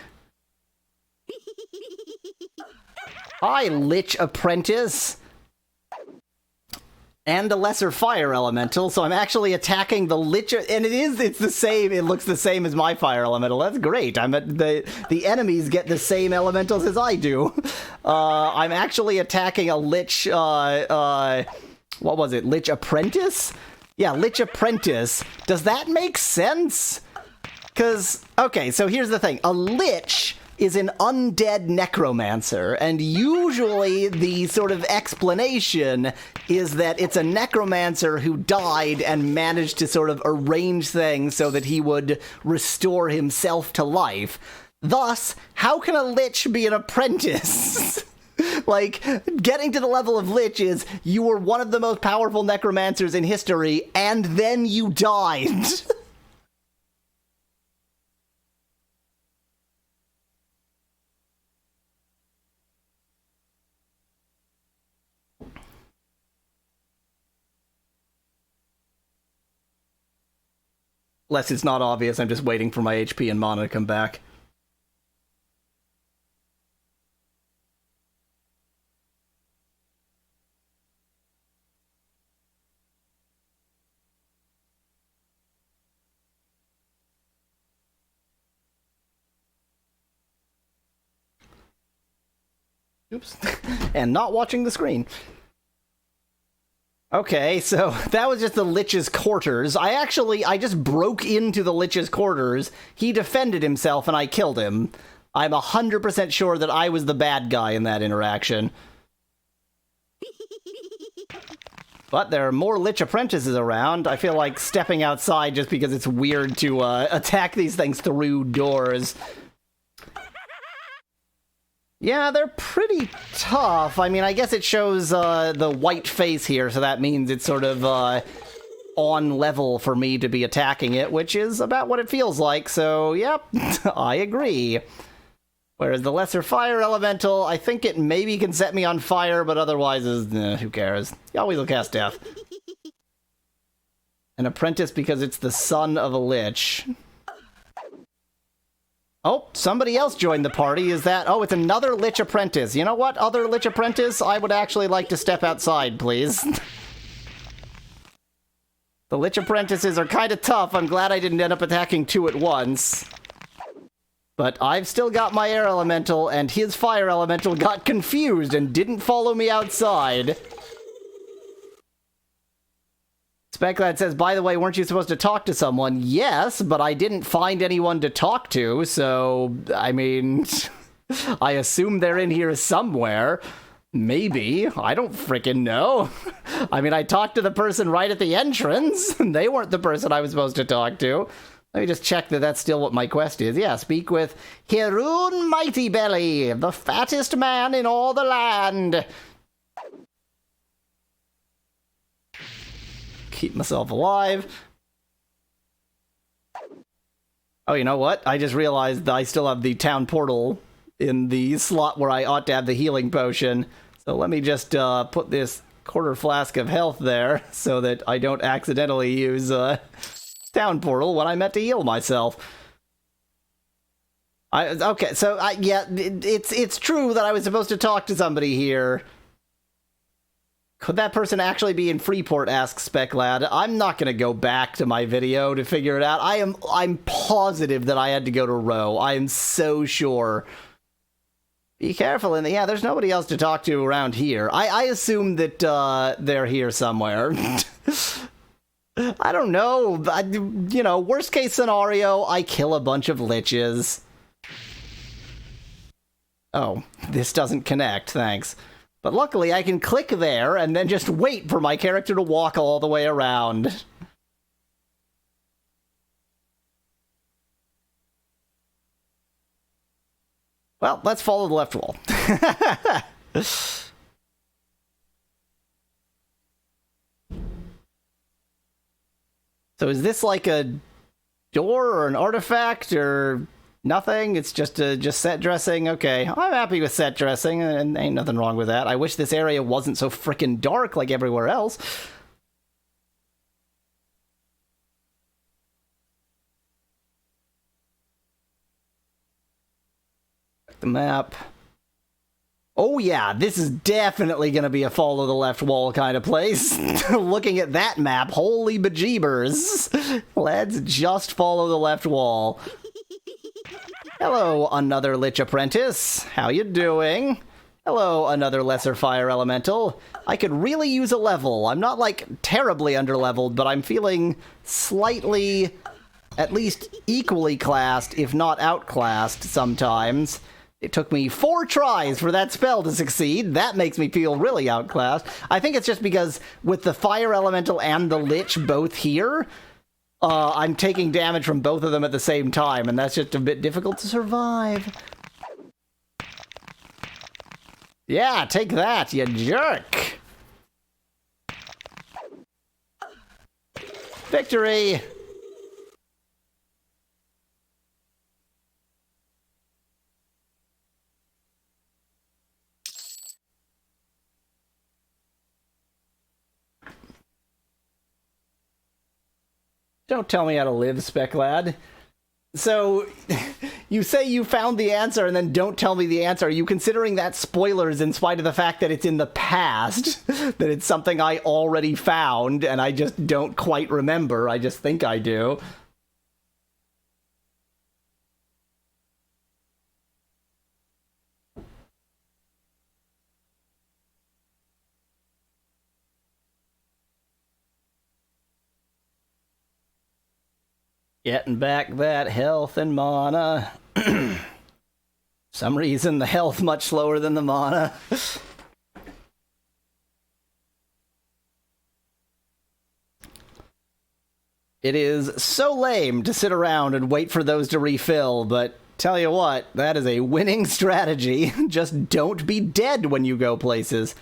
Hi, Lich Apprentice. And a lesser fire elemental, so I'm actually attacking the Lich, and it's the same, it looks the same as my fire elemental. That's great. The enemies get the same elementals as I do. I'm actually attacking a Lich, what was it, Lich Apprentice? Yeah, Lich Apprentice. Does that make sense? Because, okay, so here's the thing. A Lich is an undead necromancer, and usually the sort of explanation is that it's a necromancer who died and managed to sort of arrange things so that he would restore himself to life. Thus, how can a Lich be an apprentice? Like, getting to the level of Lich is, you were one of the most powerful necromancers in history, and then you died. Unless it's not obvious, I'm just waiting for my HP and mana to come back. Oops. And not watching the screen. Okay, so that was just the Lich's quarters. I just broke into the Lich's quarters. He defended himself and I killed him. I'm 100% sure that I was the bad guy in that interaction. But there are more Lich apprentices around. I feel like stepping outside just because it's weird to attack these things through doors. Yeah, they're pretty tough. I mean, I guess it shows the white face here, so that means it's sort of on level for me to be attacking it, which is about what it feels like, so yep, I agree. Whereas the lesser fire elemental, I think it maybe can set me on fire, but otherwise, who cares? You always will cast death. An apprentice because it's the son of a Lich. Oh, somebody else joined the party. Is that... Oh, it's another Lich Apprentice. You know what, other Lich Apprentice? I would actually like to step outside, please. The Lich Apprentices are kind of tough. I'm glad I didn't end up attacking two at once. But I've still got my air elemental, and his fire elemental got confused and didn't follow me outside. Speclad says, by the way, weren't you supposed to talk to someone? Yes, but I didn't find anyone to talk to, so, I mean, I assume they're in here somewhere. Maybe. I don't frickin' know. I mean, I talked to the person right at the entrance, and they weren't the person I was supposed to talk to. Let me just check that that's still what my quest is. Yeah, speak with Hiroon Mighty Belly, the fattest man in all the land. Keep myself alive. Oh, you know what? I just realized that I still have the town portal in the slot where I ought to have the healing potion. So let me just put this quarter flask of health there so that I don't accidentally use town portal when I meant to heal myself. Okay, so yeah, it's true that I was supposed to talk to somebody here. Could that person actually be in Freeport, asks Speclad. I'm not gonna go back to my video to figure it out. I'm positive that I had to go to Row. I am so sure. Be careful, and yeah, there's nobody else to talk to around here. I assume that they're here somewhere. I don't know. You know, worst case scenario, I kill a bunch of liches. Oh, this doesn't connect, thanks. But luckily, I can click there and then just wait for my character to walk all the way around. Well, let's follow the left wall. So is this like a door or an artifact or nothing? It's just set dressing? Okay, I'm happy with set dressing, and ain't nothing wrong with that. I wish this area wasn't so frickin' dark like everywhere else. The map. Oh yeah, this is definitely gonna be a follow the left wall kind of place. Looking at that map, holy bejeebers. Let's just follow the left wall. Hello, another Lich Apprentice. How you doing? Hello, another Lesser Fire Elemental. I could really use a level. I'm not, like, terribly underleveled, but I'm feeling slightly, at least equally classed, if not outclassed sometimes. It took me 4 tries for that spell to succeed. That makes me feel really outclassed. I think it's just because with the Fire Elemental and the Lich both here, I'm taking damage from both of them at the same time, and that's just a bit difficult to survive. Yeah, take that, you jerk! Victory! Don't tell me how to live, Speclad. So, you say you found the answer and then don't tell me the answer. Are you considering that spoilers in spite of the fact that it's in the past? That it's something I already found and I just don't quite remember? I just think I do. Getting back that health and mana. Some reason the health much slower than the mana. It is so lame to sit around and wait for those to refill, but tell you what, that is a winning strategy. Just don't be dead when you go places.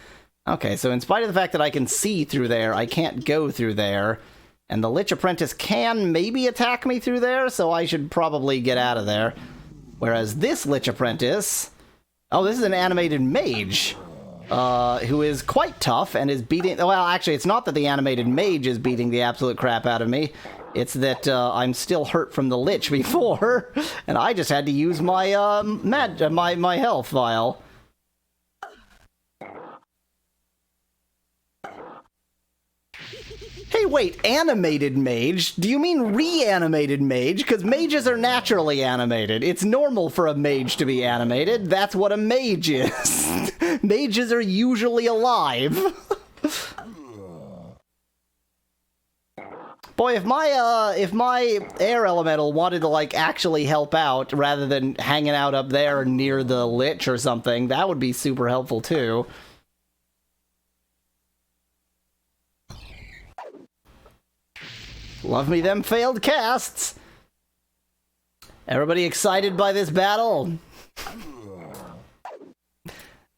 Okay, so in spite of the fact that I can see through there, I can't go through there. And the Lich Apprentice can maybe attack me through there, so I should probably get out of there. Whereas this Lich Apprentice... Oh, this is an animated mage, who is quite tough and is beating... Well, actually, it's not that the animated mage is beating the absolute crap out of me. It's that I'm still hurt from the lich before, and I just had to use my my health vial. Hey, wait, animated mage? Do you mean reanimated mage? Because mages are naturally animated. It's normal for a mage to be animated. That's what a mage is. Mages are usually alive. Boy, if my air elemental wanted to, like, actually help out rather than hanging out up there near the lich or something, that would be super helpful too. Love me them failed casts. Everybody excited by this battle?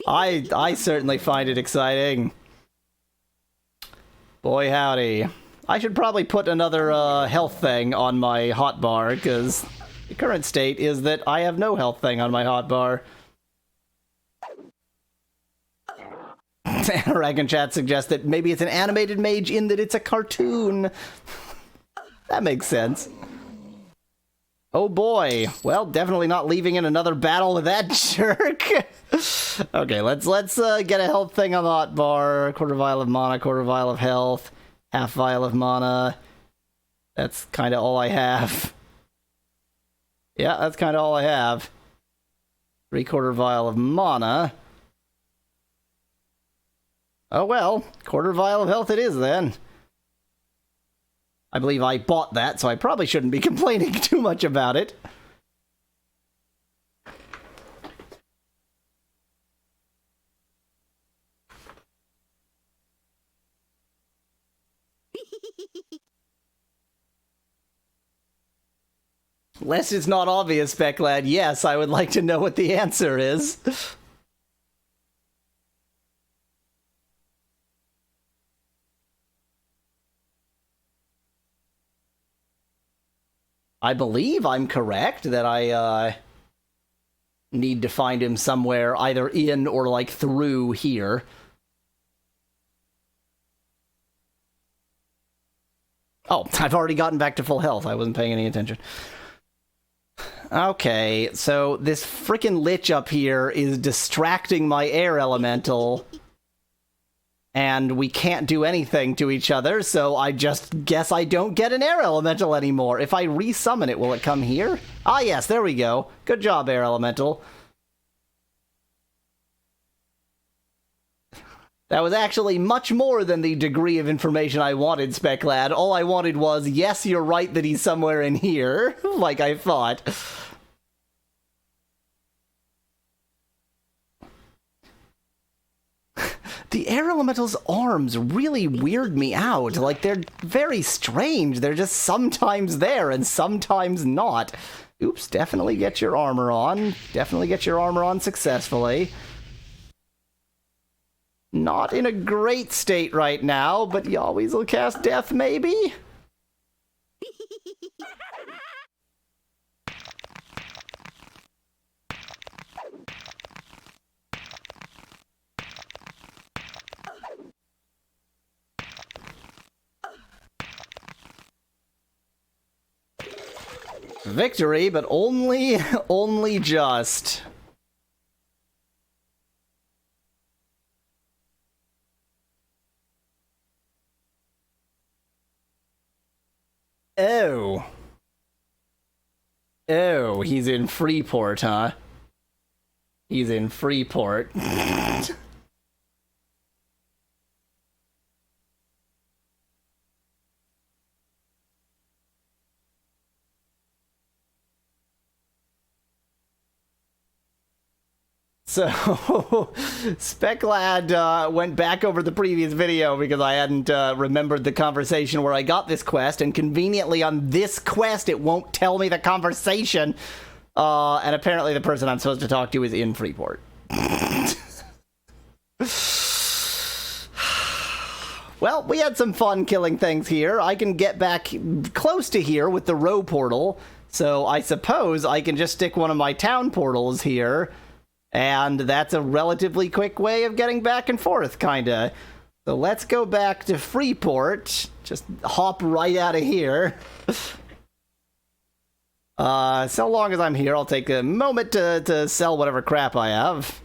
I certainly find it exciting. Boy howdy. I should probably put another health thing on my hotbar, because the current state is that I have no health thing on my hotbar. Dragon Chat suggests that maybe it's an animated mage in that it's a cartoon. That makes sense. Oh boy. Well, definitely not leaving in another battle with that jerk. Okay, let's get a health thing on the hotbar. Quarter vial of mana, quarter vial of health, half vial of mana. That's kind of all I have. Yeah, that's kind of all I have. 3/4 vial of mana. Oh well, quarter vial of health it is then. I believe I bought that, so I probably shouldn't be complaining too much about it. Unless it's not obvious, Speclad, yes, I would like to know what the answer is. I believe I'm correct that I need to find him somewhere either in or like through here. Oh, I've already gotten back to full health. I wasn't paying any attention. Okay, so this frickin' lich up here is distracting my air elemental. And we can't do anything to each other, so I just guess I don't get an air elemental anymore. If I resummon it, will it come here? Ah, yes, there we go. Good job, air elemental. That was actually much more than the degree of information I wanted, Speclad. All I wanted was, yes, you're right that he's somewhere in here, like I thought. The air elemental's arms really weird me out. Like, they're very strange. They're just sometimes there and sometimes not. Oops, definitely get your armor on. Definitely get your armor on successfully. Not in a great state right now, but you always will cast death, maybe? Victory, but only just. Oh. Oh, he's in Freeport, huh? He's in Freeport. So, Speclad went back over the previous video because I hadn't remembered the conversation where I got this quest, and conveniently on this quest it won't tell me the conversation, and apparently the person I'm supposed to talk to is in Freeport. Well, we had some fun killing things here. I can get back close to here with the row portal, so I suppose I can just stick one of my town portals here. And that's a relatively quick way of getting back and forth, kinda. So let's go back to Freeport. Just hop right out of here. So long as I'm here, I'll take a moment to sell whatever crap I have.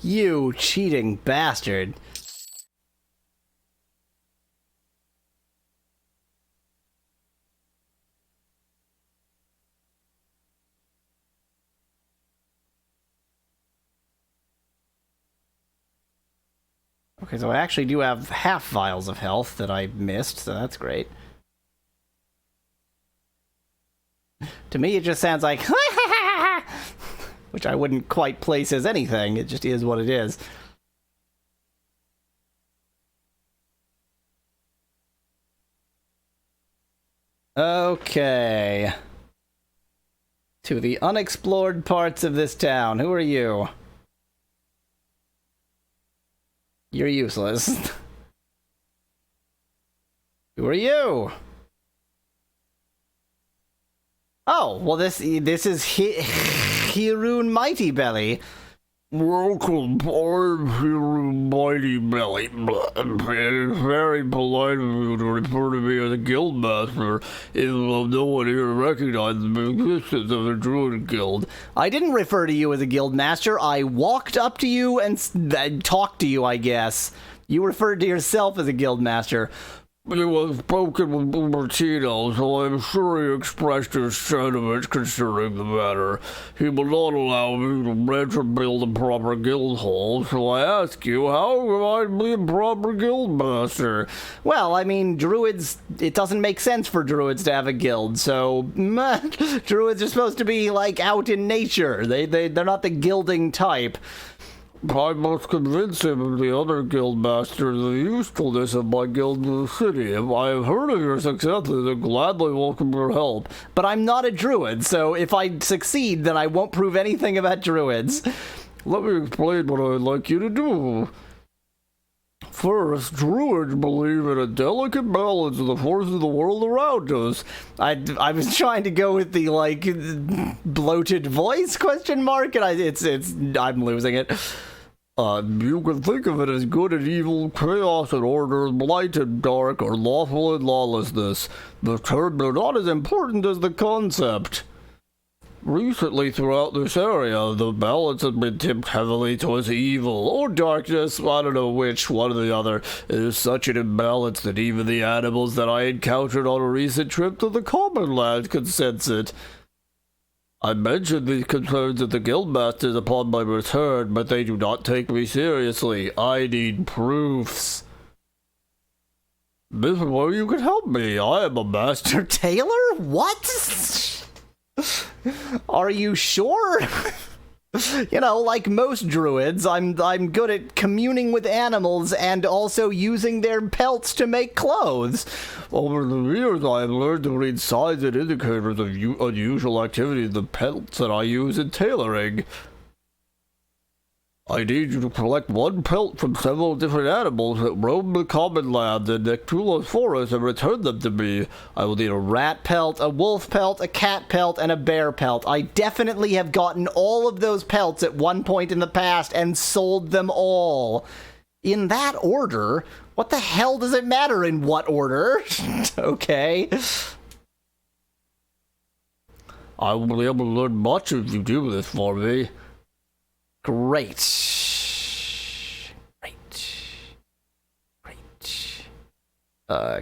You cheating bastard. Okay, so I actually do have half vials of health that I missed, so that's great. To me, it just sounds like which I wouldn't quite place as anything. It just is what it is. Okay. To the unexplored parts of this town. Who are you? You're useless. Who are you? Oh, well this is Hirun Mighty Belly. Welcome, I'm Hirun Mighty Belly. It's very polite of you to refer to me as a guild master, even though no one here recognizes the existence of a druid guild. I didn't refer to you as a guild master. I walked up to you and talked to you, I guess. You referred to yourself as a guild master. He was spoken with Bubertino, so I'm sure he expressed his sentiments concerning the matter. He will not allow me to rent or build a proper guild hall, so I ask you, how can I be a proper guild master? Well, I mean, druids, it doesn't make sense for druids to have a guild, so druids are supposed to be, like, out in nature. They're not the guilding type. I must convince him and the other guild masters of the usefulness of my guild in the city. If I have heard of your successes, I gladly welcome your help. But I'm not a druid, so if I succeed, then I won't prove anything about druids. Let me explain what I'd like you to do. First, druids believe in a delicate balance of the forces of the world around us. I was trying to go with the, like, bloated voice question mark, and I'm losing it. You can think of it as good and evil, chaos and order, light and dark, or lawful and lawlessness. The terms are not as important as the concept. Recently, throughout this area, the balance has been tipped heavily towards evil, or darkness, I don't know which, one or the other. It is such an imbalance that even the animals that I encountered on a recent trip to the Common Land could sense it. I mentioned these concerns to the guildmasters upon my return, but they do not take me seriously. I need proofs. This is where you can help me. I am a master tailor? What? Are you sure? You know, like most druids, I'm good at communing with animals and also using their pelts to make clothes. Over the years, I have learned to read signs and indicators of unusual activity in the pelts that I use in tailoring. I need you to collect one pelt from several different animals that roam the common land in Nectula's forest and return them to me. I will need a rat pelt, a wolf pelt, a cat pelt, and a bear pelt. I definitely have gotten all of those pelts at one point in the past and sold them all. In that order? What the hell does it matter in what order? Okay. I will be able to learn much if you do this for me. Great.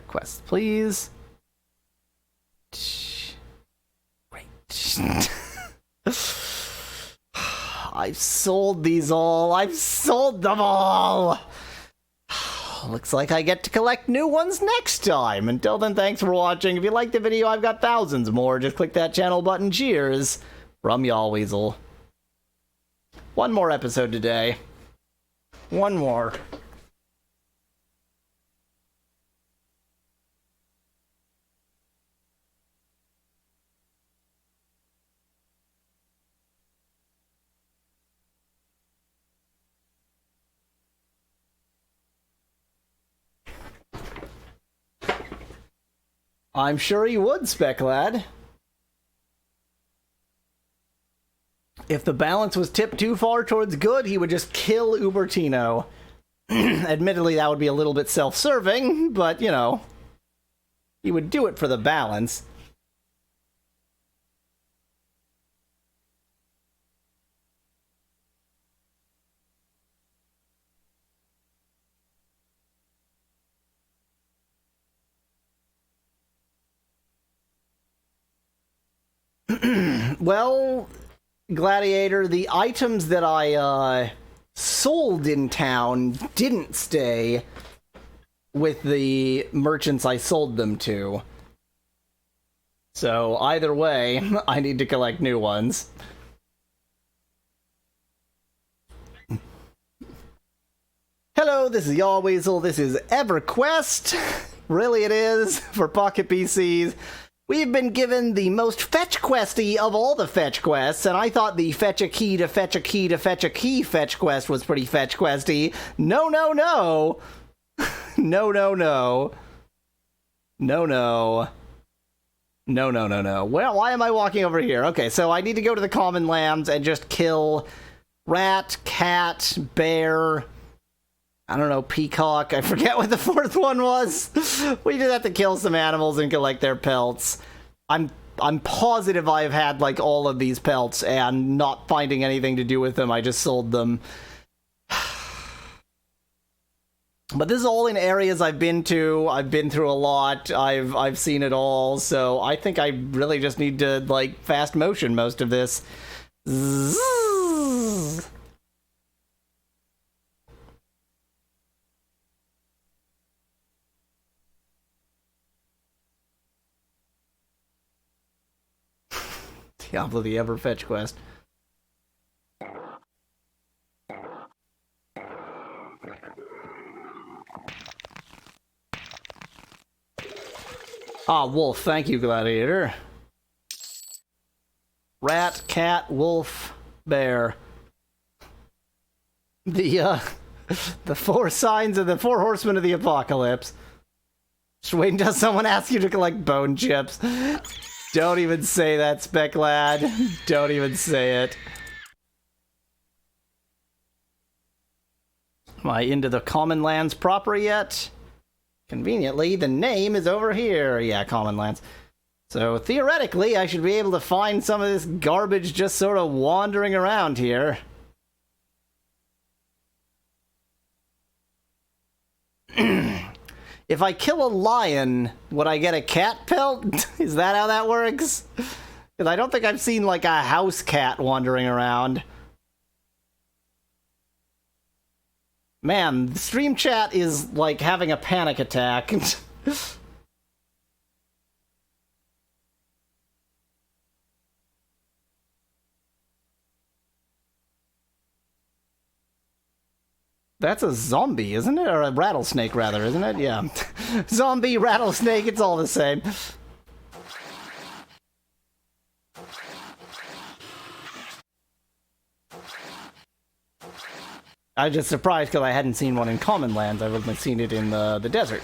Quest, please. Great. I've sold these all. I've sold them all. looks like I get to collect new ones next time. Until then, thanks for watching. If you liked the video, I've got thousands more. Just click that channel button. Cheers from Y'all Weasel. One more episode today. One more. I'm sure he would, Spec Lad. If the balance was tipped too far towards good, he would just kill Ubertino. Admittedly, that would be a little bit self-serving, but, you know, he would do it for the balance. Well, Gladiator, the items that I sold in town didn't stay with the merchants I sold them to. So either way, I need to collect new ones. Hello, this is Y'all Weasel. This is EverQuest. Really it is, for Pocket PCs. We've been given the most fetch questy of all the fetch quests, and I thought the fetch a key to fetch a key to fetch a key fetch quest was pretty fetch questy. No, no, no! No, no, no. No, no. No, no, no, no. Well, why am I walking over here? Okay, so I need to go to the common lands and just kill rat, cat, bear, I don't know, peacock. I forget what the fourth one was. We just have to kill some animals and collect their pelts. I'm positive I've had, like, all of these pelts, and not finding anything to do with them, I just sold them. But this is all in areas I've been to. I've been through a lot. I've seen it all, so I think I really just need to, like, fast motion most of this. Zzz. Diablo the Ever Fetch Quest. Ah, wolf. Thank you, Gladiator. Rat, cat, wolf, bear. The four signs of the four horsemen of the apocalypse. Just wait until someone asks you to collect bone chips. Don't even say that, Spec Lad. Don't even say it. Am I into the common lands proper yet? Conveniently, the name is over here. Yeah, common lands. So theoretically, I should be able to find some of this garbage just sort of wandering around here. If I kill a lion, would I get a cat pelt? Is that how that works? Because I don't think I've seen, like, a house cat wandering around. Man, the stream chat is, like, having a panic attack. That's a zombie, isn't it? Or a rattlesnake, rather, isn't it? Yeah. Zombie, rattlesnake, it's all the same. I was just surprised because I hadn't seen one in common lands. I've only seen it in the desert.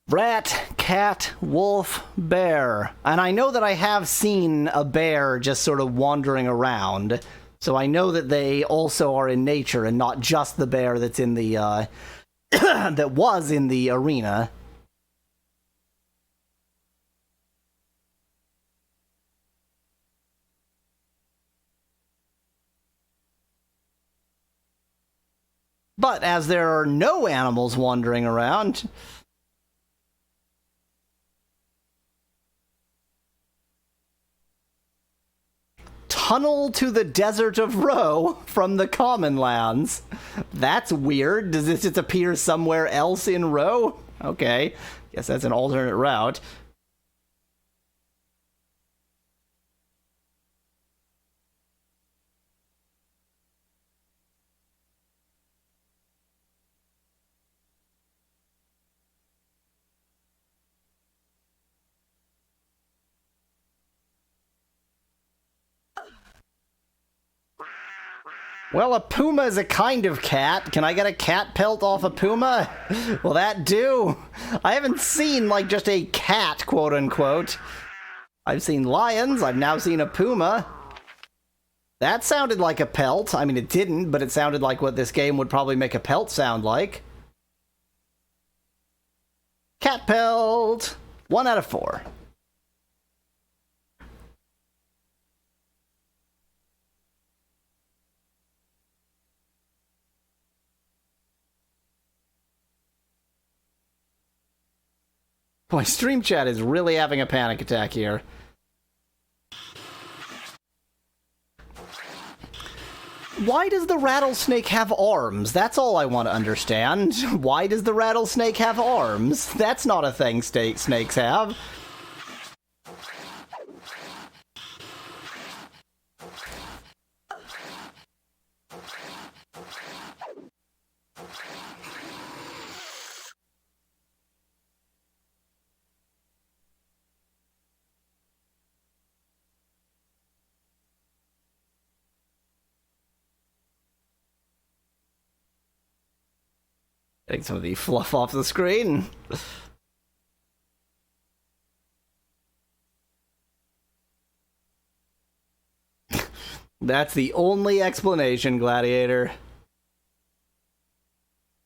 Rat, cat, wolf, bear. And I know that I have seen a bear just sort of wandering around. So I know that they also are in nature and not just the bear that's in the, that was in the arena. But as there are no animals wandering around, tunnel to the desert of Ro from the common lands. That's weird. Does this just appear somewhere else in Ro? Okay, guess that's an alternate route. Well, a puma is a kind of cat. Can I get a cat pelt off a puma? Will that do? I haven't seen, like, just a cat, quote-unquote. I've seen lions. I've now seen a puma. That sounded like a pelt. I mean, it didn't, but it sounded like what this game would probably make a pelt sound like. Cat pelt. 1 out of 4. Boy, stream chat is really having a panic attack here. Why does the rattlesnake have arms? That's all I want to understand. Why does the rattlesnake have arms? That's not a thing snakes have. Take some of the fluff off the screen. That's the only explanation, Gladiator.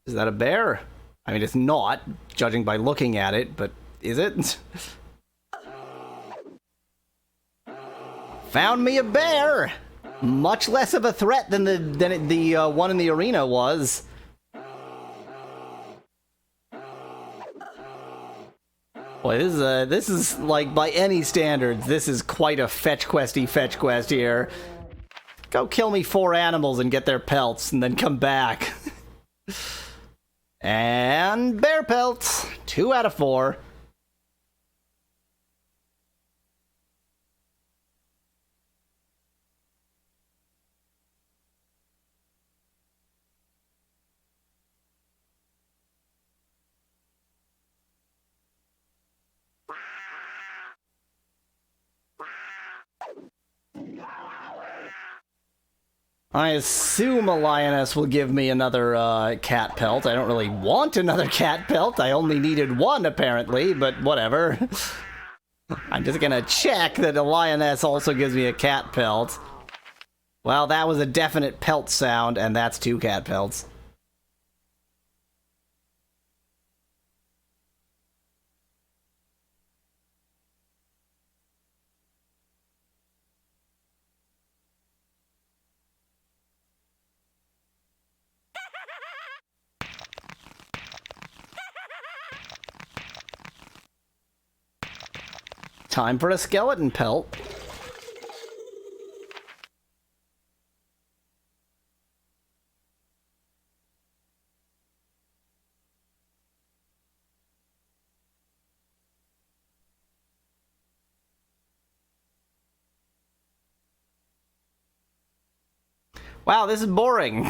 Is that a bear? I mean, it's not, judging by looking at it, but is it? Found me a bear! Much less of a threat than the one in the arena was. Boy, this is like, by any standards, this is quite a fetch quest here. Go kill me 4 animals and get their pelts, and then come back. And bear pelts, 2 out of 4. I assume a lioness will give me another cat pelt. I don't really want another cat pelt. I only needed 1, apparently, but whatever. I'm just gonna check that a lioness also gives me a cat pelt. Well, that was a definite pelt sound, and that's 2 cat pelts. Time for a skeleton pelt. Wow, this is boring.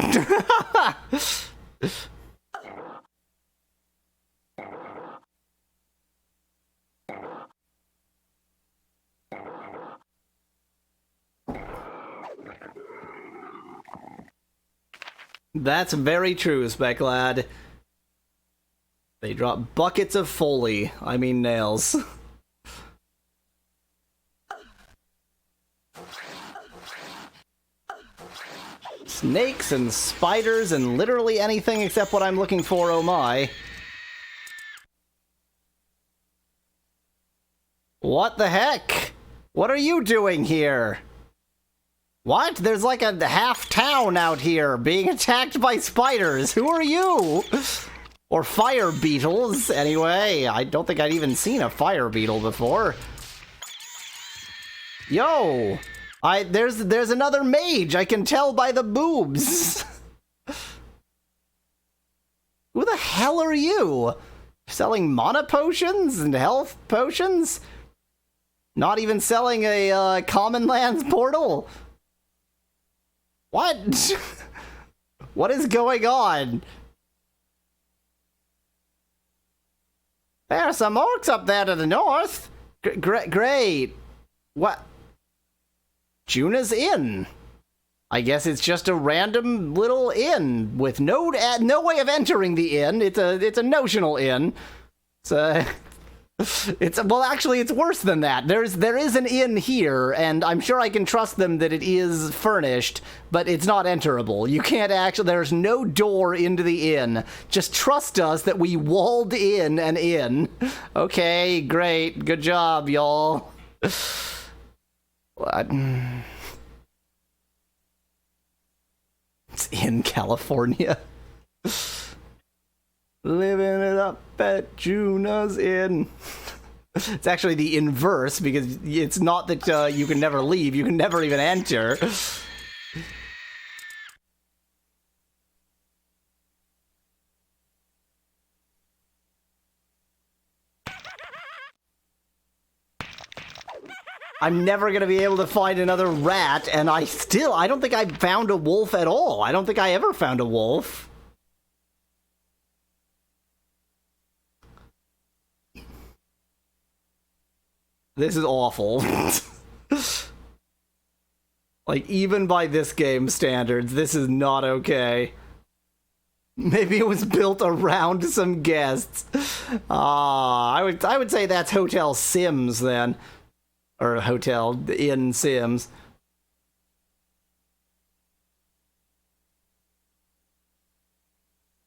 That's very true, Specklad. They drop buckets of foley. I mean nails. Snakes and spiders and literally anything except what I'm looking for, oh my. What the heck? What are you doing here? What? There's like a half town out here being attacked by spiders. Who are you? Or fire beetles, anyway. I don't think I'd even seen a fire beetle before. Yo! There's another mage. I can tell by the boobs. Who the hell are you? Selling mana potions and health potions? Not even selling a common lands portal? What? What is going on? There are some orcs up there to the north. Great. What? Juna's Inn. I guess it's just a random little inn with no way of entering the inn. It's a notional inn. Well, actually, it's worse than that. There is an inn here, and I'm sure I can trust them that it is furnished, but it's not enterable. You can't actually. There's no door into the inn. Just trust us that we walled in an inn. Okay, great, good job, y'all. What? It's in California. Living it up at Juna's Inn. It's actually the inverse, because it's not that you can never leave, you can never even enter. I'm never going to be able to find another rat, and I don't think I found a wolf at all. I don't think I ever found a wolf. This is awful. Like, even by this game's standards, this is not okay. Maybe it was built around some guests. I would say that's Hotel Sims, then. Or Hotel in Sims.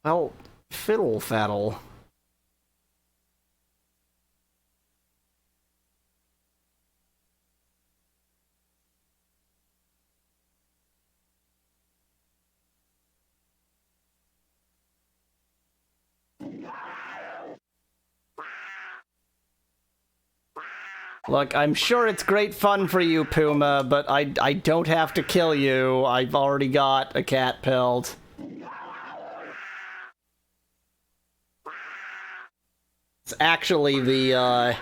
Well, fiddle faddle. Look, I'm sure it's great fun for you, Puma, but I don't have to kill you. I've already got a cat pelt. It's actually the,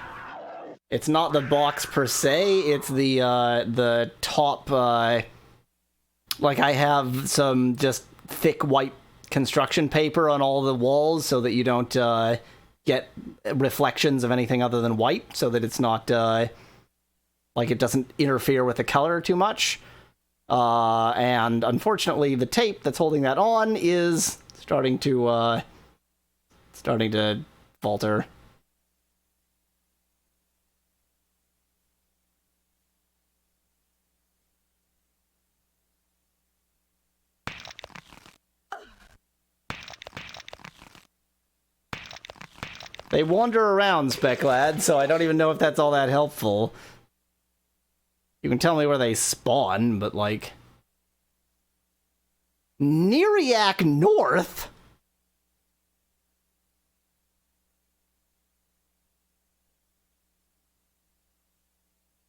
it's not the box per se, it's the top, like I have some just thick white construction paper on all the walls so that you don't, get reflections of anything other than white, so that it's not like it doesn't interfere with the color too much. And unfortunately, the tape that's holding that on is starting to falter. They wander around, Speclad, so I don't even know if that's all that helpful. You can tell me where they spawn, but like... Neriac North?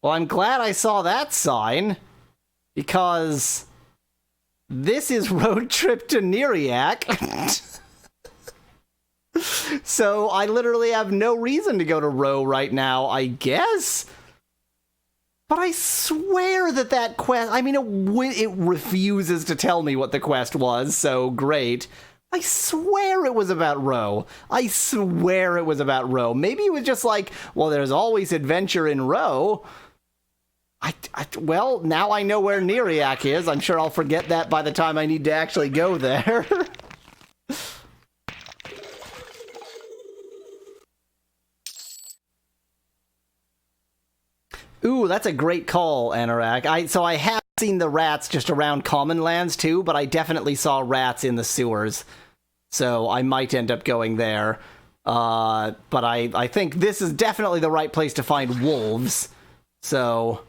Well, I'm glad I saw that sign, because this is Road Trip to Neriac. So I literally have no reason to go to Row right now, I guess? But I swear that quest... I mean, it refuses to tell me what the quest was, so great. I swear it was about Row. I swear it was about Row. Maybe it was just like, well, there's always adventure in Row. Well, now I know where Neriac is. I'm sure I'll forget that by the time I need to actually go there. Ooh, that's a great call, Anorak. So I have seen the rats just around common lands too, but I definitely saw rats in the sewers. So I might end up going there. But I think this is definitely the right place to find wolves. So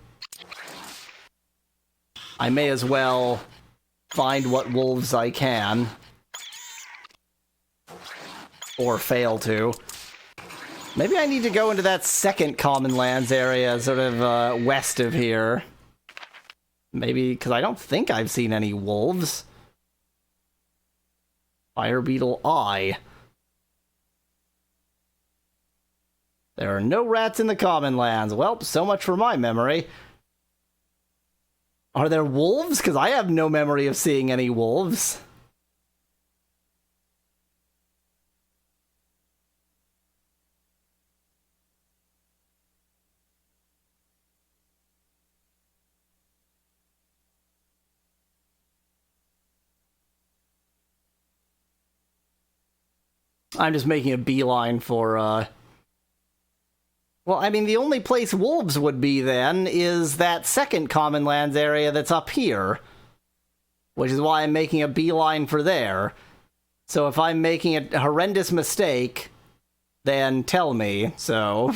I may as well find what wolves I can. Or fail to. Maybe I need to go into that second common lands area, sort of west of here. Maybe, because I don't think I've seen any wolves. Fire beetle eye. There are no rats in the common lands. Well, so much for my memory. Are there wolves? Because I have no memory of seeing any wolves. I'm just making a beeline for, well, I mean, the only place wolves would be, then, is that second Common Lands area that's up here. Which is why I'm making a beeline for there. So if I'm making a horrendous mistake, then tell me, so...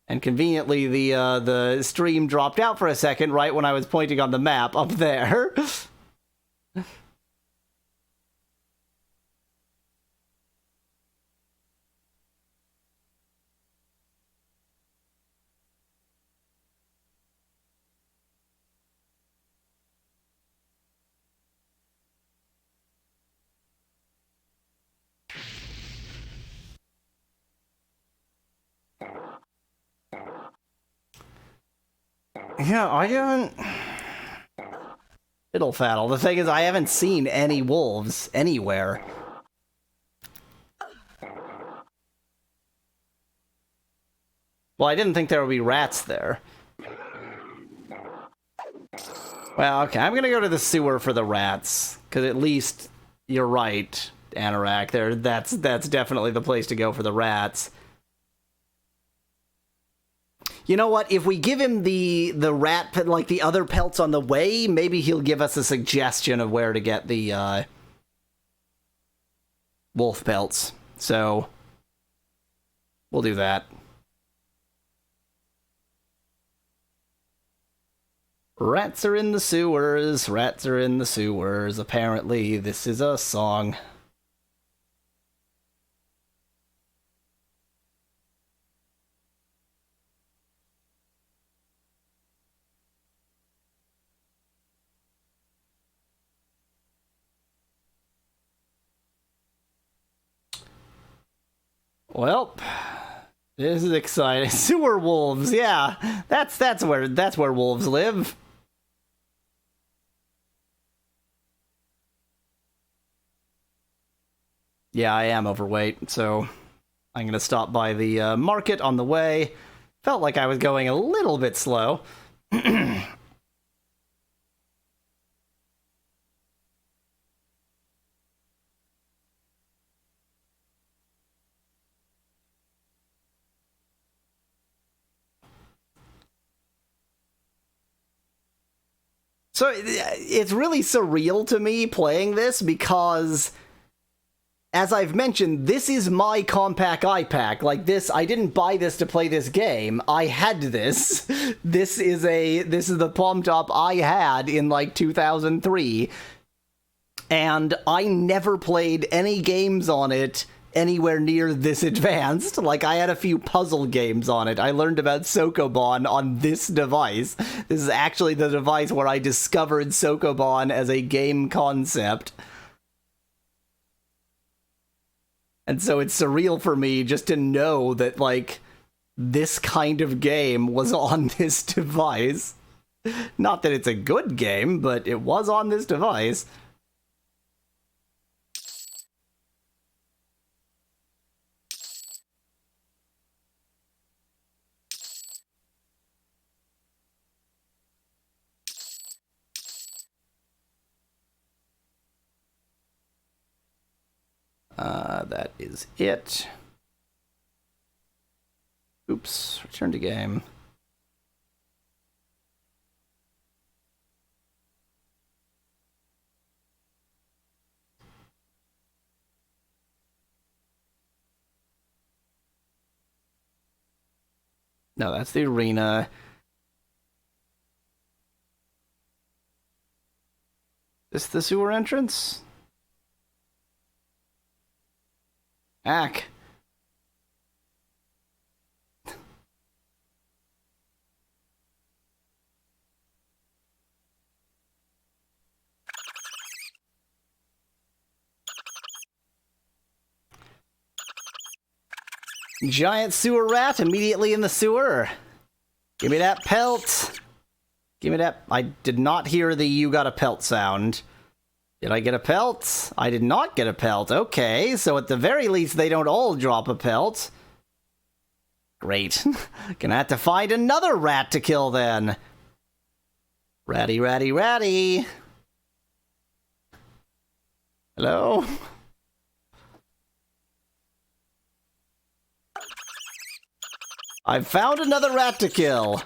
And conveniently, the stream dropped out for a second right when I was pointing on the map up there. Yeah, I haven't... Fiddle faddle. The thing is, I haven't seen any wolves anywhere. Well, I didn't think there would be rats there. Well, okay, I'm gonna go to the sewer for the rats. Because at least, you're right, Anorak. That's definitely the place to go for the rats. You know what? If we give him the rat, like the other pelts on the way, maybe he'll give us a suggestion of where to get the wolf pelts. So we'll do that. Rats are in the sewers. Rats are in the sewers. Apparently, this is a song. Well, this is exciting. Sewer wolves, yeah. That's where wolves live. Yeah, I am overweight, so I'm gonna stop by the market on the way. Felt like I was going a little bit slow. So it's really surreal to me playing this because, as I've mentioned, this is my compact iPack. Like this, I didn't buy this to play this game. I had this. This is the palm top I had in like 2003. And I never played any games on it anywhere near this advanced. Like, I had a few puzzle games on it. I learned about Sokoban on this device. This is actually the device where I discovered Sokoban as a game concept. And so it's surreal for me just to know that, like, this kind of game was on this device. Not that it's a good game, but it was on this device. That is it. Oops, return to game. No, that's the arena. Is this the sewer entrance? Ack. Giant sewer rat immediately in the sewer. Give me that pelt. Give me that. I did not hear the you got a pelt sound. Did I get a pelt? I did not get a pelt. Okay, so at the very least they don't all drop a pelt. Great. Gonna have to find another rat to kill then. Ratty, ratty, ratty. Hello? I've found another rat to kill.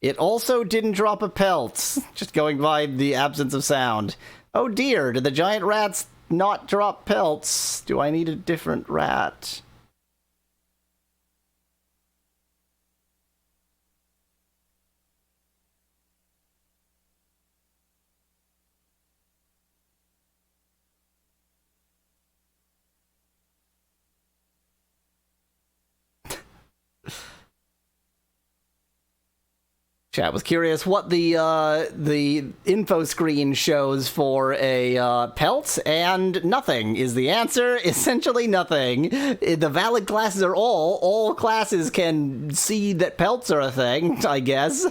It also didn't drop a pelt. Just going by the absence of sound. Oh dear, did the giant rats not drop pelts? Do I need a different rat? Chat was curious what the info screen shows for a pelt, and nothing is the answer. Essentially nothing. The valid classes are all classes can see that pelts are a thing, I guess.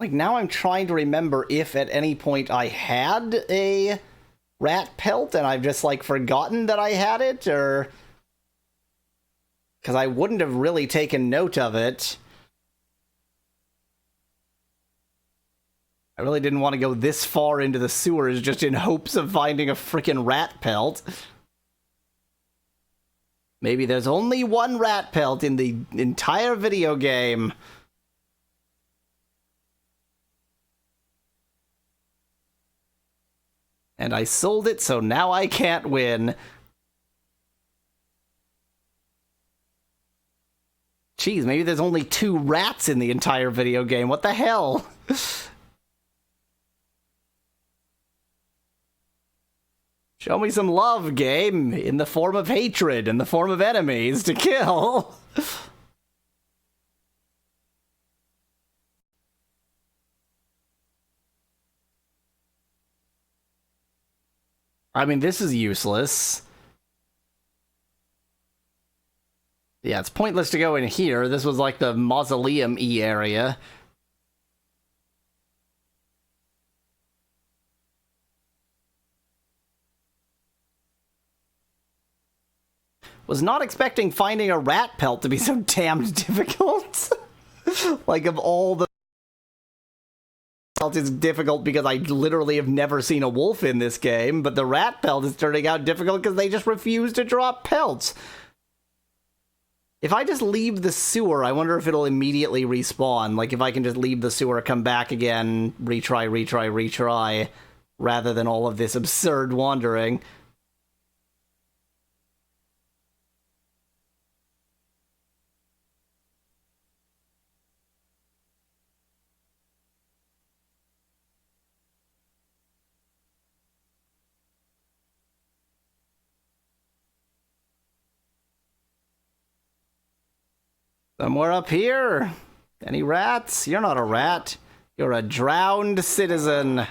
Like, now I'm trying to remember if at any point I had a rat pelt and I've just, like, forgotten that I had it, or... because I wouldn't have really taken note of it. I really didn't want to go this far into the sewers just in hopes of finding a frickin' rat pelt. Maybe there's only one rat pelt in the entire video game. And I sold it, so now I can't win. Jeez, maybe there's only 2 rats in the entire video game. What the hell? Show me some love, game, in the form of hatred, in the form of enemies to kill. I mean, this is useless. Yeah, it's pointless to go in here. This was like the mausoleum-y area. Was not expecting finding a rat pelt to be so damned difficult. Like, of all the pelt is difficult because I literally have never seen a wolf in this game, but the rat pelt is turning out difficult because they just refuse to drop pelts. If I just leave the sewer, I wonder if it'll immediately respawn. Like, if I can just leave the sewer, come back again, retry, retry, retry, rather than all of this absurd wandering. Somewhere up here. Any rats? You're not a rat. You're a drowned citizen.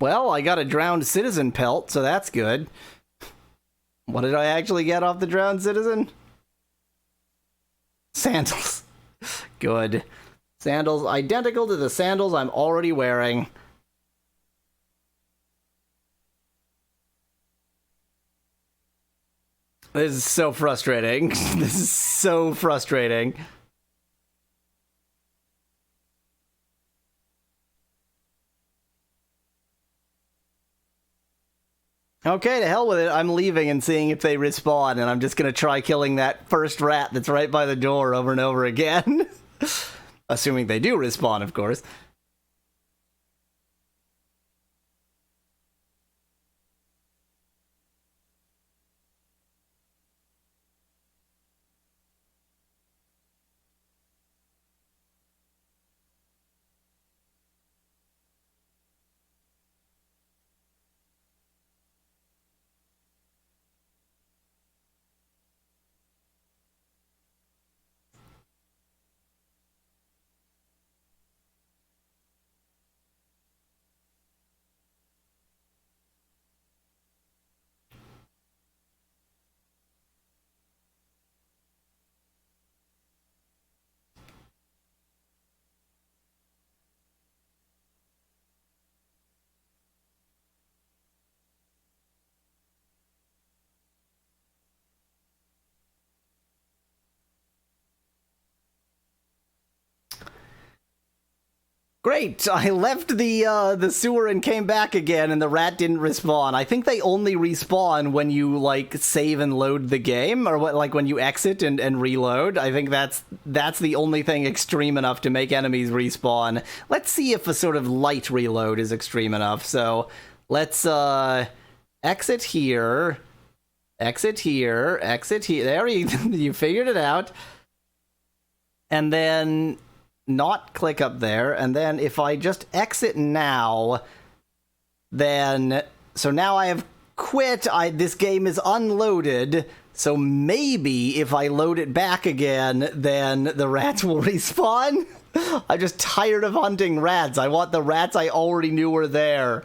Well, I got a drowned citizen pelt, so that's good. What did I actually get off the drowned citizen? Sandals. Good. Sandals identical to the sandals I'm already wearing. This is so frustrating. This is so frustrating. Okay, to hell with it. I'm leaving and seeing if they respawn, and I'm just gonna try killing that first rat that's right by the door over and over again. Assuming they do respawn, of course. Great! I left the sewer and came back again, and the rat didn't respawn. I think they only respawn when you, like, save and load the game, or what, like when you exit and reload. I think that's the only thing extreme enough to make enemies respawn. Let's see if a sort of light reload is extreme enough. So let's exit here, exit here, exit here. There you figured it out. And then not click up there, and then if I just exit now, then so now I have quit. This game is unloaded, so maybe if I load it back again, then the rats will respawn. I'm just tired of hunting rats. I want the rats I already knew were there.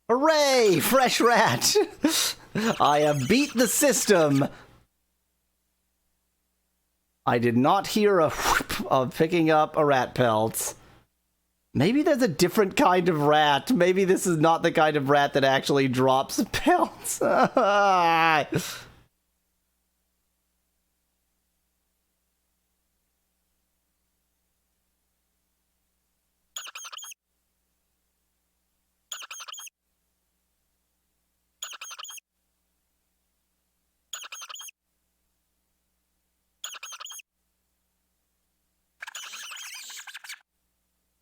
Hooray! Fresh rat! I have beat the system! I did not hear a whoop of picking up a rat pelt. Maybe there's a different kind of rat. Maybe this is not the kind of rat that actually drops pelts.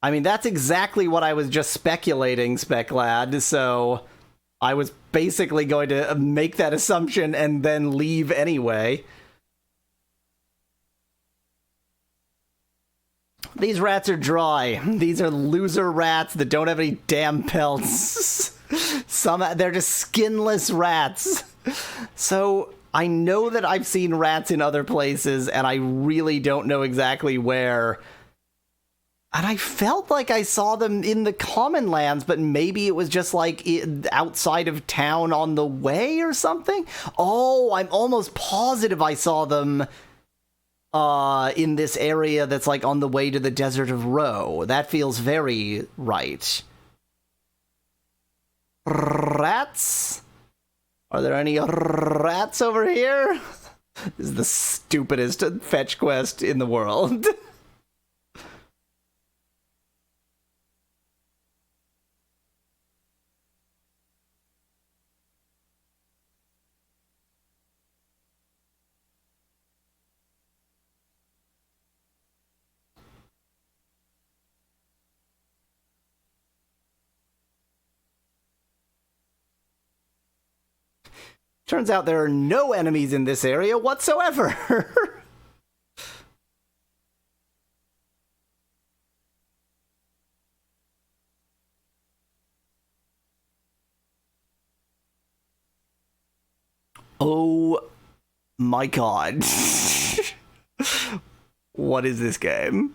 I mean, that's exactly what I was just speculating, Speclad, so I was basically going to make that assumption and then leave anyway. These rats are dry. These are loser rats that don't have any damn pelts. They're just skinless rats. So I know that I've seen rats in other places, and I really don't know exactly where. And I felt like I saw them in the common lands, but maybe it was just like outside of town on the way or something. Oh, I'm almost positive I saw them in this area that's like on the way to the Desert of Ro. That feels very right. Rats? Are there any rats over here? This is the stupidest fetch quest in the world. Turns out there are no enemies in this area whatsoever. Oh my god. What is this game?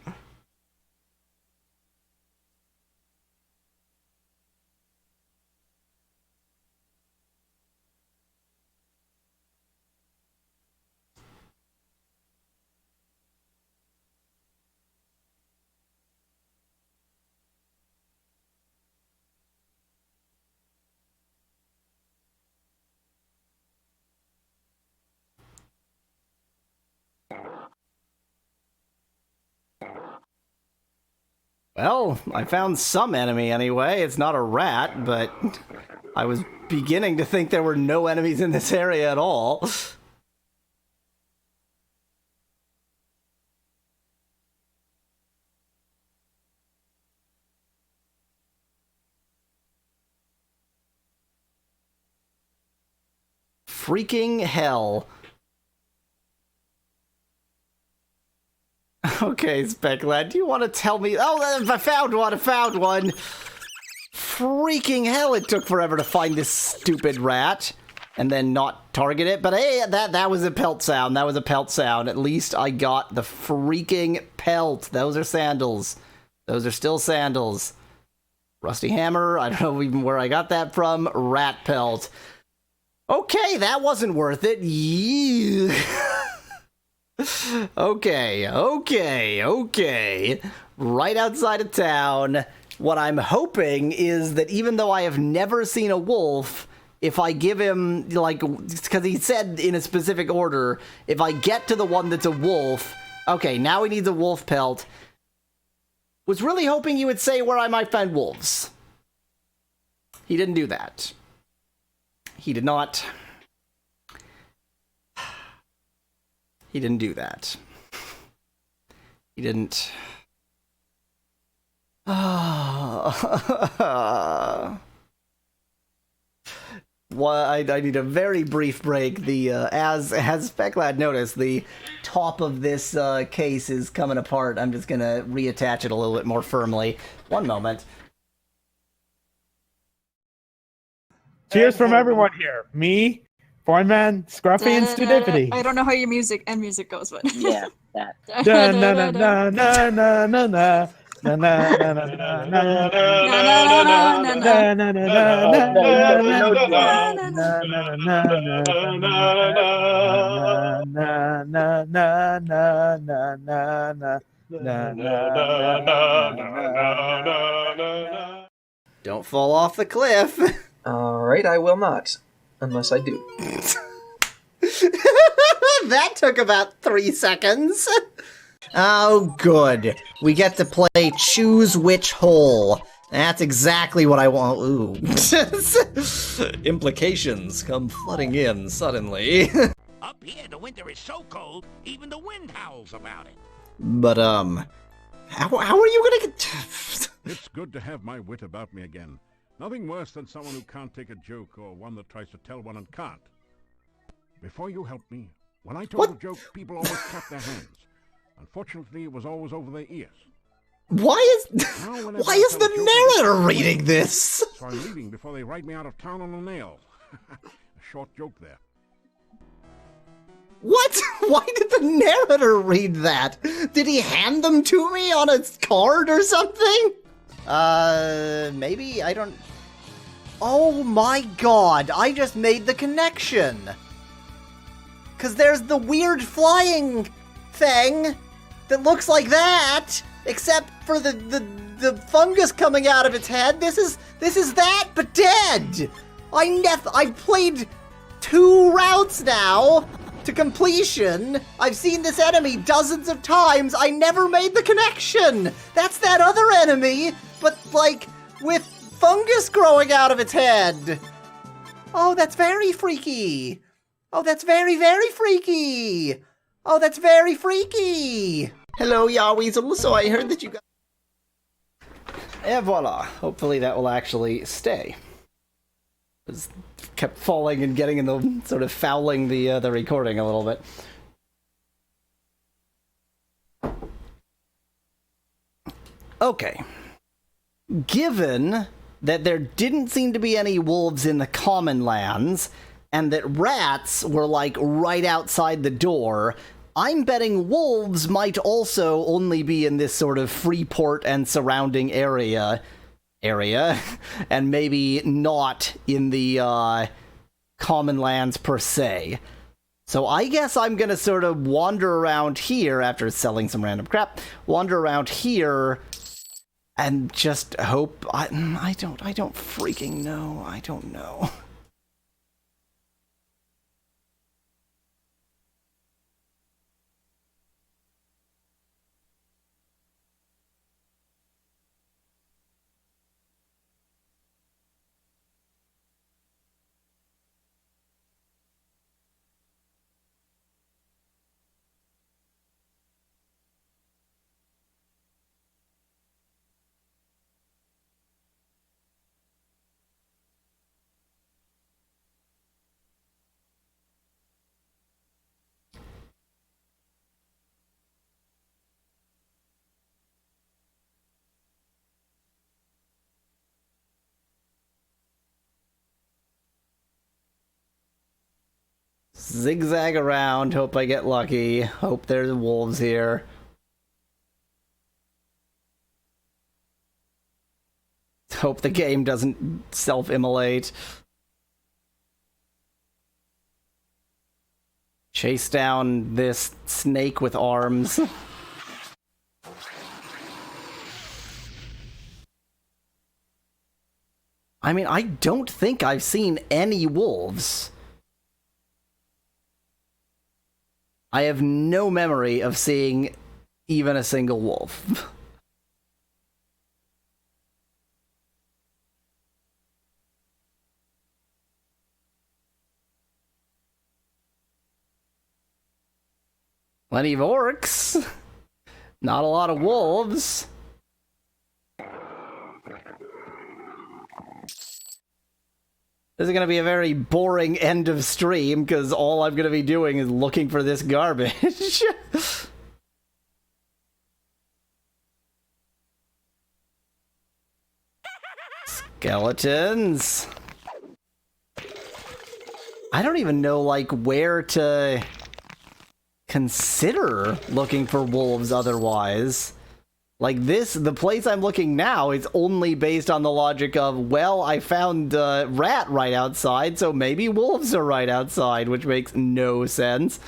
Well, I found some enemy anyway. It's not a rat, but I was beginning to think there were no enemies in this area at all. Freaking hell. Okay, Speclad, do you want to tell me? Oh, I found one, I found one! Freaking hell, it took forever to find this stupid rat. And then not target it, but hey, that was a pelt sound, that was a pelt sound. At least I got the freaking pelt. Those are sandals. Those are still sandals. Rusty hammer, I don't know even where I got that from. Rat pelt. Okay, that wasn't worth it. Okay. Right outside of town. What I'm hoping is that even though I have never seen a wolf, if I give him, like, because he said in a specific order, if I get to the one that's a wolf, okay, now he needs a wolf pelt. Was really hoping you would say where I might find wolves. He didn't do that. He did not. He didn't do that. He didn't. Well, I need a very brief break. The as Specklad noticed, the top of this case is coming apart. I'm just gonna reattach it a little bit more firmly. One moment. Cheers from everyone here. Me, Foreign Man, Scruffy, and Stupidity. I don't know how your music goes, but Yeah, that. Na na na na na na na na. Na na na na na na na. Don't fall off the cliff. Alright, I will not. Unless I do. That took about 3 seconds. Oh, good. We get to play Choose Which Hole. That's exactly what I want. Ooh. Implications come flooding in suddenly. Up here, the winter is so cold, even the wind howls about it. But, how are you gonna get... It's good to have my wit about me again. Nothing worse than someone who can't take a joke or one that tries to tell one and can't. Before you helped me, when I told a joke, people always clapped their hands. Unfortunately, it was always over their ears. Why is the narrator reading this? So I'm leaving before they write me out of town on a nail. A short joke there. What? Why did the narrator read that? Did he hand them to me on a card or something? Maybe? I don't... Oh my god, I just made the connection! Cause there's the weird flying thing that looks like that, except for the fungus coming out of its head. This is that, but dead! I've played 2 routes now to completion. I've seen this enemy dozens of times. I never made the connection. That's that other enemy, but like with fungus growing out of its head. Oh, that's very freaky. Oh, that's very, very freaky. Oh, that's very freaky. Hello, Yahweasel. So I heard that you got... Et voila. Hopefully that will actually stay. It's kept falling and getting in the... sort of fouling the recording a little bit. Okay. Given that there didn't seem to be any wolves in the common lands, and that rats were, like, right outside the door, I'm betting wolves might also only be in this sort of Freeport and surrounding area, and maybe not in the, common lands per se. So I guess I'm gonna sort of wander around here, after selling some random crap, wander around here, and just hope... I don't freaking know. I don't know. Zigzag around, hope I get lucky, hope there's wolves here. Hope the game doesn't self-immolate. Chase down this snake with arms. I mean, I don't think I've seen any wolves. I have no memory of seeing even a single wolf. Plenty of orcs. Not a lot of wolves. This is going to be a very boring end of stream, because all I'm going to be doing is looking for this garbage. Skeletons. I don't even know, like, where to consider looking for wolves otherwise. Like this, the place I'm looking now is only based on the logic of, well, I found a rat right outside, so maybe wolves are right outside, which makes no sense.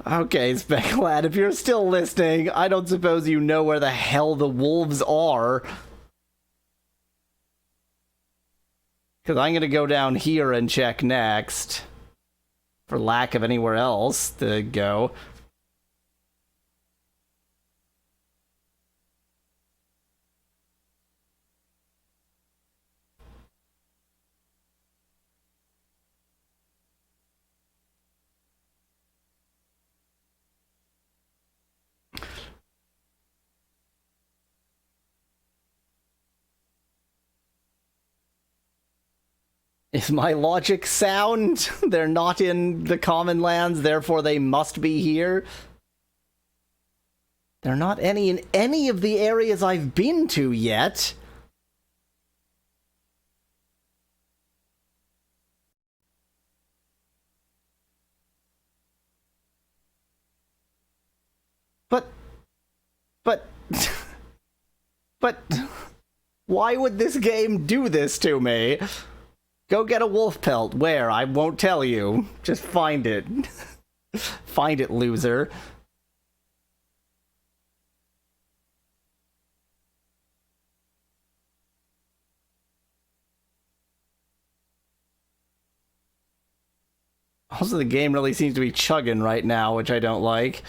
Okay, Speculad, if you're still listening, I don't suppose you know where the hell the wolves are. Because I'm going to go down here and check next. For lack of anywhere else to go. Is my logic sound? They're not in the common lands, therefore they must be here. They're not any in any of the areas I've been to yet. But... But... Why would this game do this to me? Go get a wolf pelt. Where? I won't tell you. Just find it. Find it, loser. Also, the game really seems to be chugging right now, which I don't like.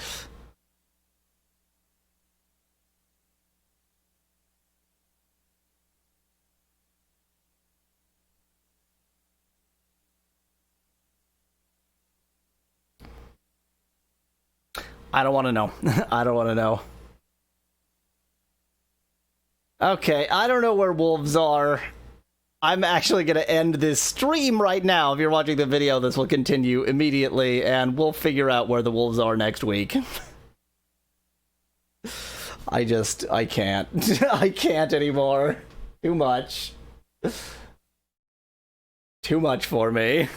I don't want to know. I don't want to know. Okay, I don't know where wolves are. I'm actually going to end this stream right now. If you're watching the video, this will continue immediately, and we'll figure out where the wolves are next week. I can't. I can't anymore. Too much. Too much for me.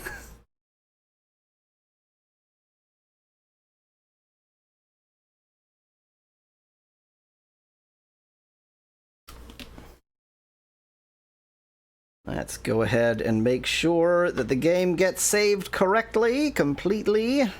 Let's go ahead and make sure that the game gets saved correctly, completely.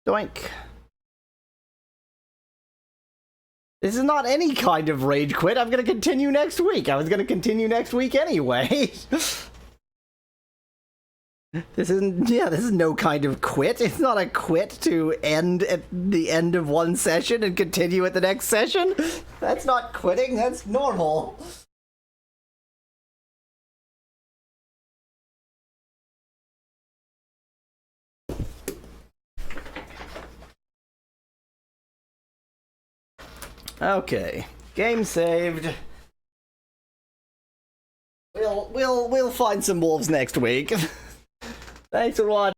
Doink. This is not any kind of rage quit. I'm going to continue next week. I was going to continue next week anyway. This is no kind of quit. It's not a quit to end at the end of one session and continue at the next session. That's not quitting. That's normal. Okay, game saved. We'll find some wolves next week. Thanks for watching.